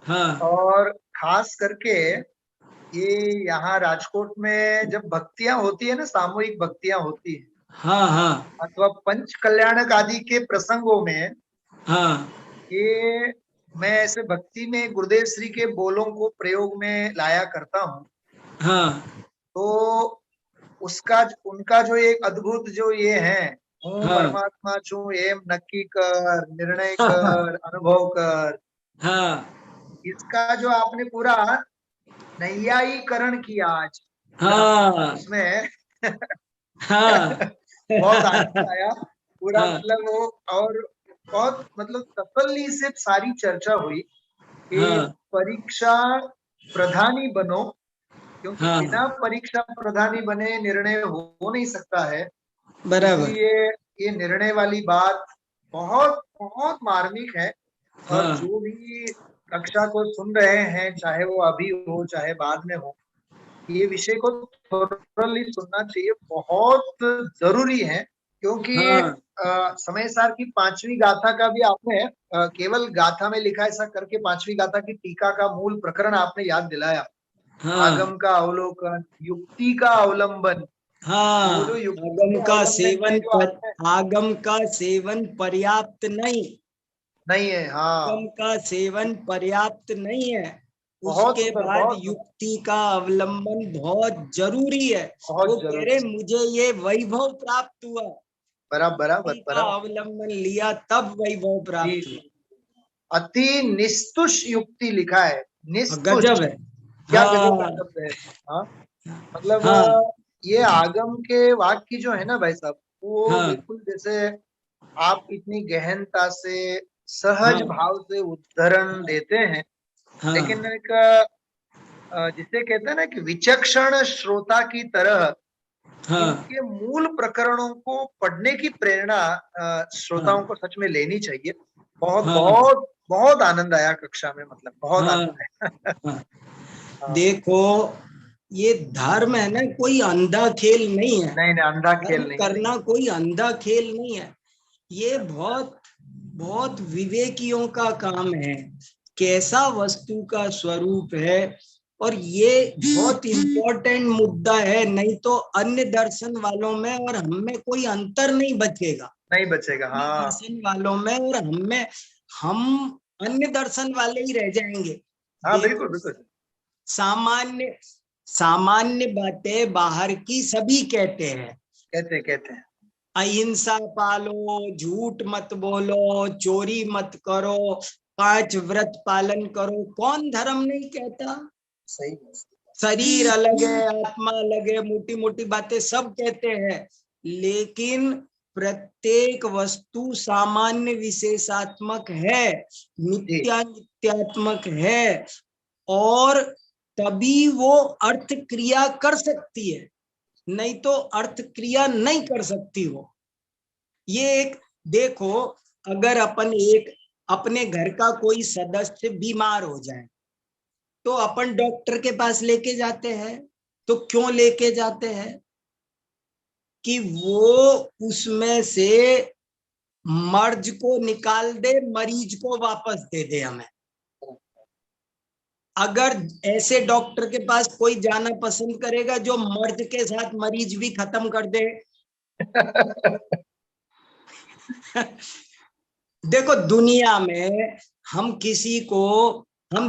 हाँ और खास करके ये यहाँ राजकोट में जब भक्तियां होती है ना, सामूहिक भक्तियां होती है, हाँ हाँ अथवा पंच कल्याणक आदि के प्रसंगों में, हाँ ये मैं ऐसे भक्ति में गुरुदेव श्री के बोलों को प्रयोग में लाया करता हूँ। हाँ तो उसका उनका जो एक अद्भुत जो ये है, हूँ हाँ परमात्मा छू एम नक्की कर, निर्णय कर, अनुभव कर, हाँ इसका जो आपने पूरा नैयायीकरण किया आज हाँ उसमें हाँ बहुत आनंद आया पूरा, हाँ मतलब वो, और बहुत मतलब तसल्ली से सारी चर्चा हुई कि हाँ परीक्षा प्रधानी बनो, क्योंकि हाँ बिना परीक्षा प्रधानी बने निर्णय हो नहीं सकता है। बराबर इसलिए ये निर्णय वाली बात बहुत बहुत मार्मिक है, और हाँ जो भी कक्षा को सुन रहे हैं, चाहे वो अभी हो चाहे बाद में हो, ये विषय को थोरली सुनना चाहिए, बहुत जरूरी है। क्योंकि हाँ समय सार की पांचवी गाथा का भी आपने केवल गाथा में लिखा ऐसा करके पांचवी गाथा की टीका का मूल प्रकरण आपने याद दिलाया। हाँ आगम का अवलोकन, युक्ति का अवलंबन, हाँ वो जो युक्ति आगम के का अवलंबन सेवन में जो आपने आगम का सेवन पर्याप्त नहीं, नहीं है, हाँ आगम का सेवन पर्याप्त नहीं है, बहुत उसके सुंदर, बाद बहुत सुंदर, युक्ति का अवलंबन बहुत जरूरी है। वो बहुत कह जरूरी, रहे मुझे ये वैभव प्राप्त हुआ, बराबर युक्ति का बराबर अवलंबन लिया तब वैभव प्राप्त जी। हुआ। अति निस्तुष युक्ति लिखा है, निस्तुष, गजब है। क्या गजब का हाँ शब्द है। हाँ मतलब हाँ ये आगम के वाक्य जो है ना भाई साहब, वो हाँ बिल्कुल जैसे आप इतनी गहनता से सहज हाँ भाव से उद्धरण देते हैं, हाँ लेकिन एक जिसे कहते हैं ना कि विचक्षण श्रोता की तरह हाँ इनके मूल प्रकरणों को पढ़ने की प्रेरणा श्रोताओं को सच में लेनी चाहिए। बहुत हाँ बहुत बहुत आनंद आया कक्षा में, मतलब बहुत हाँ आनंद आया। हाँ। देखो ये धर्म है ना, कोई अंधा खेल नहीं है। नहीं नहीं, अंधा खेल धर्म नहीं, करना कोई अंधा खेल नहीं है। ये बहुत बहुत विवेकियों का काम है, कैसा वस्तु का स्वरूप है। और ये बहुत इम्पोर्टेंट मुद्दा है, नहीं तो अन्य दर्शन वालों में और हम में कोई अंतर नहीं बचेगा, नहीं बचेगा। हाँ दर्शन वालों में और हम में, हम अन्य दर्शन वाले ही रह जाएंगे। हाँ बिल्कुल बिल्कुल, सामान्य सामान्य बातें बाहर की सभी कहते हैं, कहते हैं अहिंसा पालो, झूठ मत बोलो, चोरी मत करो, 5 व्रत पालन करो, कौन धर्म नहीं कहता। सही। शरीर अलग है, आत्मा अलग है, मोटी मोटी बातें सब कहते हैं, लेकिन प्रत्येक वस्तु सामान्य विशेषात्मक है, नित्यात्मक है, और तभी वो अर्थ क्रिया कर सकती है, नहीं तो अर्थ क्रिया नहीं कर सकती हो। ये एक देखो, अगर अपने घर का कोई सदस्य बीमार हो जाए तो अपन डॉक्टर के पास लेके जाते हैं। तो क्यों लेके जाते हैं? कि वो उसमें से मर्ज को निकाल दे, मरीज को वापस दे दे हमें। अगर ऐसे डॉक्टर के पास कोई जाना पसंद करेगा जो मर्ज के साथ मरीज भी खत्म कर दे। देखो दुनिया में हम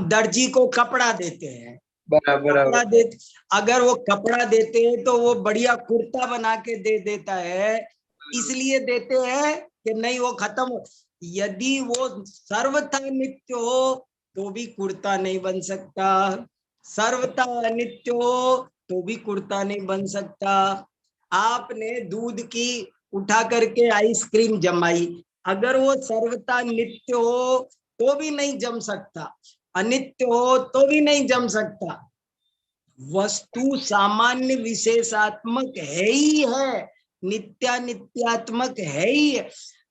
दर्जी को कपड़ा देते हैं, कपड़ा देते, अगर वो कपड़ा देते हैं तो वो बढ़िया कुर्ता बना के दे देता है, इसलिए देते हैं कि नहीं वो खत्म हो। यदि वो सर्वथा नित्य हो तो भी कुर्ता नहीं बन सकता, सर्वथा अनित्य हो तो भी कुर्ता नहीं बन सकता। आपने दूध की उठा करके आइसक्रीम जमाई, अगर वो सर्वथा नित्य हो तो भी नहीं जम सकता, अनित्य हो तो भी नहीं जम सकता। वस्तु सामान्य विशेषात्मक है ही है, नित्यात्मक है ही है।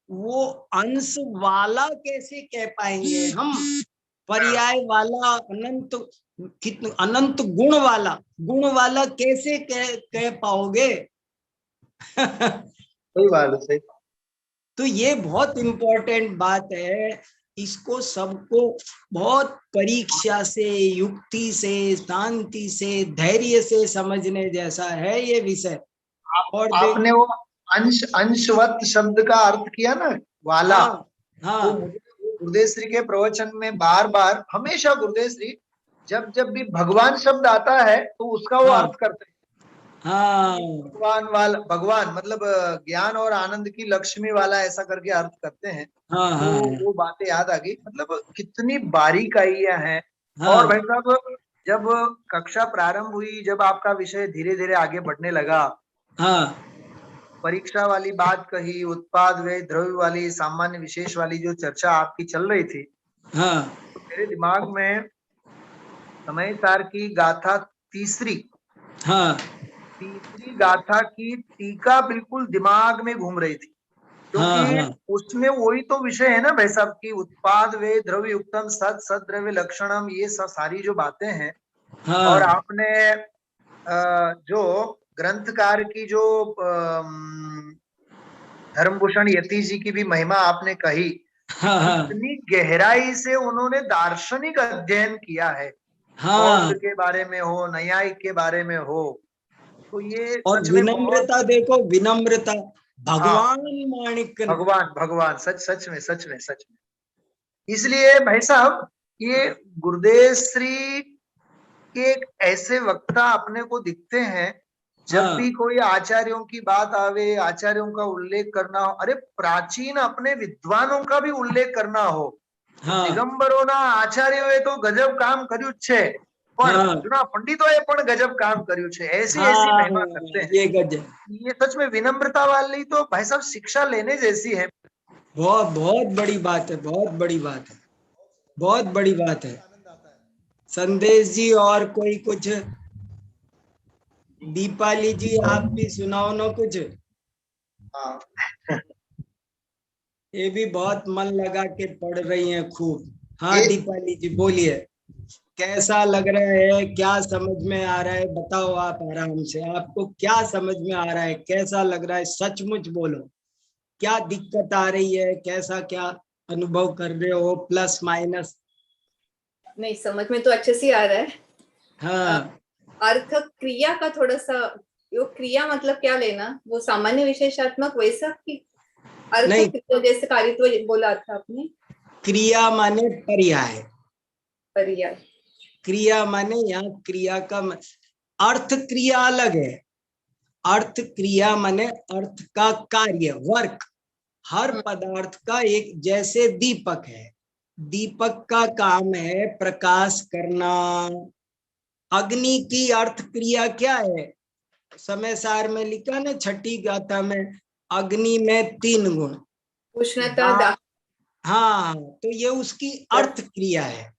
वो अंश वाला कैसे कह पाएंगे हम? पर्याय वाला, अनंत गुण वाला कैसे कह पाओगे? सही बात है। तो ये बहुत इंपॉर्टेंट बात है, इसको सबको बहुत परीक्षा से, युक्ति से, शांति से, धैर्य से समझने जैसा है ये विषय। और आपने वो अंशवत शब्द का अर्थ किया ना, वाला। हाँ। तो गुरुदेव श्री के प्रवचन में बार बार हमेशा गुरुदेव श्री जब भी भगवान शब्द आता है तो उसका वो अर्थ करते हैं। भगवान मतलब ज्ञान और आनंद की लक्ष्मी वाला, ऐसा करके अर्थ करते हैं। तो वो बातें याद आ गई, मतलब कितनी बारीकाइयां हैं। और भाई साहब जब कक्षा प्रारंभ हुई, जब आपका विषय धीरे धीरे आगे बढ़ने लगा, परीक्षा वाली बात कही, उत्पाद व्यय द्रव्य वाली, सामान्य विशेष वाली जो चर्चा आपकी चल रही थी, तो मेरे दिमाग में समय सार की गाथा तीसरी गाथा की टीका बिल्कुल दिमाग में घूम रही थी, क्योंकि उसमें वही तो विषय है ना भाई साहब की उत्पाद वे द्रव्य युक्तम सत सद द्रव्य लक्षणम, ये सारी जो बातें हैं। और आपने जो ग्रंथकार की जो धर्मभूषण यति जी की भी महिमा आपने कही, इतनी गहराई से उन्होंने दार्शनिक अध्ययन किया है, बौद्ध के बारे में हो, न्यायिक के बारे में हो, तो ये और विनम्रता देखो, विनम्रता, भगवान माणिक्य, भगवान सच में। इसलिए भाई साहब ये गुरुदेव श्री के एक ऐसे वक्ता अपने को दिखते हैं, जब भी कोई आचार्यों की बात आवे, आचार्यों का उल्लेख करना हो, अरे प्राचीन अपने विद्वानों का भी उल्लेख करना हो, दिगंबरोना आचार्योए तो गजब काम કર્યું છે, પણ જૂના પંડિતોએ પણ ગજબ काम કર્યું છે, ऐसी महिमा करते हैं। ये सच में विनम्रता वाली तो भाई साहब शिक्षा लेने जैसी है। बहुत बड़ी बात है, बहुत बड़ी बात है। संदेश जी और कोई कुछ? दीपाली जी आप भी सुनाओ ना कुछ। ये भी बहुत मन लगा के पढ़ रही हैं खूब। दीपाली जी बोलिए, कैसा लग रहा है, क्या समझ में आ रहा है? बताओ आप आराम से, आपको क्या समझ में आ रहा है, कैसा लग रहा है? सचमुच बोलो, क्या दिक्कत आ रही है, कैसा क्या अनुभव कर रहे हो, प्लस माइनस? नहीं, समझ में तो अच्छे से आ रहा है। अर्थ क्रिया का थोड़ा सा, यो क्रिया मतलब क्या लेना, वो सामान्य विशेषात्मक वैसा कि अर्थ क्रिया जैसे कारित्व बोला था आपने? क्रिया माने पर्याय, क्रिया माने यहाँ क्रिया का अर्थ क्रिया अलग है। अर्थ क्रिया माने अर्थ का कार्य, वर्क। हर पदार्थ का एक, जैसे दीपक है, दीपक का काम है प्रकाश करना। अग्नि की अर्थ क्रिया क्या है? समय सार में लिखा ना, छठी गाथा में, अग्नि में 3 गुण, उष्णता, हाँ, तो ये उसकी अर्थ क्रिया है।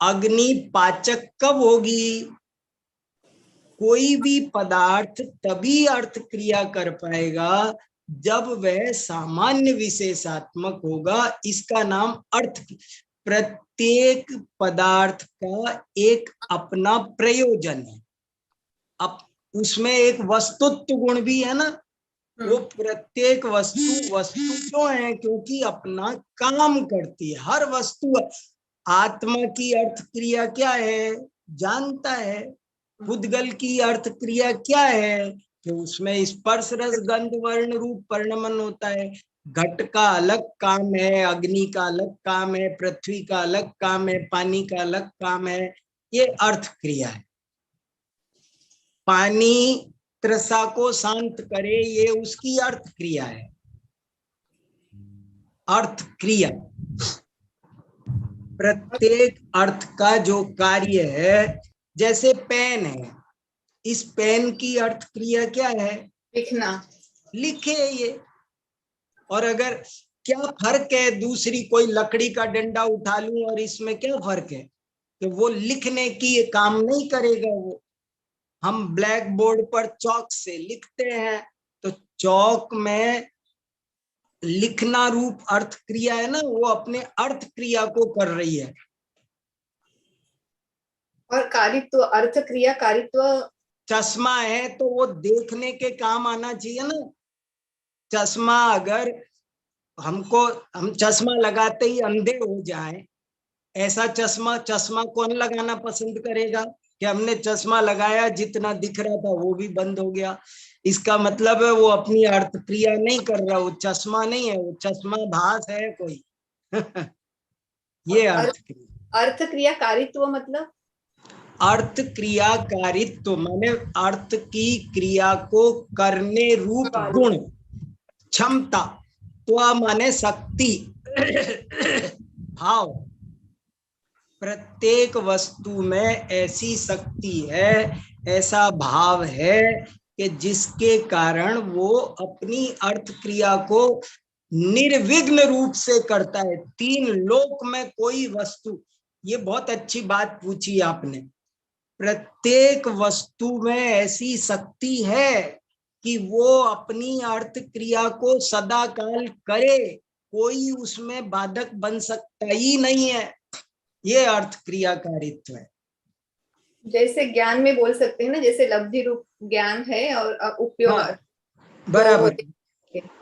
अग्नि पाचक कब होगी? कोई भी पदार्थ तभी अर्थ क्रिया कर पाएगा जब वह सामान्य विशेषात्मक होगा। इसका नाम अर्थ। प्रत्येक पदार्थ का एक अपना प्रयोजन है। अब उसमें एक वस्तुत्व गुण भी है ना, वो प्रत्येक वस्तु क्यों है? क्योंकि अपना काम करती है हर वस्तु। आत्मा की अर्थ क्रिया क्या है? जानता है। भूतगल की अर्थ क्रिया क्या है? कि उसमें स्पर्श रस गंध वर्ण रूप परिणमन होता है। घट का अलग काम है, अग्नि का अलग काम है, पृथ्वी का अलग काम है, पानी का अलग काम है। ये अर्थ क्रिया है। पानी तृषा को शांत करे, ये उसकी अर्थ क्रिया है। अर्थ क्रिया प्रत्येक अर्थ का जो कार्य है, जैसे पेन है, इस पेन की अर्थ क्रिया क्या है? लिखना, लिखे ये। और अगर क्या फर्क है, दूसरी कोई लकड़ी का डंडा उठा लूं और इसमें क्या फर्क है? कि वो लिखने की काम नहीं करेगा। वो हम ब्लैक बोर्ड पर चौक से लिखते हैं, तो चौक में लिखना रूप अर्थ क्रिया है ना, वो अपने अर्थ क्रिया को कर रही है। और कारित्व, अर्थ क्रिया कारित्व, चश्मा है तो वो देखने के काम आना चाहिए ना। चश्मा अगर हम चश्मा लगाते ही अंधे हो जाए, ऐसा चश्मा कौन लगाना पसंद करेगा? कि हमने चश्मा लगाया, जितना दिख रहा था वो भी बंद हो गया। इसका मतलब है वो अपनी अर्थ क्रिया नहीं कर रहा, वो चश्मा नहीं है, वो चश्मा भास है कोई। ये अर्थ क्रिया कारित्व मतलब अर्थ क्रिया कारित्व माने अर्थ की क्रिया को करने रूप गुण, क्षमता। त्व माने शक्ति, भाव। प्रत्येक वस्तु में ऐसी शक्ति है, ऐसा भाव है कि जिसके कारण वो अपनी अर्थ क्रिया को निर्विघ्न रूप से करता है। 3 लोक में कोई वस्तु, ये बहुत अच्छी बात पूछी आपने। प्रत्येक वस्तु में ऐसी शक्ति है कि वो अपनी अर्थ क्रिया को सदा काल करे, कोई उसमें बाधक बन सकता ही नहीं है। ये अर्थ क्रियाकारित्व है। जैसे ज्ञान में बोल सकते हैं ना, जैसे लब्धि रूप ज्ञान है और उपयोग। हाँ, बराबर।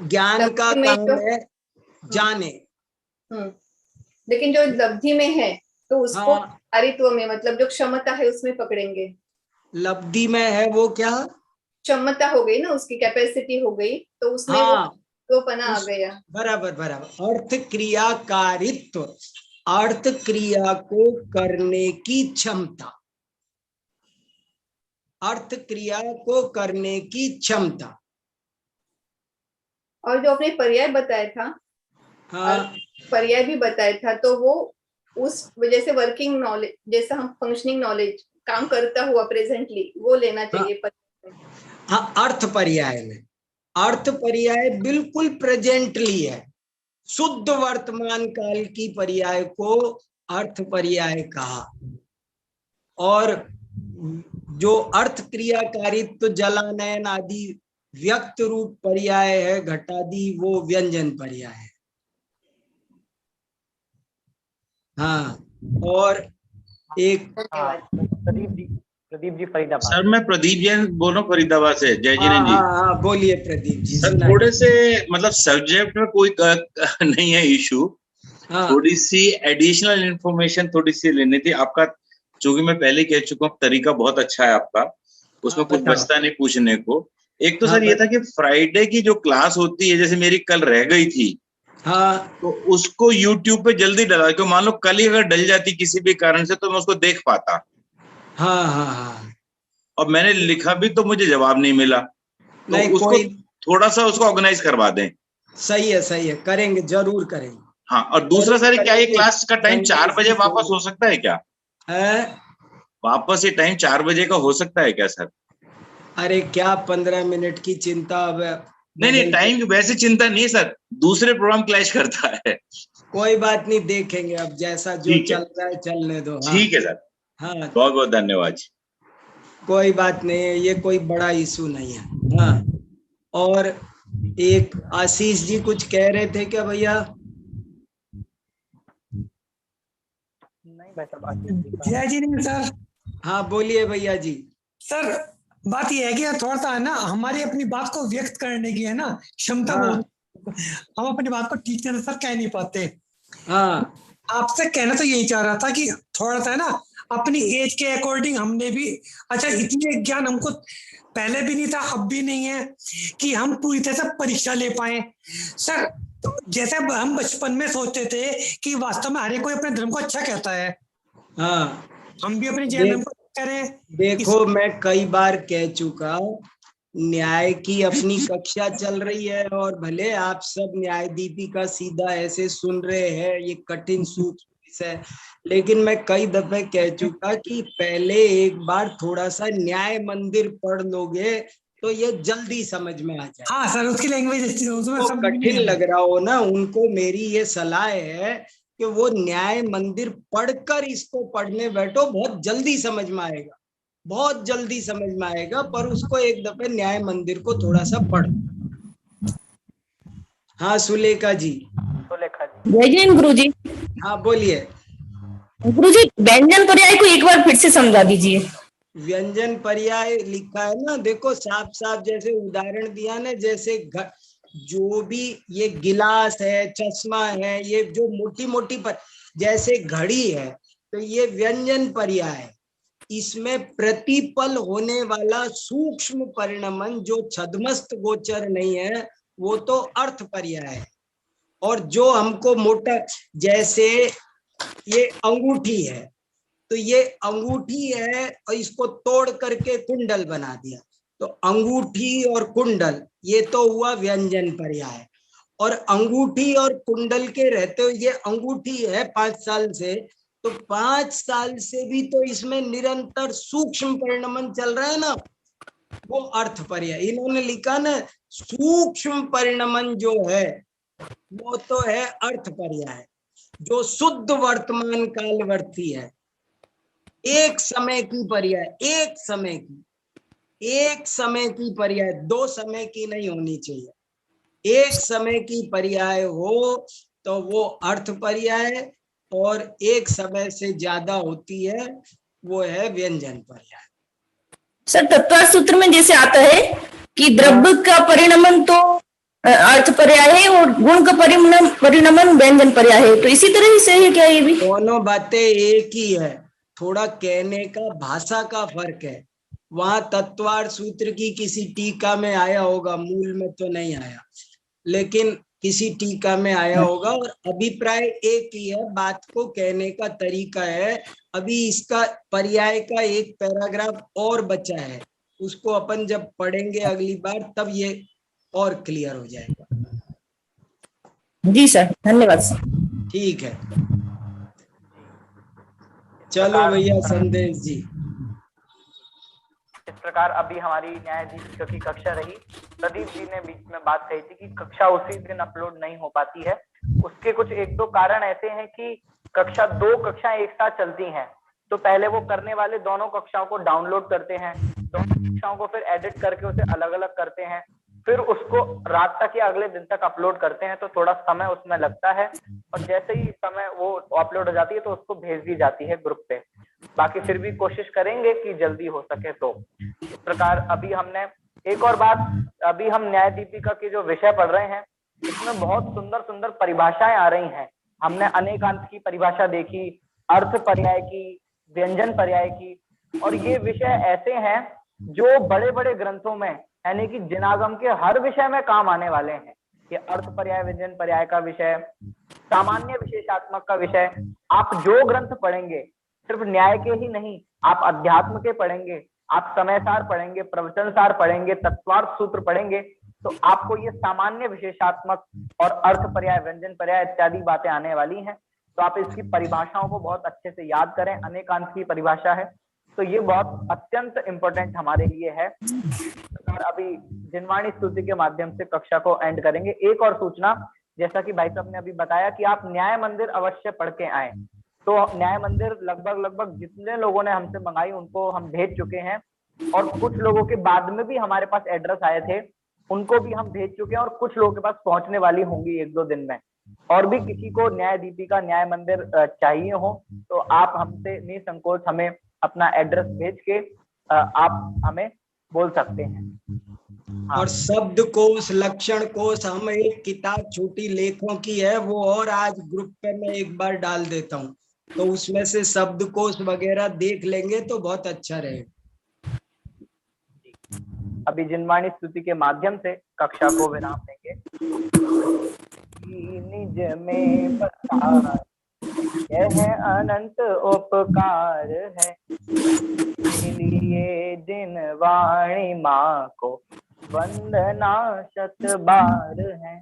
ज्ञान का काम है जाने। लेकिन जो लब्धि में है तो उसको कारित्व में, मतलब जो क्षमता है उसमें पकड़ेंगे। लब्धि में है वो क्या? क्षमता हो गई ना, उसकी कैपेसिटी हो गई, तो उसमें वो पना आ गया। बराबर बराबर। अर्थ क्रियाकारित्व, अर्थ क्रिया को करने की क्षमता, अर्थ क्रिया को करने की क्षमता। और जो आपने पर्याय बताया था, पर्याय भी बताया था, तो वो उस वजह से वर्किंग नॉलेज, जैसा हम फंक्शनिंग नॉलेज, काम करता हुआ प्रेजेंटली, वो लेना चाहिए। हाँ, अर्थ पर्याय में, अर्थ पर्याय बिल्कुल प्रेजेंटली है। शुद्ध वर्तमान काल की पर्याय को अर्थ पर्याय कहा। और जो अर्थ क्रियाकारित्व, जलानयन आदि व्यक्त रूप पर्याय है, घटादि, वो व्यंजन पर्याय है। हाँ, और एक प्रदीप जी फरीदाबाद। सर मैं प्रदीप जैन बोल रहा हूँ, फरीदाबाद से। जय जिनेन्द्र जी। हाँ, बोलिए प्रदीप जी। सर थोड़े से मतलब सब्जेक्ट में कोई नहीं है इशू, थोड़ी सी एडिशनल इंफॉर्मेशन थोड़ी सी लेनी थी आपका। जो कि मैं पहले कह चुका हूँ, तरीका बहुत अच्छा है आपका, उसमें कुछ बचता नहीं पूछने को। एक तो सर ये था कि फ्राइडे की जो क्लास होती है, जैसे मेरी कल रह गई थी, तो उसको यूट्यूब पे जल्दी डला, क्योंकि मान लो कल ही अगर डल जाती किसी भी कारण से तो मैं उसको देख पाता। और मैंने लिखा भी तो मुझे जवाब नहीं मिला, तो उसको थोड़ा सा उसको ऑर्गेनाइज करवा दें। सही है, सही है, करेंगे, जरूर करेंगे। हाँ, और दूसरा सर क्या ये क्लास का टाइम 4 बजे वापस हो सकता है क्या? वापस ये टाइम 4 बजे का हो सकता है क्या सर? अरे क्या 15 मिनट की चिंता अब। नहीं, टाइम की वैसे चिंता नहीं सर, दूसरे प्रोग्राम क्लैश करता है। कोई बात नहीं, देखेंगे अब जैसा जो चल रहा है चलने दो। ठीक है सर। हाँ, बहुत बहुत धन्यवाद। कोई बात नहीं है, ये कोई बड़ा इशू नहीं है। हाँ, और एक आशीष जी कुछ कह रहे थे क्या भैया? जय जी नहीं सर। हाँ बोलिए भैया जी। सर बात ये है कि थोड़ा सा है ना, हमारी अपनी बात को व्यक्त करने की है ना क्षमता बहुत, हम अपनी बात को ठीक तरह सर कह नहीं पाते। हाँ, आपसे कहना तो यही चाह रहा था कि थोड़ा सा है ना अपनी एज के अकॉर्डिंग हमने भी, अच्छा इतने ज्ञान हमको पहले भी नहीं था, अब भी नहीं है कि हम पूरी तरह से परीक्षा ले पाए सर। तो जैसे हम बचपन में सोचते थे कि वास्तव में हर कोई अपने धर्म को अच्छा कहता है, हाँ, हम भी अपने जैन धर्म को करें। देखो मैं कई बार कह चुका, न्याय की अपनी कक्षा चल रही है और भले आप सब न्याय दीपिका सीधा ऐसे सुन रहे हैं, ये कठिन सूक्ष्म विषय, लेकिन मैं कई दफे कह चुका कि पहले एक बार थोड़ा सा न्याय मंदिर पढ़ लोगे तो ये जल्दी समझ में आ जाए। हाँ सर, उसकी लैंग्वेज तो कठिन लग रहा हो ना, उनको मेरी ये सलाह है कि वो न्याय मंदिर पढ़कर इसको पढ़ने बैठो, बहुत जल्दी समझ में आएगा, बहुत जल्दी समझ में आएगा, पर उसको एक दफे न्याय मंदिर को थोड़ा सा पढ़। हाँ सुलेखा जी। जय जैन गुरु जी। हाँ बोलिए गुरु जी, व्यंजन पर्याय को एक बार फिर से समझा दीजिए। व्यंजन पर्याय लिखा है ना, देखो साफ साफ जैसे उदाहरण दिया ना, जैसे जो भी ये गिलास है, चश्मा है, ये जो मोटी मोटी पर जैसे घड़ी है, तो ये व्यंजन पर्याय है। इसमें प्रतिपल होने वाला सूक्ष्म परिणमन जो छद्मस्त गोचर नहीं है वो तो अर्थ पर्याय है। और जो हमको मोटा, जैसे ये अंगूठी है, तो ये अंगूठी है और इसको तोड़ करके कुंडल बना दिया, तो अंगूठी और कुंडल ये तो हुआ व्यंजन पर्याय। और अंगूठी और कुंडल के रहते हुए ये अंगूठी है 5 साल से, तो 5 साल से भी तो इसमें निरंतर सूक्ष्म परिणमन चल रहा है ना, वो अर्थ पर्याय। इन्होंने लिखा ना सूक्ष्म परिणमन जो है वो तो है अर्थ पर्याय, जो शुद्ध वर्तमान कालवर्ती है, एक समय की पर्याय, एक समय की पर्याय, 2 समय की नहीं होनी चाहिए, एक समय की पर्याय हो तो वो अर्थ पर्याय, और एक समय से ज्यादा होती है वो है व्यंजन पर्याय। सर तत्व सूत्र में जैसे आता है कि द्रव्य का परिणमन तो अर्थ पर्याय है और गुण का परिणमन व्यंजन पर्याय है, तो इसी तरह ही सही है क्या ये भी? दोनों बातें एक ही है, थोड़ा कहने का भाषा का फर्क है। वहां तत्वार्थ सूत्र की किसी टीका में आया होगा, मूल में तो नहीं आया, लेकिन किसी टीका में आया होगा, और अभिप्राय एक ही है, बात को कहने का तरीका है। अभी इसका पर्याय का एक पैराग्राफ और बचा है, उसको अपन जब पढ़ेंगे अगली बार तब ये और क्लियर हो जाएगा। जी सर, धन्यवाद सर। ठीक है, चलो भैया संदेश जी। इस प्रकार अभी हमारी न्यायाधीश की कक्षा रही। प्रदीप जी ने बीच में बात कही थी कि कक्षा उसी दिन अपलोड नहीं हो पाती है। उसके कुछ 1-2 कारण ऐसे हैं कि 2 कक्षाएं एक साथ चलती हैं, तो पहले वो करने वाले दोनों कक्षाओं को डाउनलोड करते हैं, दोनों कक्षाओं को फिर एडिट करके उसे अलग अलग करते हैं, फिर उसको रात तक या अगले दिन तक अपलोड करते हैं, तो थोड़ा समय उसमें लगता है। और जैसे ही समय वो अपलोड हो जाती है तो उसको भेज दी जाती है ग्रुप पे। बाकी फिर भी कोशिश करेंगे कि जल्दी हो सके। तो इस प्रकार अभी हमने एक और बात, अभी हम न्याय दीपिका के जो विषय पढ़ रहे हैं इसमें बहुत सुंदर सुंदर परिभाषाएं आ रही हैं। हमने अनेकांत की परिभाषा देखी, अर्थ पर्याय की, व्यंजन पर्याय की, और ये विषय ऐसे हैं जो बड़े बड़े ग्रंथों में, यानी कि जिनागम के हर विषय में काम आने वाले हैं। ये अर्थ पर्याय, व्यंजन पर्याय का विषय, सामान्य विशेषात्मक का विषय, आप जो ग्रंथ पढ़ेंगे सिर्फ न्याय के ही नहीं, आप अध्यात्म के पढ़ेंगे, आप समय सार पढ़ेंगे, प्रवचन सार पढ़ेंगे, तत्वार्थ सूत्र पढ़ेंगे, तो आपको ये सामान्य, विशेषात्मक और अर्थ पर्याय, व्यंजन पर्याय इत्यादि बातें आने वाली हैं। तो आप इसकी परिभाषाओं को बहुत अच्छे से याद करें। अनेकांत की परिभाषा है, तो ये बहुत अत्यंत इम्पोर्टेंट हमारे लिए है। और अभी जिनवाणी स्तुति के माध्यम से कक्षा को एंड करेंगे। एक और सूचना, जैसा कि भाई साहब ने अभी बताया कि आप न्याय मंदिर अवश्य पढ़ के आए। तो न्याय मंदिर लगभग जितने लोगों ने हमसे मंगाई उनको हम भेज चुके हैं, और कुछ लोगों के बाद में भी हमारे पास एड्रेस आए थे, उनको भी हम भेज चुके हैं, और कुछ लोगों के पास पहुंचने वाली होंगी 1-2 दिन में। और भी किसी को न्याय दीपिका, न्याय मंदिर चाहिए हो तो आप हमसे निसंकोच हमें अपना एड्रेस भेज के आप हमें बोल सकते हैं। हाँ। और शब्द कोश, लक्षण कोश, हम एक किताब छोटी लेखों की है, वो और आज ग्रुप पे मैं एक बार डाल देता हूँ, तो उसमें से शब्द कोश वगैरह देख लेंगे तो बहुत अच्छा रहेगा। अभी जिनवाणी स्तुति के माध्यम से कक्षा को विराम देंगे। निज में बता यह अनंत उपकार है, इसलिए जिनवाणी माँ को वंदना शत बार है।